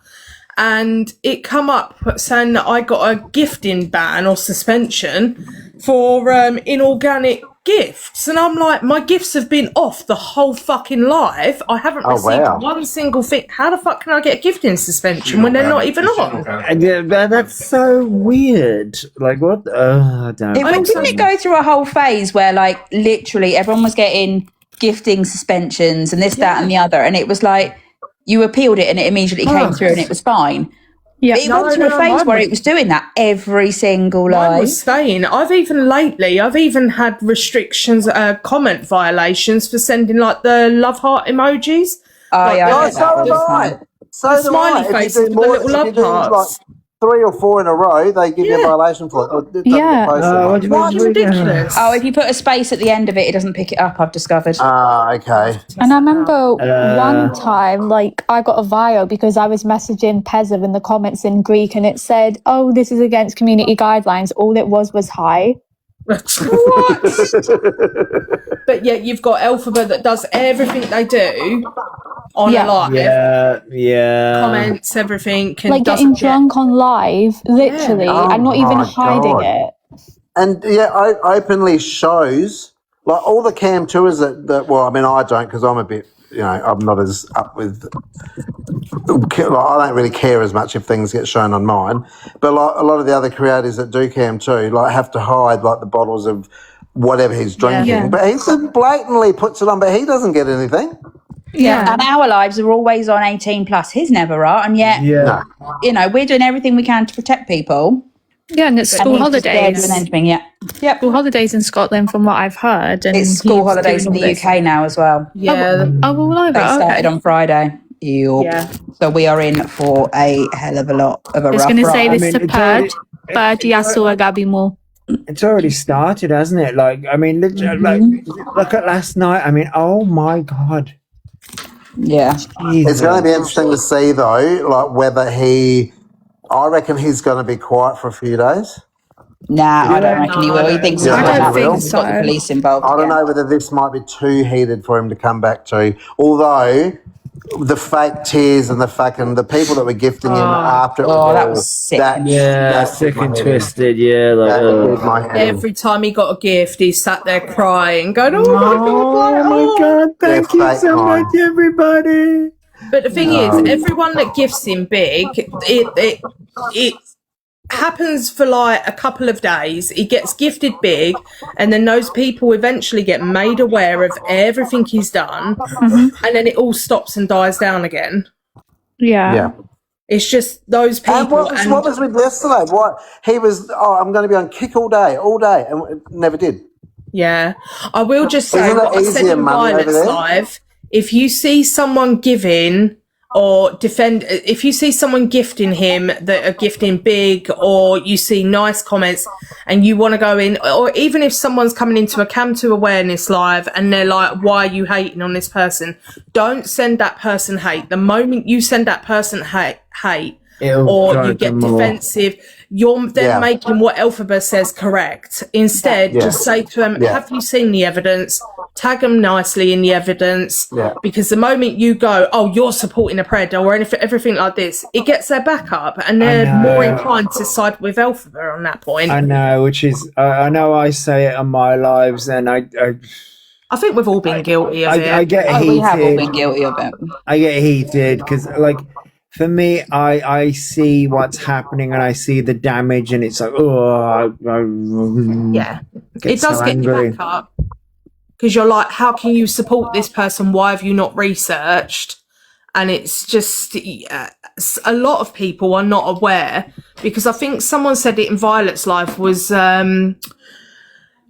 and it come up saying that I got a gifting ban or suspension for inorganic gifts, and I'm like, my gifts have been off the whole fucking live. I haven't received one single thing. How the fuck can I get a gifting suspension when they're not even on? That's so weird. Like what? I don't. Didn't it go through a whole phase where like literally everyone was getting gifting suspensions and this, that, and the other, and it was like you appealed it and it immediately came through and it was fine. Yeah, it went through a phase where it was doing that every single live. Mine was staying. I've even had restrictions, comment violations for sending like the love heart emojis. Oh like, yeah, so do I. So the smiley faces with the little love hearts. Like 3 or 4 in a row, they give you a violation for it. It's ridiculous. Oh, if you put a space at the end of it, it doesn't pick it up, I've discovered. Okay. And I remember one time, like, I got a vile because I was messaging Pezev in the comments in Greek and it said, oh, this is against community guidelines. All it was hi. What? But yet you've got Elphaba that does everything they do on a live. Yeah. Comments, everything. Like getting drunk on live, literally, and not even hiding it. And openly shows, like all the cam tours that well, I mean, I don't because I'm a bit, I'm not as up with, like, I don't really care as much if things get shown on mine. But like a lot of the other creators that do cam too, like have to hide like the bottles of whatever he's drinking. Yeah. But he blatantly puts it on, but he doesn't get anything. Yeah, and our lives are always on 18 plus. His never are, and yet, we're doing everything we can to protect people. Yeah, and it's school holidays. School holidays in Scotland, from what I've heard. And it's school holidays in the UK now as well. Yeah, all over. They started on Friday. Yeah. So we are in for a hell of a lot of a rough ride. I was going to say this support, but Gabi It's already started, hasn't it? Like, I mean, literally, like, look at last night. I mean, oh my god. Yeah. Jesus. It's going to be interesting to see though, like whether I reckon he's going to be quiet for a few days. Nah, I don't reckon he will. He thinks got the police involved. I don't know whether this might be too heated for him to come back to. Although the fake tears and the people that were gifting him after it was that was sick. Sick and twisted. Yeah, like every time he got a gift, he sat there crying, going, "Oh my god, thank you so much, everybody." But the thing is, everyone that gifts him big, it happens for like a couple of days. He gets gifted big, and then those people eventually get made aware of everything he's done, and then it all stops and dies down again. Yeah. It's just those people. And what was with yesterday? What he was? Oh, I'm going to be on kick all day, and it never did. Yeah, I will just say what I said in Violet's live. If you see someone giving or if you see someone gifting him that are gifting big, or you see nice comments and you want to go in, or even if someone's coming into a Cam to Awareness live and they're like, why are you hating on this person? Don't send that person hate. The moment you send that person hate, or you get defensive, you're then making what Elphaba says correct. Instead, just say to them, have you seen the evidence? Tag them nicely in the evidence, because the moment you go, oh, you're supporting a predator or everything like this, it gets their back up and they're more inclined to side with Elphaba on that point. I know, which is, I know I say it on my lives, and I think we've all been guilty of it. I get heated. We have all been guilty of it. I get heated because, like, for me, I see what's happening and I see the damage, and it's like, it does get you back up, because you're like, how can you support this person? Why have you not researched? And it's just, a lot of people are not aware, because I think someone said it in Violet's live was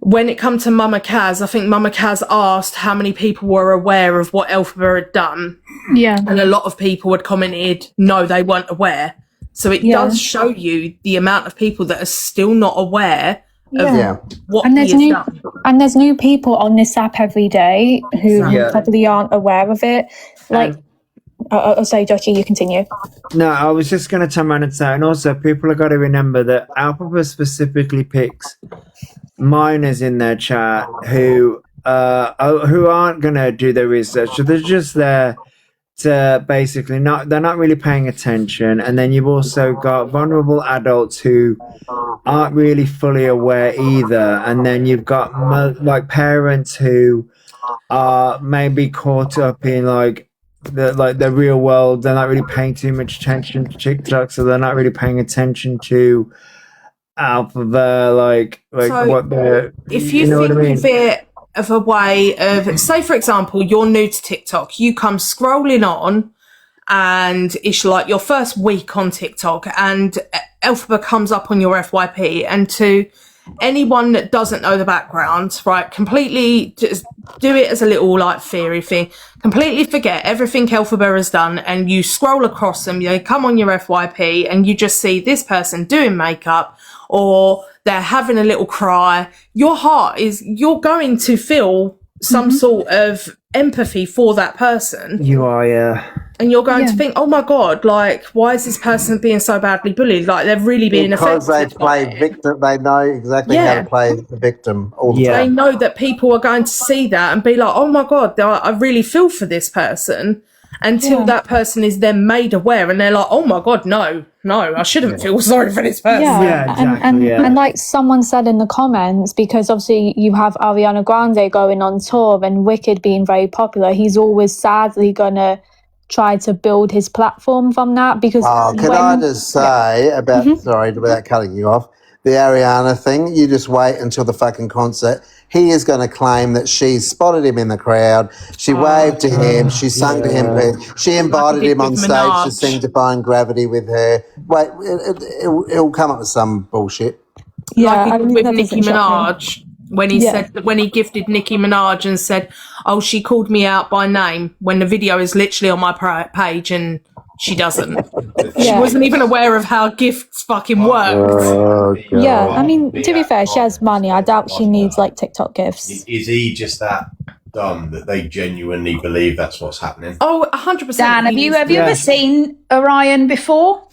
when it come to Mama Kaz, I think Mama Kaz asked how many people were aware of what Elphaba had done. Yeah. And a lot of people had commented, no, they weren't aware. So it does show you the amount of people that are still not aware of what and he has done. And there's new people on this app every day who probably aren't aware of it. Like, sorry, Joshi, you continue. No, I was just going to turn around and say, and also people have got to remember that Elphaba specifically picks minors in their chat who aren't going to do their research. So they're just there to basically they're not really paying attention. And then you've also got vulnerable adults who aren't really fully aware either. And then you've got like parents who are maybe caught up in the real world. They're not really paying too much attention to TikTok, so they're not really paying attention to Elphaba, So what the. If you know think what I mean? of it of a way of, say for example, you're new to TikTok, you come scrolling on, and it's like your first week on TikTok, and Elphaba comes up on your FYP, and to anyone that doesn't know the background, right, completely just do it as a little like theory thing, completely forget everything Elphaba has done, and you scroll across them, you come on your FYP and you just see this person doing makeup or they're having a little cry. Your heart you're going to feel some sort of empathy for that person. You are, yeah. And you're going to think, oh my God, like, why is this person being so badly bullied? Like, they're really being because affected. they play victim. They know exactly how to play the victim all the They time. know that people are going to see that and be like, oh my God, I really feel for this person, until that person is then made aware and they're like, oh my God, no, I shouldn't feel sorry for this person. And like someone said in the comments, because obviously you have Ariana Grande going on tour and Wicked being very popular, he's always sadly gonna try to build his platform from that, because can I just say about sorry, without cutting you off, the Ariana thing, you just wait until the fucking concert. He is going to claim that she spotted him in the crowd. She waved to him. She sung to him. She invited him on stage to sing Defying Gravity with her. Wait, it'll come up with some bullshit. Like he did with Nicki Minaj. When he said, when he gifted Nicki Minaj and said, oh, she called me out by name, when the video is literally on my page and she doesn't. She wasn't even aware of how gifts fucking work. I mean, to be fair, she has money. I doubt she needs like TikTok gifts. Is he just that dumb that they genuinely believe that's what's happening? Oh, 100%. Dan, have you ever seen Orion before?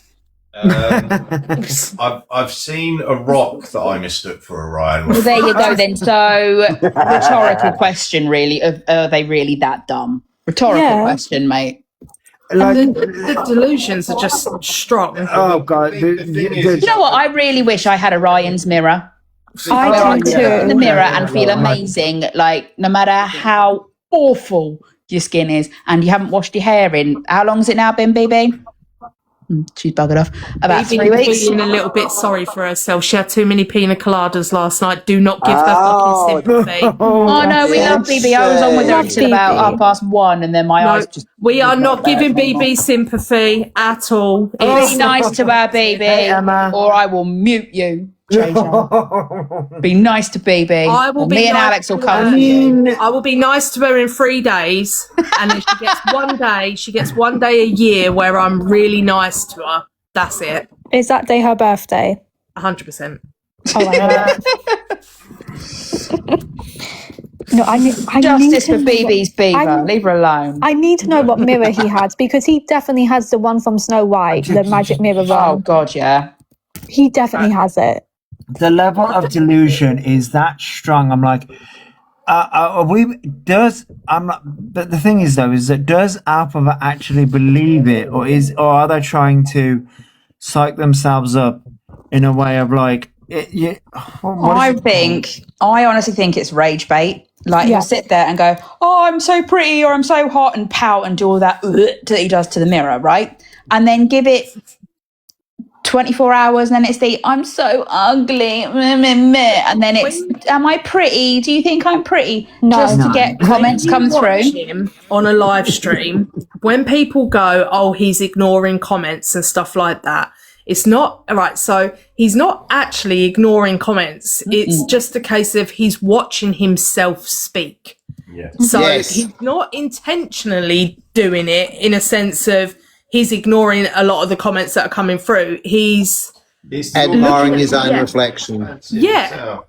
I've seen a rock that I mistook for Orion. Well, there you go then. So, rhetorical question, really. Are they really that dumb? Rhetorical question, mate. Like, the delusions are just strong. Oh God! You know what? I really wish I had Orion's mirror. I do too. Look in the mirror and feel amazing. Like, no matter how awful your skin is, and you haven't washed your hair in how long's it now been, BB? She's buggered off. About 3 weeks. Feeling a little bit sorry for herself. She had too many pina coladas last night. Do not give her fucking sympathy. Oh no, we love BB. I was on with her until about 1:30, and then my eyes just. We are not giving BB sympathy at all. Be nice to her, BB, or I will mute you. Be nice to BB. I will be me and nice Alex will to come. her. I will be nice to her in 3 days, and then she gets one day a year where I'm really nice to her. That's it. Is that day her birthday? 100%. Oh my God. No, I need Justice for BB's beaver. Leave her alone. I need to know what mirror he had, because he definitely has the one from Snow White, the magic mirror one. Oh God, yeah. He definitely has it. The level of delusion is that strong. I'm like, but the thing is though, is that does Elphaba actually believe it, or are they trying to psych themselves up in a way of like, I honestly think it's rage bait. Like he'll sit there and go, oh, I'm so pretty, or I'm so hot, and pout and do all that he does to the mirror, right? And then give it 24 hours, and then it's the I'm so ugly, and then it's am I pretty? Do you think I'm pretty? Just to get comments come through. Him on a live stream, when people go, "Oh, he's ignoring comments and stuff like that," it's not right. So he's not actually ignoring comments. It's just a case of he's watching himself speak. Yeah. So he's not intentionally doing it in a sense of he's ignoring a lot of the comments that are coming through. He's admiring his own reflection. Yeah,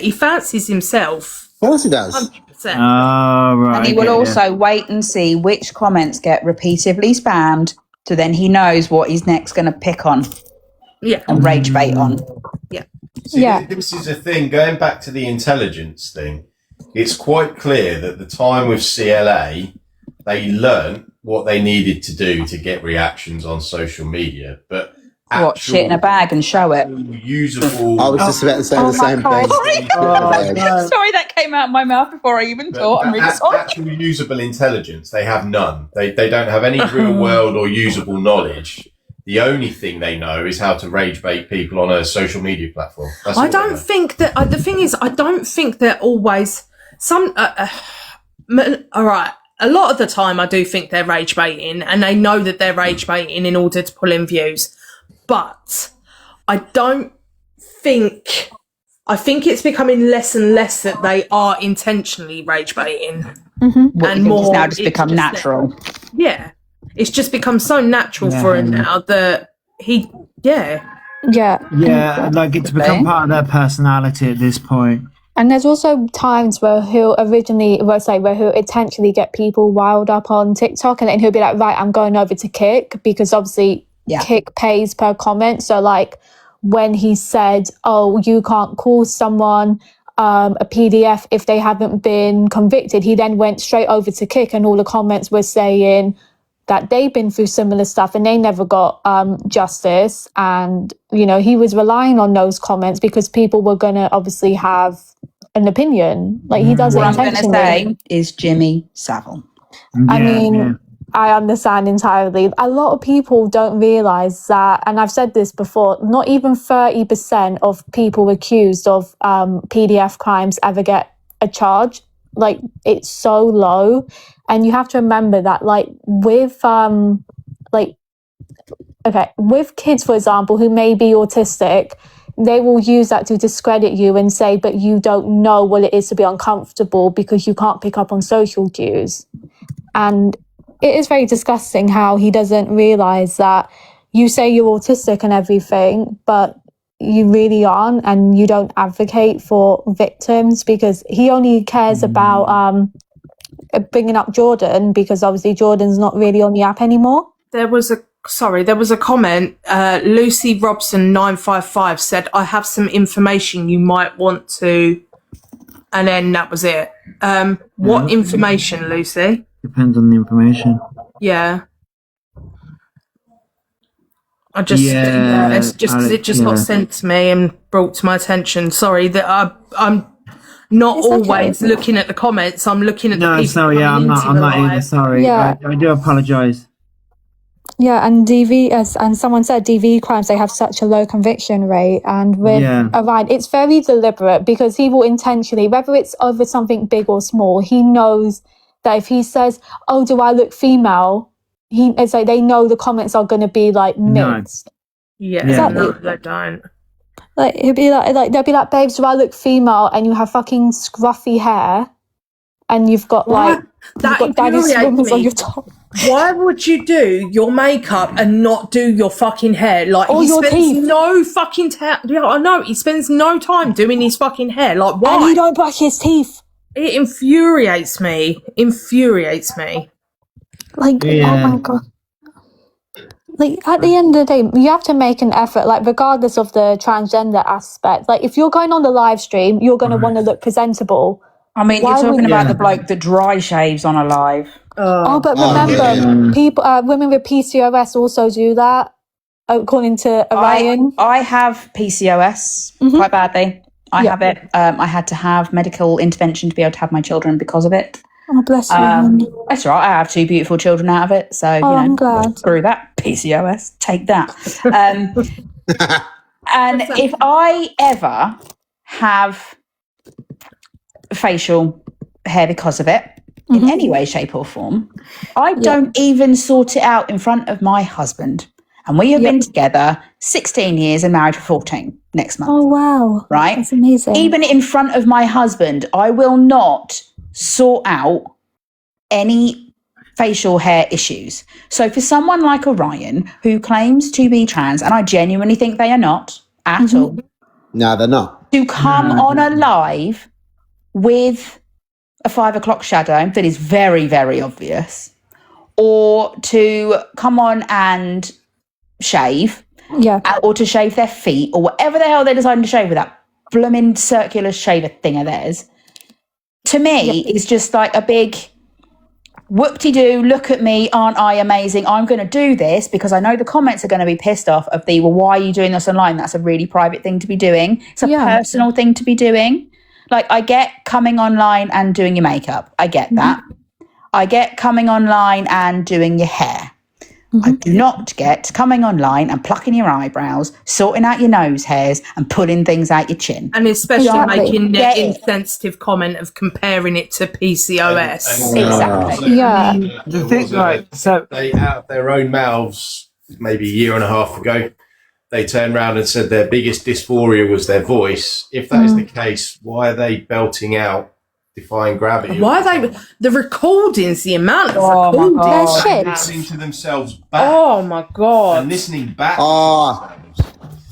he fancies himself. Of course he does. 100%. Oh, right. And he will also wait and see which comments get repeatedly spammed, so then he knows what he's next going to pick on. Yeah. And rage bait on. Yeah. See, this is a thing, going back to the intelligence thing, it's quite clear that the time with CLA, they learnt what they needed to do to get reactions on social media, but what, shit in a bag and show it? Usable. I was just about to say the same thing. Sorry, that came out of my mouth before I even thought. I'm really sorry. Actual usable intelligence, they have none. They don't have any real world or usable knowledge. The only thing they know is how to rage bait people on a social media platform. That's I don't think that. The thing is, I don't think they're always some. All right. A lot of the time, I do think they're rage baiting, and they know that they're rage baiting in order to pull in views. But I don't think. I think it's becoming less and less that they are intentionally rage baiting, and more. It's now just become natural. Yeah, it's just become so natural for him now that he. Yeah, like it's become part of their personality at this point. And there's also times where he'll intentionally get people wild up on TikTok, and then he'll be like, right, I'm going over to Kick, because obviously Kick pays per comment. So like when he said, oh, you can't call someone a PDF if they haven't been convicted, he then went straight over to Kick, and all the comments were saying that they've been through similar stuff and they never got justice. And, you know, he was relying on those comments because people were going to obviously have an opinion. Like, he does it intentionally. What I'm going to say is Jimmy Savile. I mean, I understand entirely. A lot of people don't realise that, and I've said this before, not even 30% of people accused of PDF crimes ever get a charge. Like, it's so low. And you have to remember that, like, with with kids, for example, who may be autistic, they will use that to discredit you and say, but you don't know what it is to be uncomfortable because you can't pick up on social cues. And it is very disgusting how he doesn't realise that you say you're autistic and everything, but you really aren't, and you don't advocate for victims, because he only cares about bringing up Jordan because obviously Jordan's not really on the app anymore. There was a comment. Lucy Robson 955 said, I have some information you might want to, and then that was it. What information, Lucy? Depends on the information. Yeah. It just got sent to me and brought to my attention. Sorry that I'm not always looking at the comments. I'm looking at the people. No, sorry, I'm not either. Sorry, I do apologise. Yeah, and and someone said DV crimes, they have such a low conviction rate, and with Orion, it's very deliberate, because he will intentionally, whether it's over something big or small, he knows that if he says, "Oh, do I look female?" It's like they know the comments are going to be like mixed. Yeah, exactly. No, they don't. Like he'll be like they'll be like, "Babes, do I look female?" And you have fucking scruffy hair, and you've got like daddy swimmers on your top. Why would you do your makeup and not do your fucking hair? Like, or he your spends teeth. no fucking time. Yeah, I know. He spends no time doing his fucking hair. Like, why? And he don't brush his teeth. It infuriates me. Like, oh my God. Like, at the end of the day, you have to make an effort, like, regardless of the transgender aspect. Like, if you're going on the live stream, you're going to want to look presentable. I mean, you're talking about the bloke that dry shaves on a live. But remember, people, women with PCOS also do that, according to Orion. I have PCOS quite badly. I have it. I had to have medical intervention to be able to have my children because of it. Oh, bless you. That's right. I have 2 beautiful children out of it. So, I'm glad. Screw that. PCOS, take that. And if I ever have facial hair because of it, in any way, shape or form, I don't even sort it out in front of my husband. And we have been together 16 years and married for 14 next month. Oh, wow. Right? That's amazing. Even in front of my husband, I will not sort out any facial hair issues. So for someone like Orion, who claims to be trans, and I genuinely think they are not at all, No, they're not. to come on a live with a 5 o'clock shadow that is very, very obvious, or to come on and shave, or to shave their feet, or whatever the hell they're deciding to shave with that blooming circular shaver thing of theirs, to me is just like a big whoop-de-doo, look at me, aren't I amazing? I'm going to do this because I know the comments are going to be pissed off of well, why are you doing this online? That's a really private thing to be doing. It's a personal thing to be doing. Like, I get coming online and doing your makeup. I get that. I get coming online and doing your hair. I do not get coming online and plucking your eyebrows, sorting out your nose hairs and pulling things out your chin. And especially making the insensitive comment of comparing it to PCOS. Exactly. Yeah. The thing, right? So they, out of their own mouths, maybe a year and a half ago, they turned around and said their biggest dysphoria was their voice. If that is the case, why are they belting out Defying Gravity? Why are they? The recordings, the amount of recordings. Listening to themselves back. Oh my God. And listening back.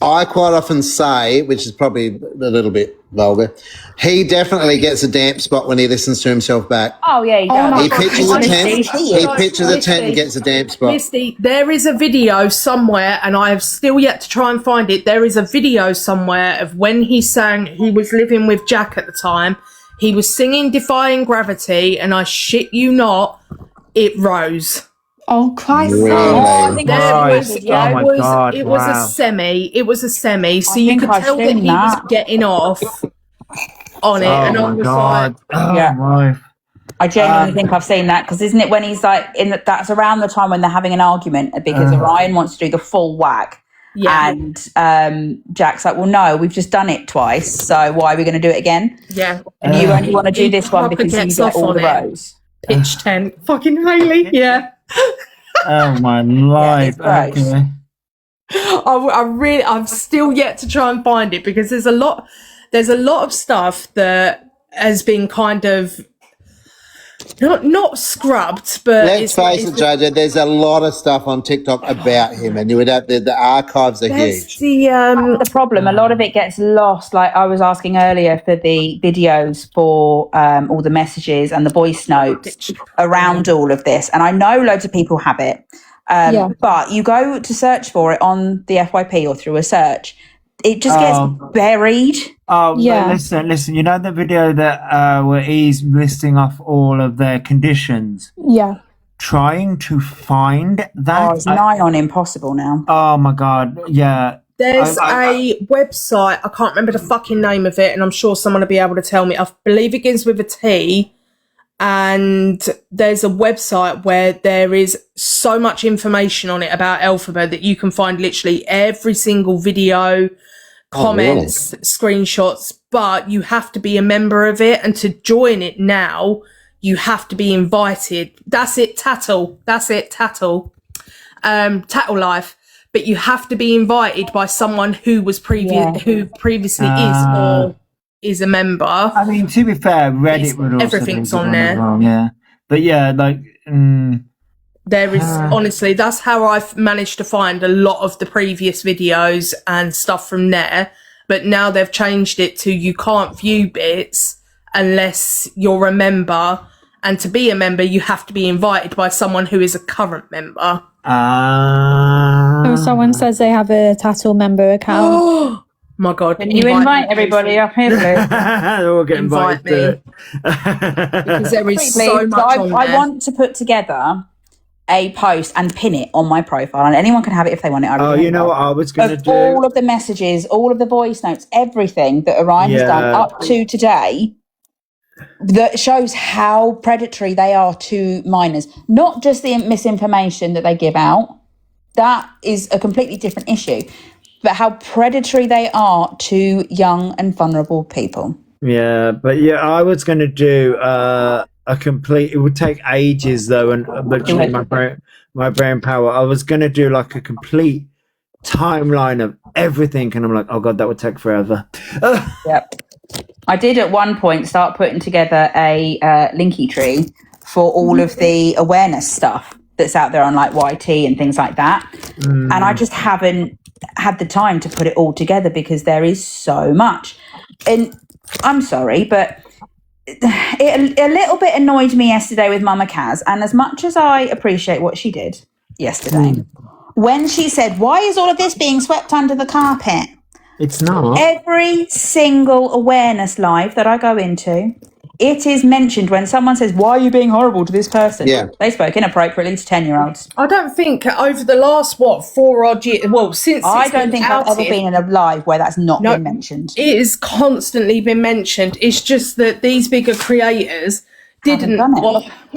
I quite often say, which is probably a little bit vulgar, he definitely gets a damp spot when he listens to himself back. Oh, yeah, he does. He pitches a tent. He pitches a tent and gets a damp spot. Misty, there is a video somewhere, and I have still yet to try and find it. There is a video somewhere of when he sang, he was living with Jack at the time. He was singing Defying Gravity, and I shit you not, it rose. Oh, Christ. Really? It was a semi, so you could tell that he was getting off on it, and I was like, I genuinely think I've seen that, because isn't it when he's like that's around the time when they're having an argument because Orion wants to do the full whack, and Jack's like, well, no, we've just done it twice, so why are we going to do it again? Yeah, and you only want to do this one because you get all the rows. Pitch tent, fucking Hayley, yeah. Oh my life! Yeah, I've still yet to try and find it, because there's a lot of stuff that has been kind of not scrubbed, but let's face it, Jojo, there's a lot of stuff on TikTok about him, and you would have the archives are huge. The problem, a lot of it gets lost. Like I was asking earlier for the videos for all the messages and the voice notes around all of this, and I know loads of people have it, but you go to search for it on the FYP or through a search, it just gets buried. Oh, yeah. Listen. You know the video that where he's listing off all of their conditions? Yeah. Trying to find that. Oh, it's nigh on impossible now. Oh my God! Yeah. There's a website, I can't remember the fucking name of it, and I'm sure someone will be able to tell me. I believe it begins with a T, and there's a website where there is so much information on it about Elphaba that you can find literally every single video, comments, screenshots, but you have to be a member of it, and to join it now, you have to be invited. That's it, Tattle. Tattle Life. But you have to be invited by someone who was previously is a member. I mean, to be fair, Reddit would also everything's on there. Well, yeah, but yeah, like there is honestly, that's how I've managed to find a lot of the previous videos and stuff from there. But now they've changed it to you can't view bits unless you're a member, and to be a member, you have to be invited by someone who is a current member. Someone says they have a Tattle member account. Oh my God. Can you invite everybody up here, please? They're all getting invited to it. Because there is so much on there. I want to put together a post and pin it on my profile, and anyone can have it if they want it. You know what I was going to do? All of the messages, all of the voice notes, everything that Orion has done up to today, that shows how predatory they are to minors. Not just the misinformation that they give out, That is a completely different issue. But how predatory they are to young and vulnerable people. Yeah, but yeah, I was going to do a complete. It would take ages though, and literally my brain power. I was going to do like a complete timeline of everything, and I'm like, oh god, that would take forever. Yep. I did at one point start putting together a linky tree for all of the awareness stuff that's out there on like YT and things like that, and I just haven't had the time to put it all together because there is so much. And I'm sorry, but it a little bit annoyed me yesterday with Mama Kaz. And as much as I appreciate what she did yesterday, when she said, why is all of this being swept under the carpet? It's not. Every single awareness live that I go into, it is mentioned when someone says, why are you being horrible to this person? Yeah. They spoke inappropriately to 10-year-olds. I don't think over the last, 4 odd years, well, since I don't think I've ever been in a live where that's not been mentioned. It has constantly been mentioned. It's just that these bigger creators didn't.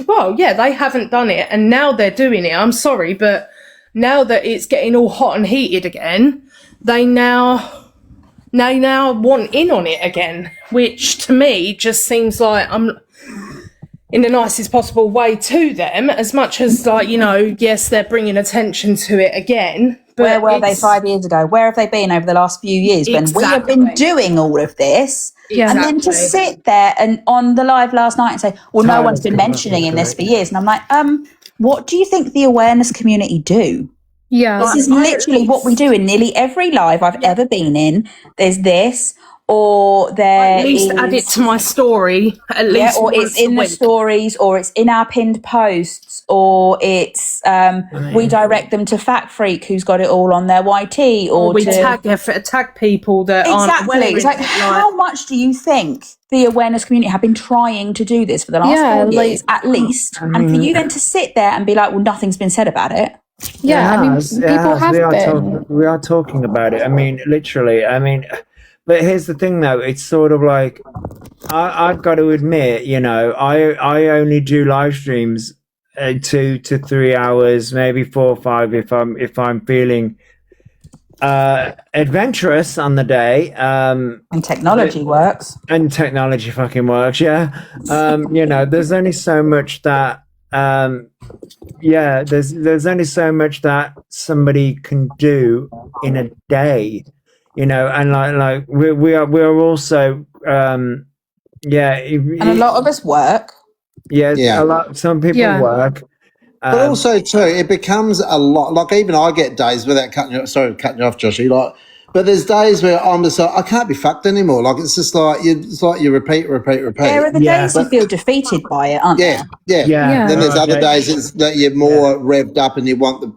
Well, yeah, they haven't done it, and now they're doing it. I'm sorry, but now that it's getting all hot and heated again, they now want in on it again, which to me just seems like I'm in the nicest possible way to them, as much as like, yes, they're bringing attention to it again. But where were they 5 years ago? Where have they been over the last few years when we have been doing all of this? And then to sit there and on the live last night and say, well, no one's been mentioning in this for years. And I'm like, what do you think the awareness community do? Yeah. This is literally what we do in nearly every live I've ever been in. There's this, or there at least add it to my story. At least, or it's in the stories, or it's in our pinned posts, or it's we direct them to Fact Freak, who's got it all on their YT, or we to tag people that aren't aware. It's like, how much do you think the awareness community have been trying to do this for the last 4 years, at least? And for you then to sit there and be like, well, nothing's been said about it. Yeah, I mean, people have been. We are talking about it. I mean, literally. I mean, but here's the thing, though. It's sort of like I've got to admit, I only do live streams 2 to 3 hours, maybe 4 or 5 if I'm feeling adventurous on the day. And technology works. And technology fucking works. Yeah. There's only so much that. There's only so much that somebody can do in a day, and like we're also and a lot of us work. Some people work. But also too, it becomes a lot. Like even I get days without cutting you off, Joshy. But there's days where I'm just like, I can't be fucked anymore. Like it's just like you repeat. There are the days you feel defeated by it, aren't there? Yeah. Then there's other days that you're more revved up and you want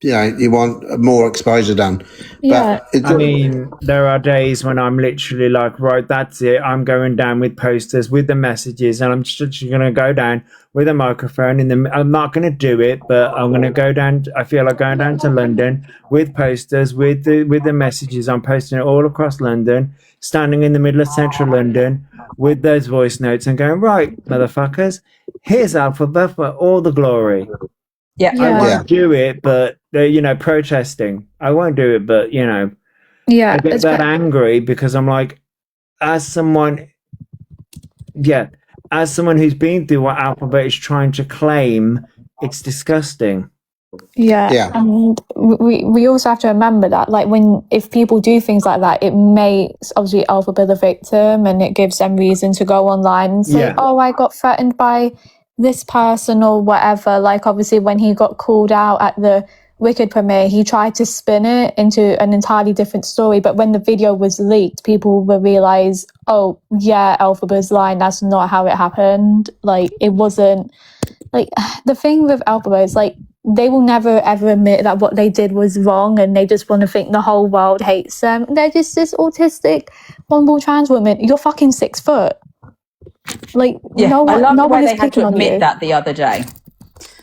you want more exposure done. Yeah. But I mean, there are days when I'm literally like, right, that's it. I'm going down with posters, with the messages, and I'm just going to go down with a microphone. I'm not going to do it, but I'm going to go down. I feel like going down to London with posters, with the messages. I'm posting it all across London, standing in the middle of central London with those voice notes and going, right, motherfuckers, here's Elphaba for all the glory. Yeah. I won't do it, but protesting. I won't do it, but I get that angry because I'm like, as someone who's been through what Elphaba is trying to claim, it's disgusting. Yeah. And we also have to remember that, like, if people do things like that, it makes obviously Elphaba the victim, and it gives them reason to go online and say, oh, I got threatened by this person or whatever. Like, obviously when he got called out at the Wicked premiere, he tried to spin it into an entirely different story, but when the video was leaked, people will realize, oh yeah, Elphaba's lying, that's not how it happened. Like, it wasn't, like, the thing with Elphaba is, like, they will never ever admit that what they did was wrong, and they just want to think the whole world hates them. They're just this autistic, vulnerable trans woman. You're fucking 6 foot. Like, no one is picking on you. I love the way they had to admit that the other day.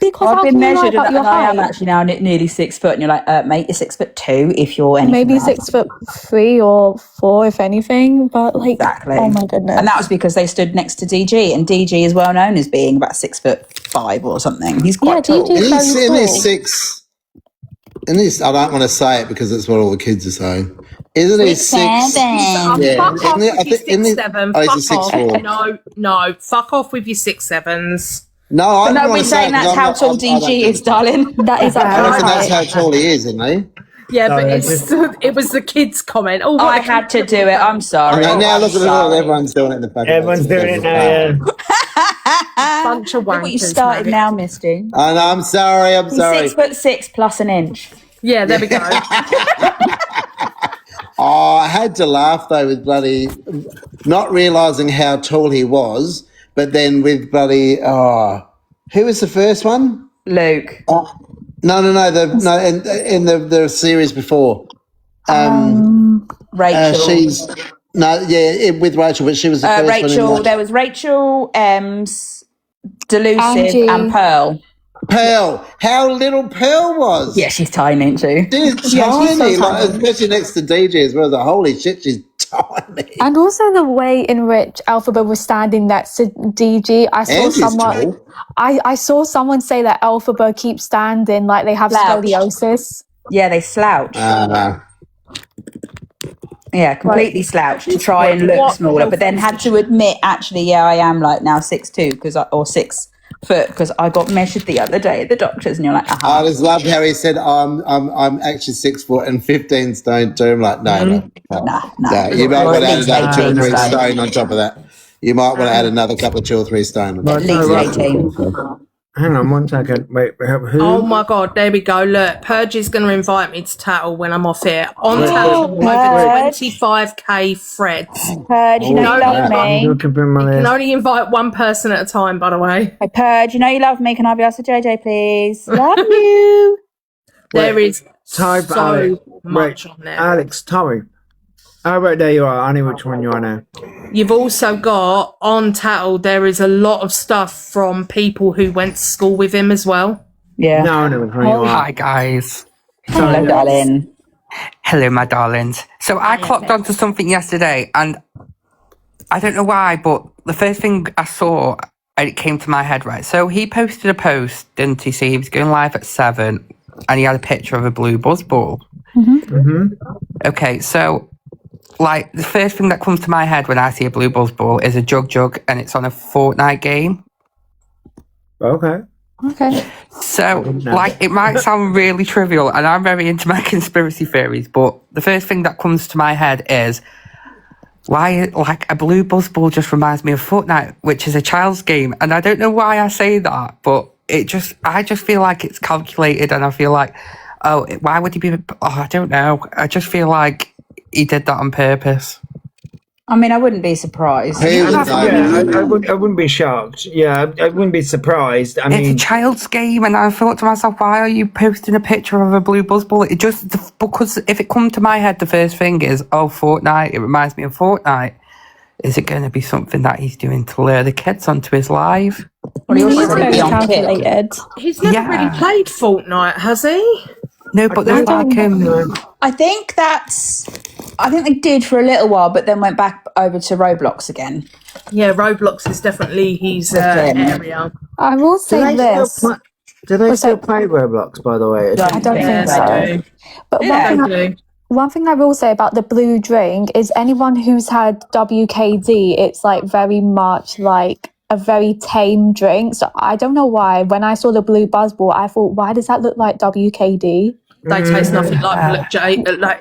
Because I've been measured and I am actually now nearly 6 foot, and you're like, mate, you're 6'2" if you're anything. Maybe 6'3" or 4 if anything, but like, exactly. Oh my goodness. And that was because they stood next to DG, and DG is well known as being about 6'5" or something. He's quite tall. He's in his 6. And this, I don't want to say it because it's what all the kids are saying. Isn't he 6'7"? Fuck off with your 6'7". Oh, he's a Fuck off. 6'4". No. Fuck off with your 6'7s. No, I But don't no, want we're to say saying it that's 'cause how I'm tall not- I don't DG give is, a- darling. That is I reckon that's right. how tall he is, isn't he? Yeah, but Sorry, it was the kids' comment. Oh, what I the had to kids do it. I'm sorry. Okay, now I'm look at it. sorry. Everyone's doing it in the back. everyone's doing it now. Yeah. bunch of Look what you wankers, started mate. now, Misty. I know, I'm sorry. I'm He's sorry. 6'6" plus an inch. Yeah, there we go. Oh, I had to laugh though with bloody not realizing how tall he was, but then with bloody who was the first one? Luke. No, in the series before. Rachel. She's with Rachel, but she was the first Rachel. one. There was Rachel, Ems, Delusive, Angie. and Pearl. Pearl, how little Pearl was. Yeah, she's tiny, isn't she? She's Yeah, she's tiny, so like, tiny. especially next to DJ as well. Holy shit, she's tiny. And also the way in which Elphaba was standing next to DG, I saw Angie's someone. tall. I saw someone say that Elphaba keeps standing like they have Slouch. scoliosis. Yeah, they slouch. Yeah, completely slouched to try and look smaller, but then had to admit, actually, yeah, I am like now 6'2" or 6 foot because I got measured the other day at the doctor's, and you're like, I just loved how he said, I'm actually 6 foot and 15 stone too. I'm like, no. You might want to add another 2 or 3 stone on top of that. You might want to add another couple of 2 or 3 stone. At least 18. Hang on 1 second. Wait, who? Oh my god, there we go. Look, Purge is going to invite me to tattle when I'm off here. On tattle, over 25k threads. Purge, you know you love me. You can only invite one person at a time, by the way. Hey, Purge, you know you love me. Can I be asked to JJ, please? Love you. There is Type so Alex. much Wait, on there. Alex, Tommy. Oh, right, there you are. I know which one you are now. You've also got on Tattle, there is a lot of stuff from people who went to school with him as well. Yeah. No, I know which one you are. Hi, guys. Hello, darling. Hello, my darlings. So I clocked onto something yesterday, and I don't know why, but the first thing I saw, and it came to my head, right? So he posted a post, didn't he? See, he was going live at 7, and he had a picture of a blue buzz ball. Okay, so like the first thing that comes to my head when I see a blue buzz ball is a jug, and it's on a Fortnite game. Okay. So, like, it might sound really trivial, and I'm very into my conspiracy theories, but the first thing that comes to my head is why, like, a blue buzz ball just reminds me of Fortnite, which is a child's game, and I don't know why I say that, but I just feel like it's calculated, and I feel like, why would he be? I don't know. I just feel like he did that on purpose. I mean, I wouldn't be surprised. I wouldn't be shocked. Yeah, I wouldn't be surprised. I mean, it's a child's game, and I thought to myself, why are you posting a picture of a blue buzz ball? It just because if it come to my head, the first thing is, Fortnite. It reminds me of Fortnite. Is it going to be something that he's doing to lure the kids onto his live? Well, he He's also very be on Kick. calculated. He's never really played Fortnite, has he? No, but there's like I think they did for a little while, but then went back over to Roblox again. Yeah, Roblox is definitely his area. I will say this. Do they still play Roblox, by the way? I don't think so. But one thing I will say about the blue drink is anyone who's had WKD, it's like very much like a very tame drink. So I don't know why. When I saw the blue buzzball, I thought, why does that look like WKD? They taste nothing like they are. I know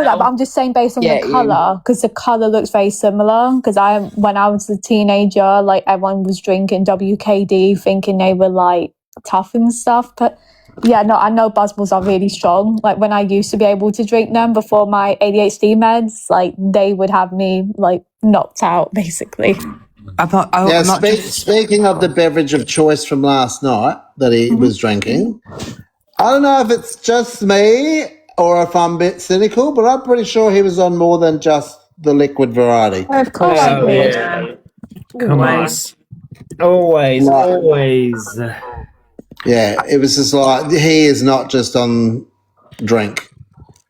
that, but I'm just saying based on the colour, because the colour looks very similar. Because when I was a teenager, like everyone was drinking WKD, thinking they were like tough and stuff. But yeah, no, I know buzzballs are really strong. Like when I used to be able to drink them before my ADHD meds, like they would have me like knocked out basically. Speaking of the beverage of choice from last night that he was drinking, I don't know if it's just me or if I'm a bit cynical, but I'm pretty sure he was on more than just the liquid variety. Of course he would. Come on. Always. Yeah, it was just like, he is not just on drink.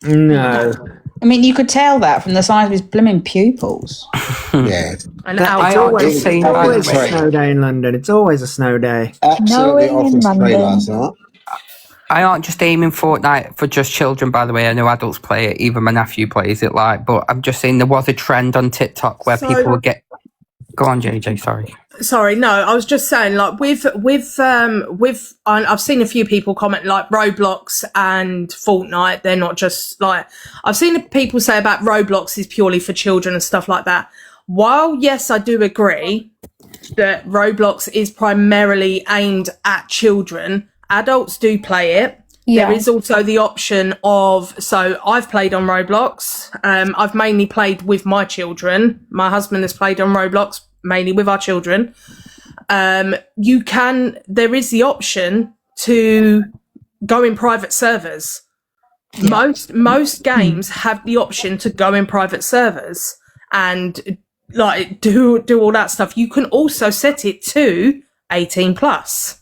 No. I mean, you could tell that from the size of his blooming pupils. Yeah. And It's always a snow day in London. It's always a snow day. Absolutely off his tree last night. I aren't just aiming Fortnite for just children, by the way. I know adults play it. Even my nephew plays it, but I'm just saying there was a trend on TikTok where people would get... Go on, JJ, sorry. Sorry, no, I was just saying, like, I've seen a few people comment, like, Roblox and Fortnite, they're not just, like, I've seen people say about Roblox is purely for children and stuff like that. While, yes, I do agree that Roblox is primarily aimed at children, adults do play it. Yeah. There is also the option of, so I've played on Roblox. I've mainly played with my children. My husband has played on Roblox, mainly with our children. There is the option to go in private servers. Yeah. Most games have the option to go in private servers and like do all that stuff. You can also set it to 18 plus.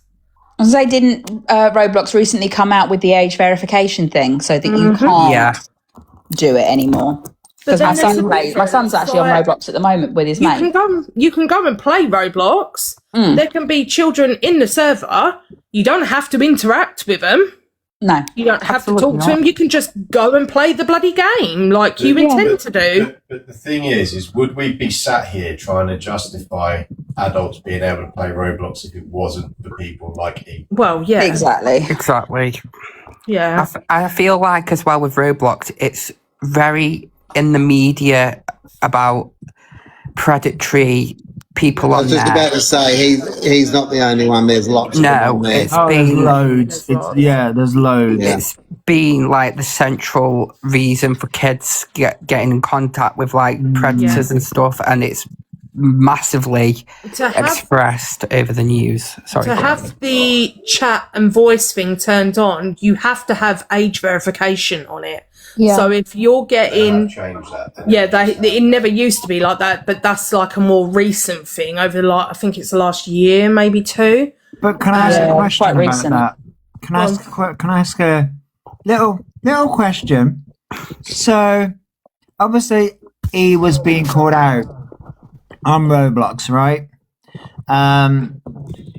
As they didn't Roblox recently come out with the age verification thing so that you can't do it anymore. Because my son's actually on Roblox at the moment with his mate. You can go and play Roblox. There can be children in the server. You don't have to interact with them. No. You don't have to talk to them. You can just go and play the bloody game like you intend to do. But the thing is would we be sat here trying to justify adults being able to play Roblox if it wasn't for people like E? Well, yeah. Exactly. Yeah. I feel like as well with Roblox, it's very in the media about predatory people on there. I was just about to say, he's not the only one. There's lots of them on there. There's loads. There's loads. It's been like the central reason for kids getting in contact with like predators and stuff, and it's massively expressed over the news. Sorry. To have the chat and voice thing turned on, you have to have age verification on it. Yeah. So if you're getting, it never used to be like that, but that's like a more recent thing over I think it's the last year, maybe 2. But can I ask a question about that? Can I ask a little question? So obviously he was being called out on Roblox, right?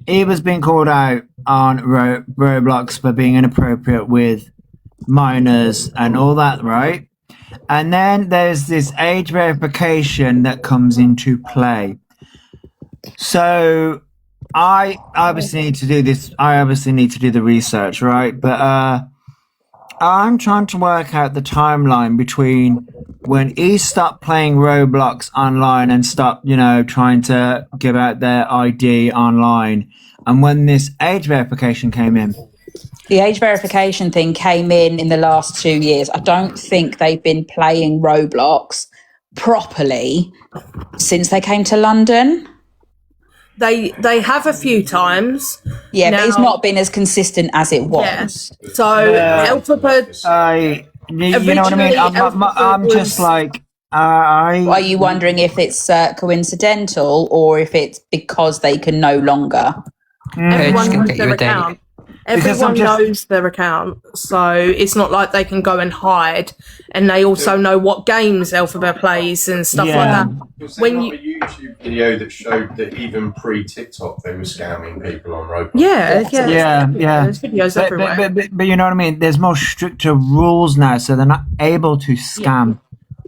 He was being called out on Roblox for being inappropriate with minors and all that, right? And then there's this age verification that comes into play. So I obviously need to do this. I obviously need to do the research, right? But I'm trying to work out the timeline between when he stopped playing Roblox online and stopped, trying to give out their ID online, and when this age verification came in. The age verification thing came in the last 2 years. I don't think they've been playing Roblox properly since they came to London. They have a few times. Yeah, but it's not been as consistent as it was. Yeah. So Elphaba, you know what I mean? I'm just like, are you wondering if it's coincidental or if it's because they can no longer? Everyone knows their account. Everyone knows their account, so it's not like they can go and hide. And they also know what games Elphaba plays and stuff like that. When a YouTube video that showed that even pre-TikTok they were scamming people on Roblox. Yeah. There's videos everywhere. But you know what I mean? There's more stricter rules now, so they're not able to scam.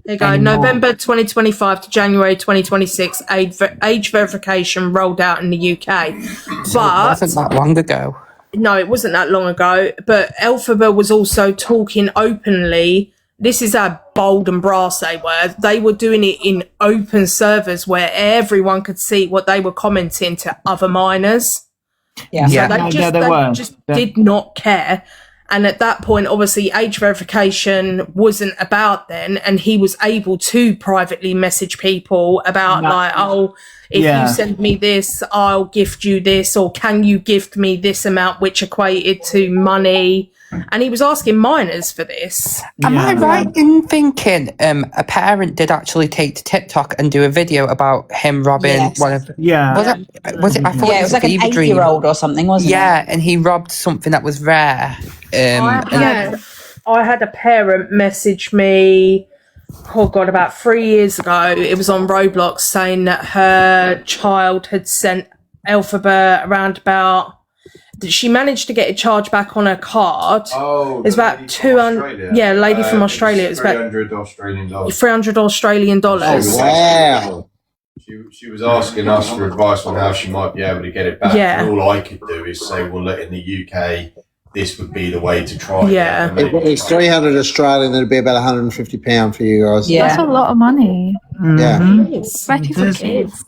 There you go. Anymore. November 2025 to January 2026, age verification rolled out in the UK. But it wasn't that long ago. No, it wasn't that long ago. But Elphaba was also talking openly. This is how bold and brass they were. They were doing it in open servers where everyone could see what they were commenting to other minors. Yeah. So they just did not care. And at that point, obviously, age verification wasn't about then, and he was able to privately message people about if you send me this, I'll gift you this, or can you gift me this amount, which equated to money. And he was asking minors for this. Am I right in thinking a parent did actually take to TikTok and do a video about him robbing one of... Yeah. Was it? I thought it was like an 8-year-old or something, wasn't it? Yeah, and he robbed something that was rare. I had a parent message me, about 3 years ago. It was on Roblox saying that her child had sent Elphaba around about She managed to get a charge back on her card. Oh, it's about 200. Yeah, lady from Australia. It was about $300 Australian dollars. $300 Australian dollars. Oh, wow. She was asking us for advice on how she might be able to get it back. Yeah. And all I could do is say, well, look, in the UK, this would be the way to try. Yeah. It. If it's 300 Australian, it'd be about £150 for you guys. That's a lot of money. Yeah. Especially for kids.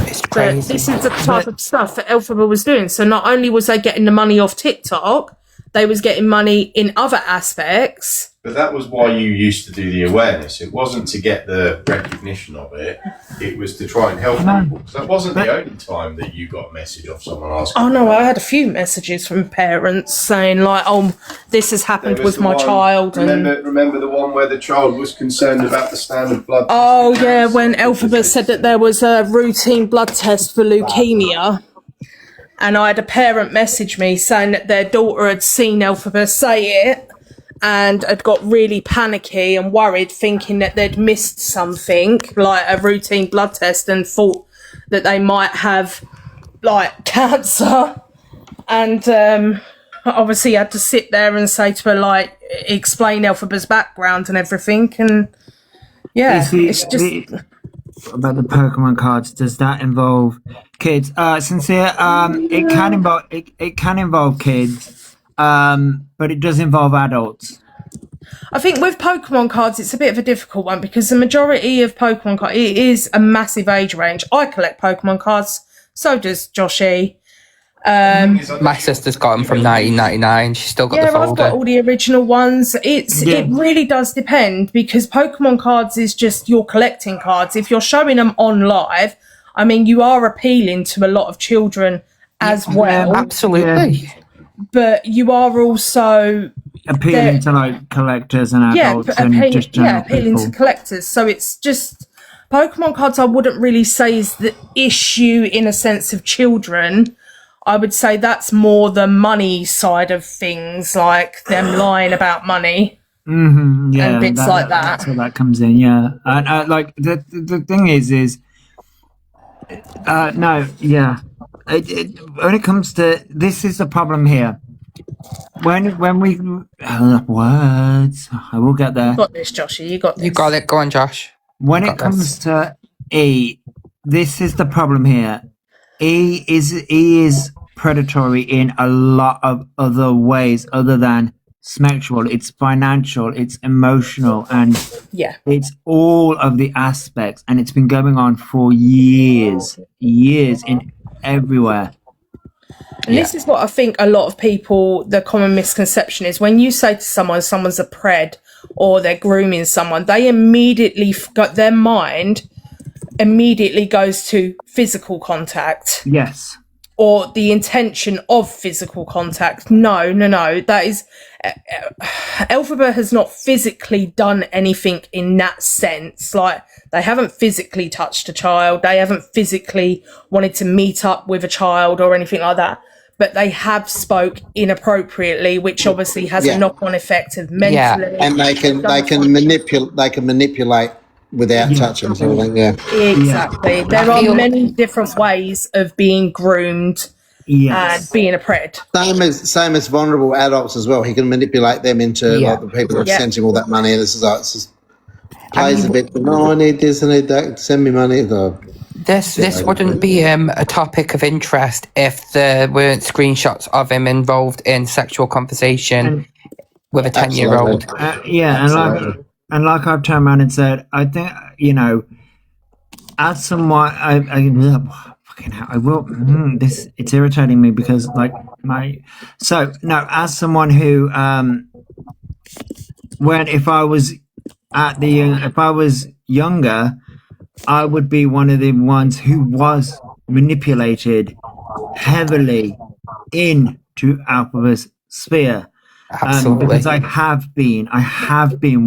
It's But crazy. this is the type of stuff that Elphaba was doing. So not only was they getting the money off TikTok, they was getting money in other aspects. But that was why you used to do the awareness. It wasn't to get the recognition of it. It was to try and help people. Because that wasn't the only time that you got a message off someone asking. Oh no, I had a few messages from parents saying like, "Oh, this has happened with my child." Remember the one where the child was concerned about the standard blood test? Oh yeah, when Elphaba said that there was a routine blood test for leukemia. And I had a parent message me saying that their daughter had seen Elphaba say it and had got really panicky and worried, thinking that they'd missed something, like a routine blood test, and thought that they might have, like, cancer. And obviously had to sit there and say to her, like, explain Elphaba's background and everything. And, yeah, it's just... About the Pokemon cards, does that involve kids? Sincere, it can involve kids, but it does involve adults. I think with Pokemon cards, it's a bit of a difficult one because the majority of Pokemon cards, it is a massive age range. I collect Pokemon cards, so does Joshy. My sister's got them from 1999. She's still got the folder. I've got all the original ones. It really does depend because Pokemon cards is just you're collecting cards. If you're showing them on live, I mean, you are appealing to a lot of children as well. Absolutely. But you are also appealing to like collectors and adults and just general appealing people. to collectors. So it's just Pokemon cards. I wouldn't really say is the issue in a sense of children. I would say that's more the money side of things, like them lying about money. And bits like that. That's where that comes in, yeah. And like the thing is no, yeah. When it comes to this, is the problem here. When we words, I will get there. You got this, Joshy. You got this. You got it. Go on, Josh. When it comes to E, this is the problem here. E is predatory in a lot of other ways other than sexual. It's financial, it's emotional, and it's all of the aspects, and it's been going on for years in everywhere. And this is what I think a lot of people, the common misconception is when you say to someone's a pred or they're grooming someone, they immediately got their mind immediately goes to physical contact. Yes. Or the intention of physical contact. No. That is... Elphaba has not physically done anything in that sense. Like, they haven't physically touched a child. They haven't physically wanted to meet up with a child or anything like that. But they have spoke inappropriately, which obviously has a knock-on effect of mentally... And they can manipulate without touching something, Exactly. There are many different ways of being groomed and being a pred. Same as vulnerable adults as well. He can manipulate them into like the people that sent him all that money, and this is like plays a bit. No, I need this, I need that. Send me money. This wouldn't be a topic of interest if there weren't screenshots of him involved in sexual conversation with a 10-year-old. And like I've turned around and said, I think, as someone, I will, it's irritating me because as someone who, if I was younger, I would be one of the ones who was manipulated heavily into Elphaba's sphere. Absolutely. Because I have been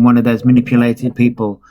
one of those manipulated people.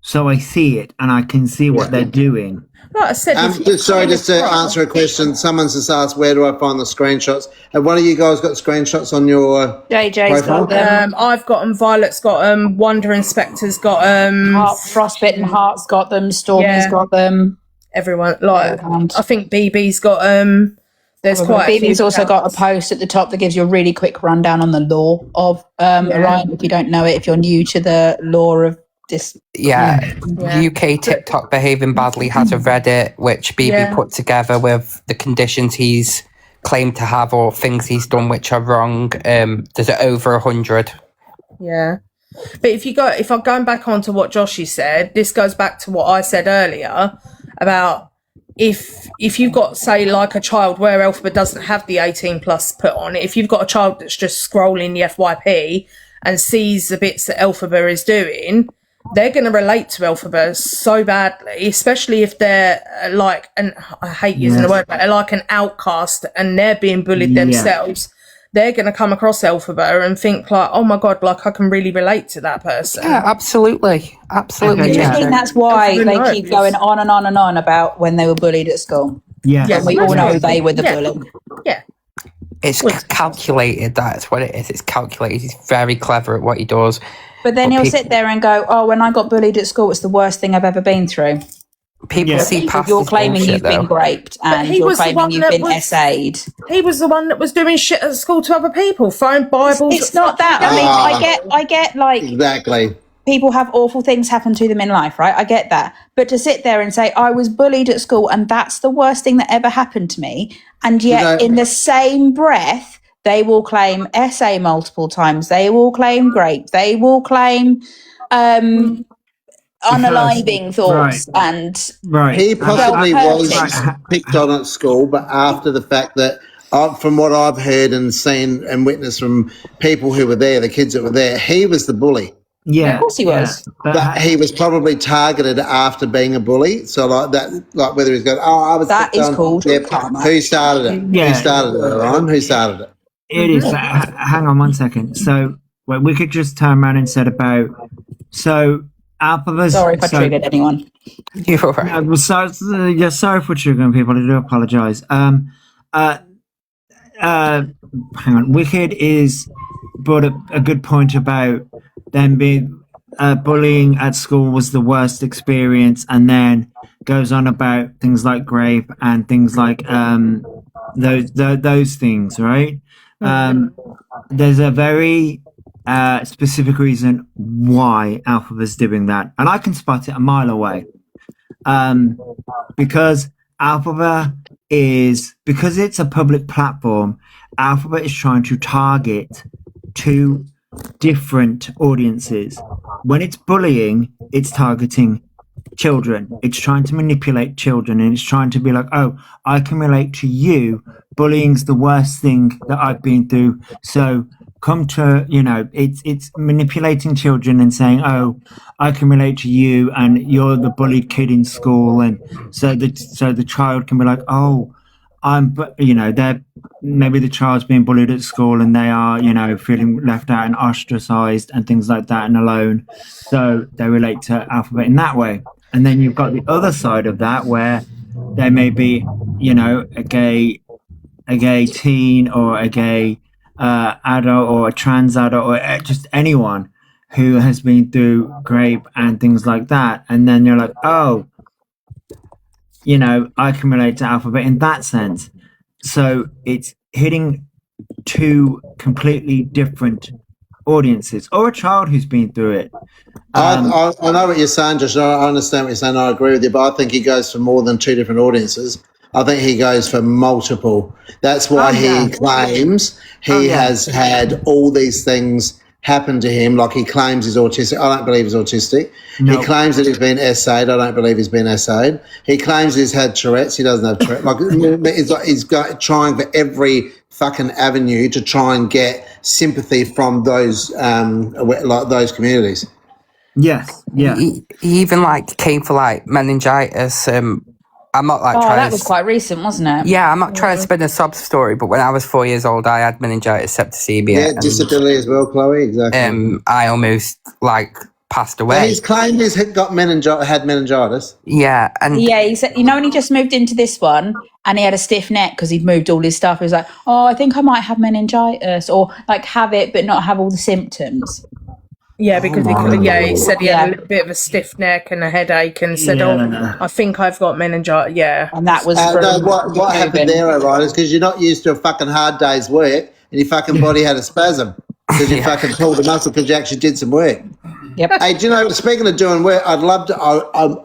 So I see it and I can see what they're doing. Like I said, sorry, just to answer a question. Someone's just asked, where do I find the screenshots? Have one of you guys got screenshots on your JJ's profile? got them. I've got them. Violet's got them. Wonder Inspector's got them. Frostbitten Heart's got them. Stormy's got them. Everyone, I think BB's got them. There's quite a few. Phoebe's also got a post at the top that gives you a really quick rundown on the law of Orion, if you don't know it, if you're new to the law of this. UK TikTok behaving badly has a Reddit which BB put together with the conditions he's claimed to have or things he's done which are wrong. There's over 100. Yeah. But if I'm going back on to what Joshy said, this goes back to what I said earlier about if you've got, say, like a child where Elphaba doesn't have the 18 plus put on it, if you've got a child that's just scrolling the FYP and sees the bits that Elphaba is doing, they're going to relate to Elphaba so badly, especially if they're like, and I hate using the word, but they're like an outcast and they're being bullied themselves. They're going to come across Elphaba and think like, oh my God, like I can really relate to that person. Yeah, absolutely. Absolutely. I think that's why they keep going on and on and on about when they were bullied at school. Yeah. When we all know they were the bully. Yeah. It's calculated, that's what it is. It's calculated. He's very clever at what he does. But then he'll sit there and go, oh, when I got bullied at school, it's the worst thing I've ever been through. People see past You're claiming you've been raped and you're claiming you've been essayed. He was the one that was doing shit at school to other people, throwing Bibles. It's not that. I mean, I get like exactly. People have awful things happen to them in life, right? I get that. But to sit there and say, I was bullied at school and that's the worst thing that ever happened to me. And yet in the same breath, they will claim essay multiple times. They will claim grape. They will claim unaliving thoughts and he possibly was picked on at school, but after the fact that from what I've heard and seen and witnessed from people who were there, the kids that were there, he was the bully. Yeah, of course he was. But he was probably targeted after being a bully. So like that, like whether he's going, I was. That is called karma. Who started it? Yeah. Who started it? Ryan? Who started it? It is. Hang on one second. So we could just turn around and said about Elphaba's. Sorry if I triggered anyone. You're right. Sorry for triggering people. I do apologise. Hang on. Wicked is brought up a good point about them being bullying at school was the worst experience, and then goes on about things like grape and things like those things, right? There's a very specific reason why Elphaba's doing that, and I can spot it a mile away. Because Elphaba because it's a public platform, Elphaba is trying to target two different audiences. When it's bullying, it's targeting children. It's trying to manipulate children, and it's trying to be like, oh, I can relate to you. Bullying's the worst thing that I've been through. So come to, it's manipulating children and saying, oh, I can relate to you and you're the bullied kid in school. And so the child can be like, oh, they're maybe the child's being bullied at school and they are, feeling left out and ostracized and things like that and alone. So they relate to Elphaba in that way. And then you've got the other side of that where there may be, a gay teen or a gay adult or a trans adult or just anyone who has been through grape and things like that. And then you're like, oh, I can relate to Elphaba in that sense. So it's hitting two completely different audiences, or a child who's been through it. I know what you're saying, Josh. I understand what you're saying. I agree with you, but I think he goes for more than two different audiences. I think he goes for multiple. That's why he claims he has had all these things happen to him. Like he claims he's autistic. I don't believe he's autistic. No. He claims that he's been essayed. I don't believe he's been essayed. He claims he's had Tourette's. He doesn't have Tourette's. He's trying for every fucking avenue to try and get sympathy from those those communities. Yes, yeah. He even came for meningitis. I'm not trying. That was quite recent, wasn't it? Yeah, I'm not trying to spin a sob story, but when I was 4 years old, I had meningitis septicemia. Yeah, disability as well, Chloe. Exactly. I almost passed away. Yeah, he's claimed he's had meningitis. Yeah, and he said, when he just moved into this one and he had a stiff neck because he'd moved all his stuff. He was like, "Oh, I think I might have meningitis," or have it but not have all the symptoms. Yeah, because he said he had a little bit of a stiff neck and a headache, and said, I think I've got meningitis. Yeah, and that was no, what happened there, Orion, is because you're not used to a fucking hard day's work, and your fucking body had a spasm because you fucking pulled the muscle because you actually did some work. Yep. Hey, do you know, speaking of doing work, I'd love to,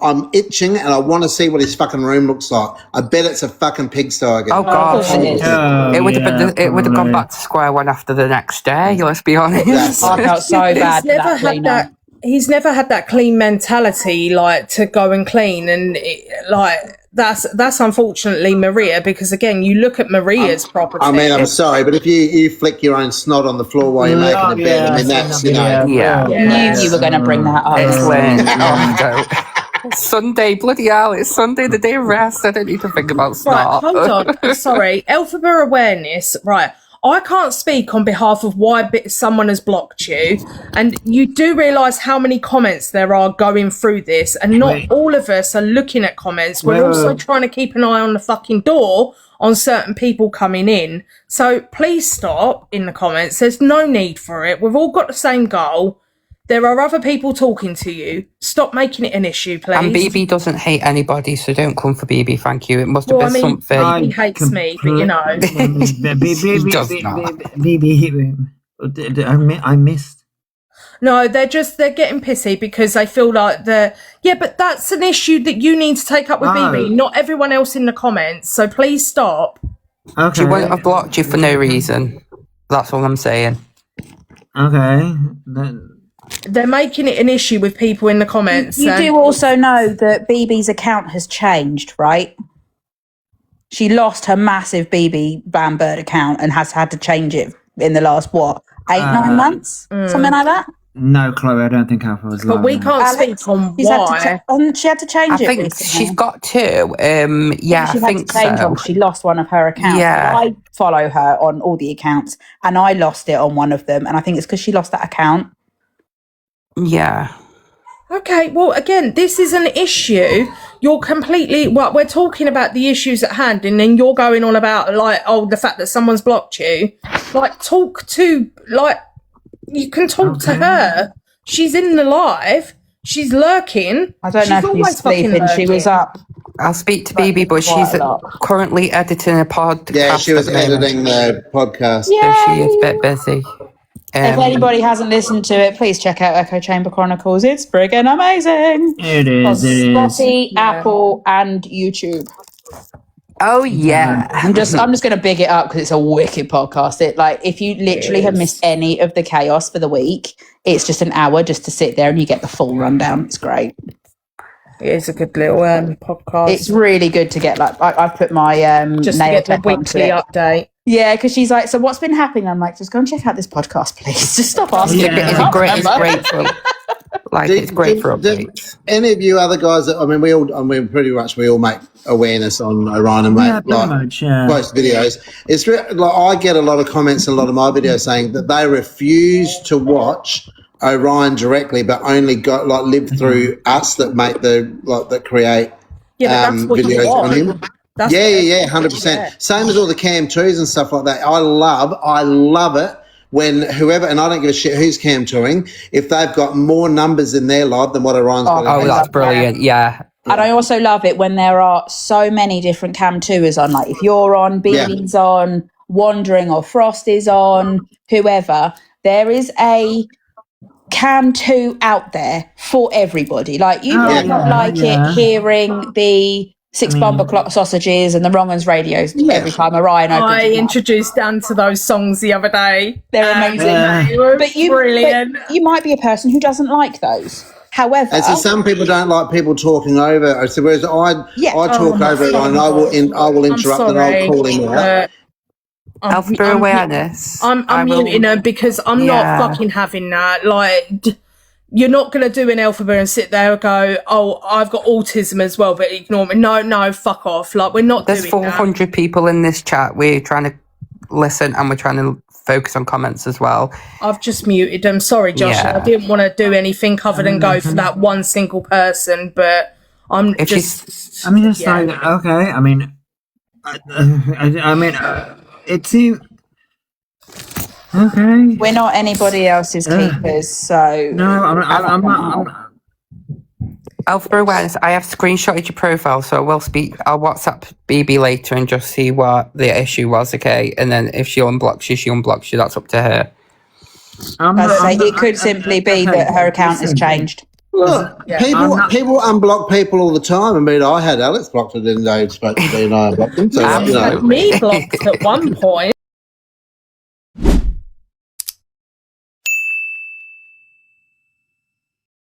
I'm itching and I want to see what his fucking room looks like. I bet it's a fucking pigsty again. Oh gosh, it would have been. It would have gone back to square one after the next day. Let's be honest. I felt so bad. He's never had that clean mentality, like to go and clean, and that's unfortunately Maria, because again, you look at Maria's property. I mean, I'm sorry, but if you flick your own snot on the floor while you're making the bed, I mean, that's, you know. I knew you were going to bring that up. Excellent. Sunday, bloody hell, it's Sunday, the day of rest. I don't need to think about snot. Right, hold on. Sorry. Elphaba awareness. Right. I can't speak on behalf of why someone has blocked you. And you do realise how many comments there are going through this. And not all of us are looking at comments. We're also trying to keep an eye on the fucking door on certain people coming in. So please stop in the comments. There's no need for it. We've all got the same goal. There are other people talking to you. Stop making it an issue, please. And BB doesn't hate anybody, so don't come for BB, thank you. It must have been something. BB hates me, but you know. He does not. BB, I missed. No, they're getting pissy because they feel like but that's an issue that you need to take up with BB, not everyone else in the comments. So please stop. Okay. She won't have blocked you for no reason. That's all I'm saying. Okay. They're making it an issue with people in the comments. You do also know that BB's account has changed, right? She lost her massive BB Bambird account and has had to change it in the last, 9 months? Something like that? No, Chloe, I don't think Alpha was But we can't speak on why. She had to change it. I think she's got to. I think so. She lost one of her accounts. Yeah. I follow her on all the accounts, and I lost it on one of them, and I think it's because she lost that account. Yeah. Okay, well, again, this is an issue. You're completely... we're talking about the issues at hand, and then you're going on about, the fact that someone's blocked you. You can talk to her. She's in the live. She's lurking. I don't know if she's sleeping. She was up. I'll speak to BB, but she's currently editing a podcast. Yeah, she was editing the podcast. So she is a bit busy. If anybody hasn't listened to it, please check out Echo Chamber Chronicles. It's friggin' amazing. It is. On Spotify, Apple, and YouTube. Oh yeah. I'm just going to big it up because it's a wicked podcast. If you literally have missed any of the chaos for the week, it's just an hour just to sit there and you get the full rundown. It's great. It is a good little podcast. It's really good to get I've put my just to get the weekly update. Yeah, because she's like, so what's been happening? I'm like, just go and check out this podcast, please. Just stop asking. Yeah. It's great for it's great for updates. Any of you other guys that we all make awareness on Orion and post videos. It's I get a lot of comments in a lot of my videos saying that they refuse to watch Orion directly, but only live through us that make that create videos on him. That's 100%. Same as all the Cam 2s and stuff like that. I love it when whoever, and I don't give a shit who's Cam 2ing, if they've got more numbers in their live than what Orion's got. Oh, that's brilliant. Yeah. And I also love it when there are so many different Cam 2ers on. Like if you're on, Bean's on, Wandering or Frost is on, whoever, there is a Cam 2 out there for everybody. Like you might not like it hearing the Bomber Clock Sausages and the Wrong Uns radios every time Orion opens. I introduced Dan to those songs the other day. They're amazing. They were brilliant. But you might be a person who doesn't like those. However, and so some people don't like people talking over. So whereas I talk over it, and I will interrupt and I'll call him out. Elphaba awareness. I'm muting her because I'm not fucking having that. You're not going to do an Elphaba and sit there and go, oh, I've got autism as well, but ignore me. No, fuck off. We're not doing that. There's 400 people in this chat. We're trying to listen and we're trying to focus on comments as well. I've just muted them. Sorry, Josh. Yeah. I didn't want to do anything other than go for that one single person, but I'm okay. It seems... Okay. We're not anybody else's keepers, so No, I'm not. Alpha Awareness, I have screenshotted your profile, so I'll WhatsApp BB later and just see what the issue was, okay? And then if she unblocks you, she unblocks you. That's up to her. It could simply be that her account has changed. Look, people unblock people all the time. I mean, I had Alex blocked, and then they spoke to me, and I unblocked them. So, You had me blocked at one point.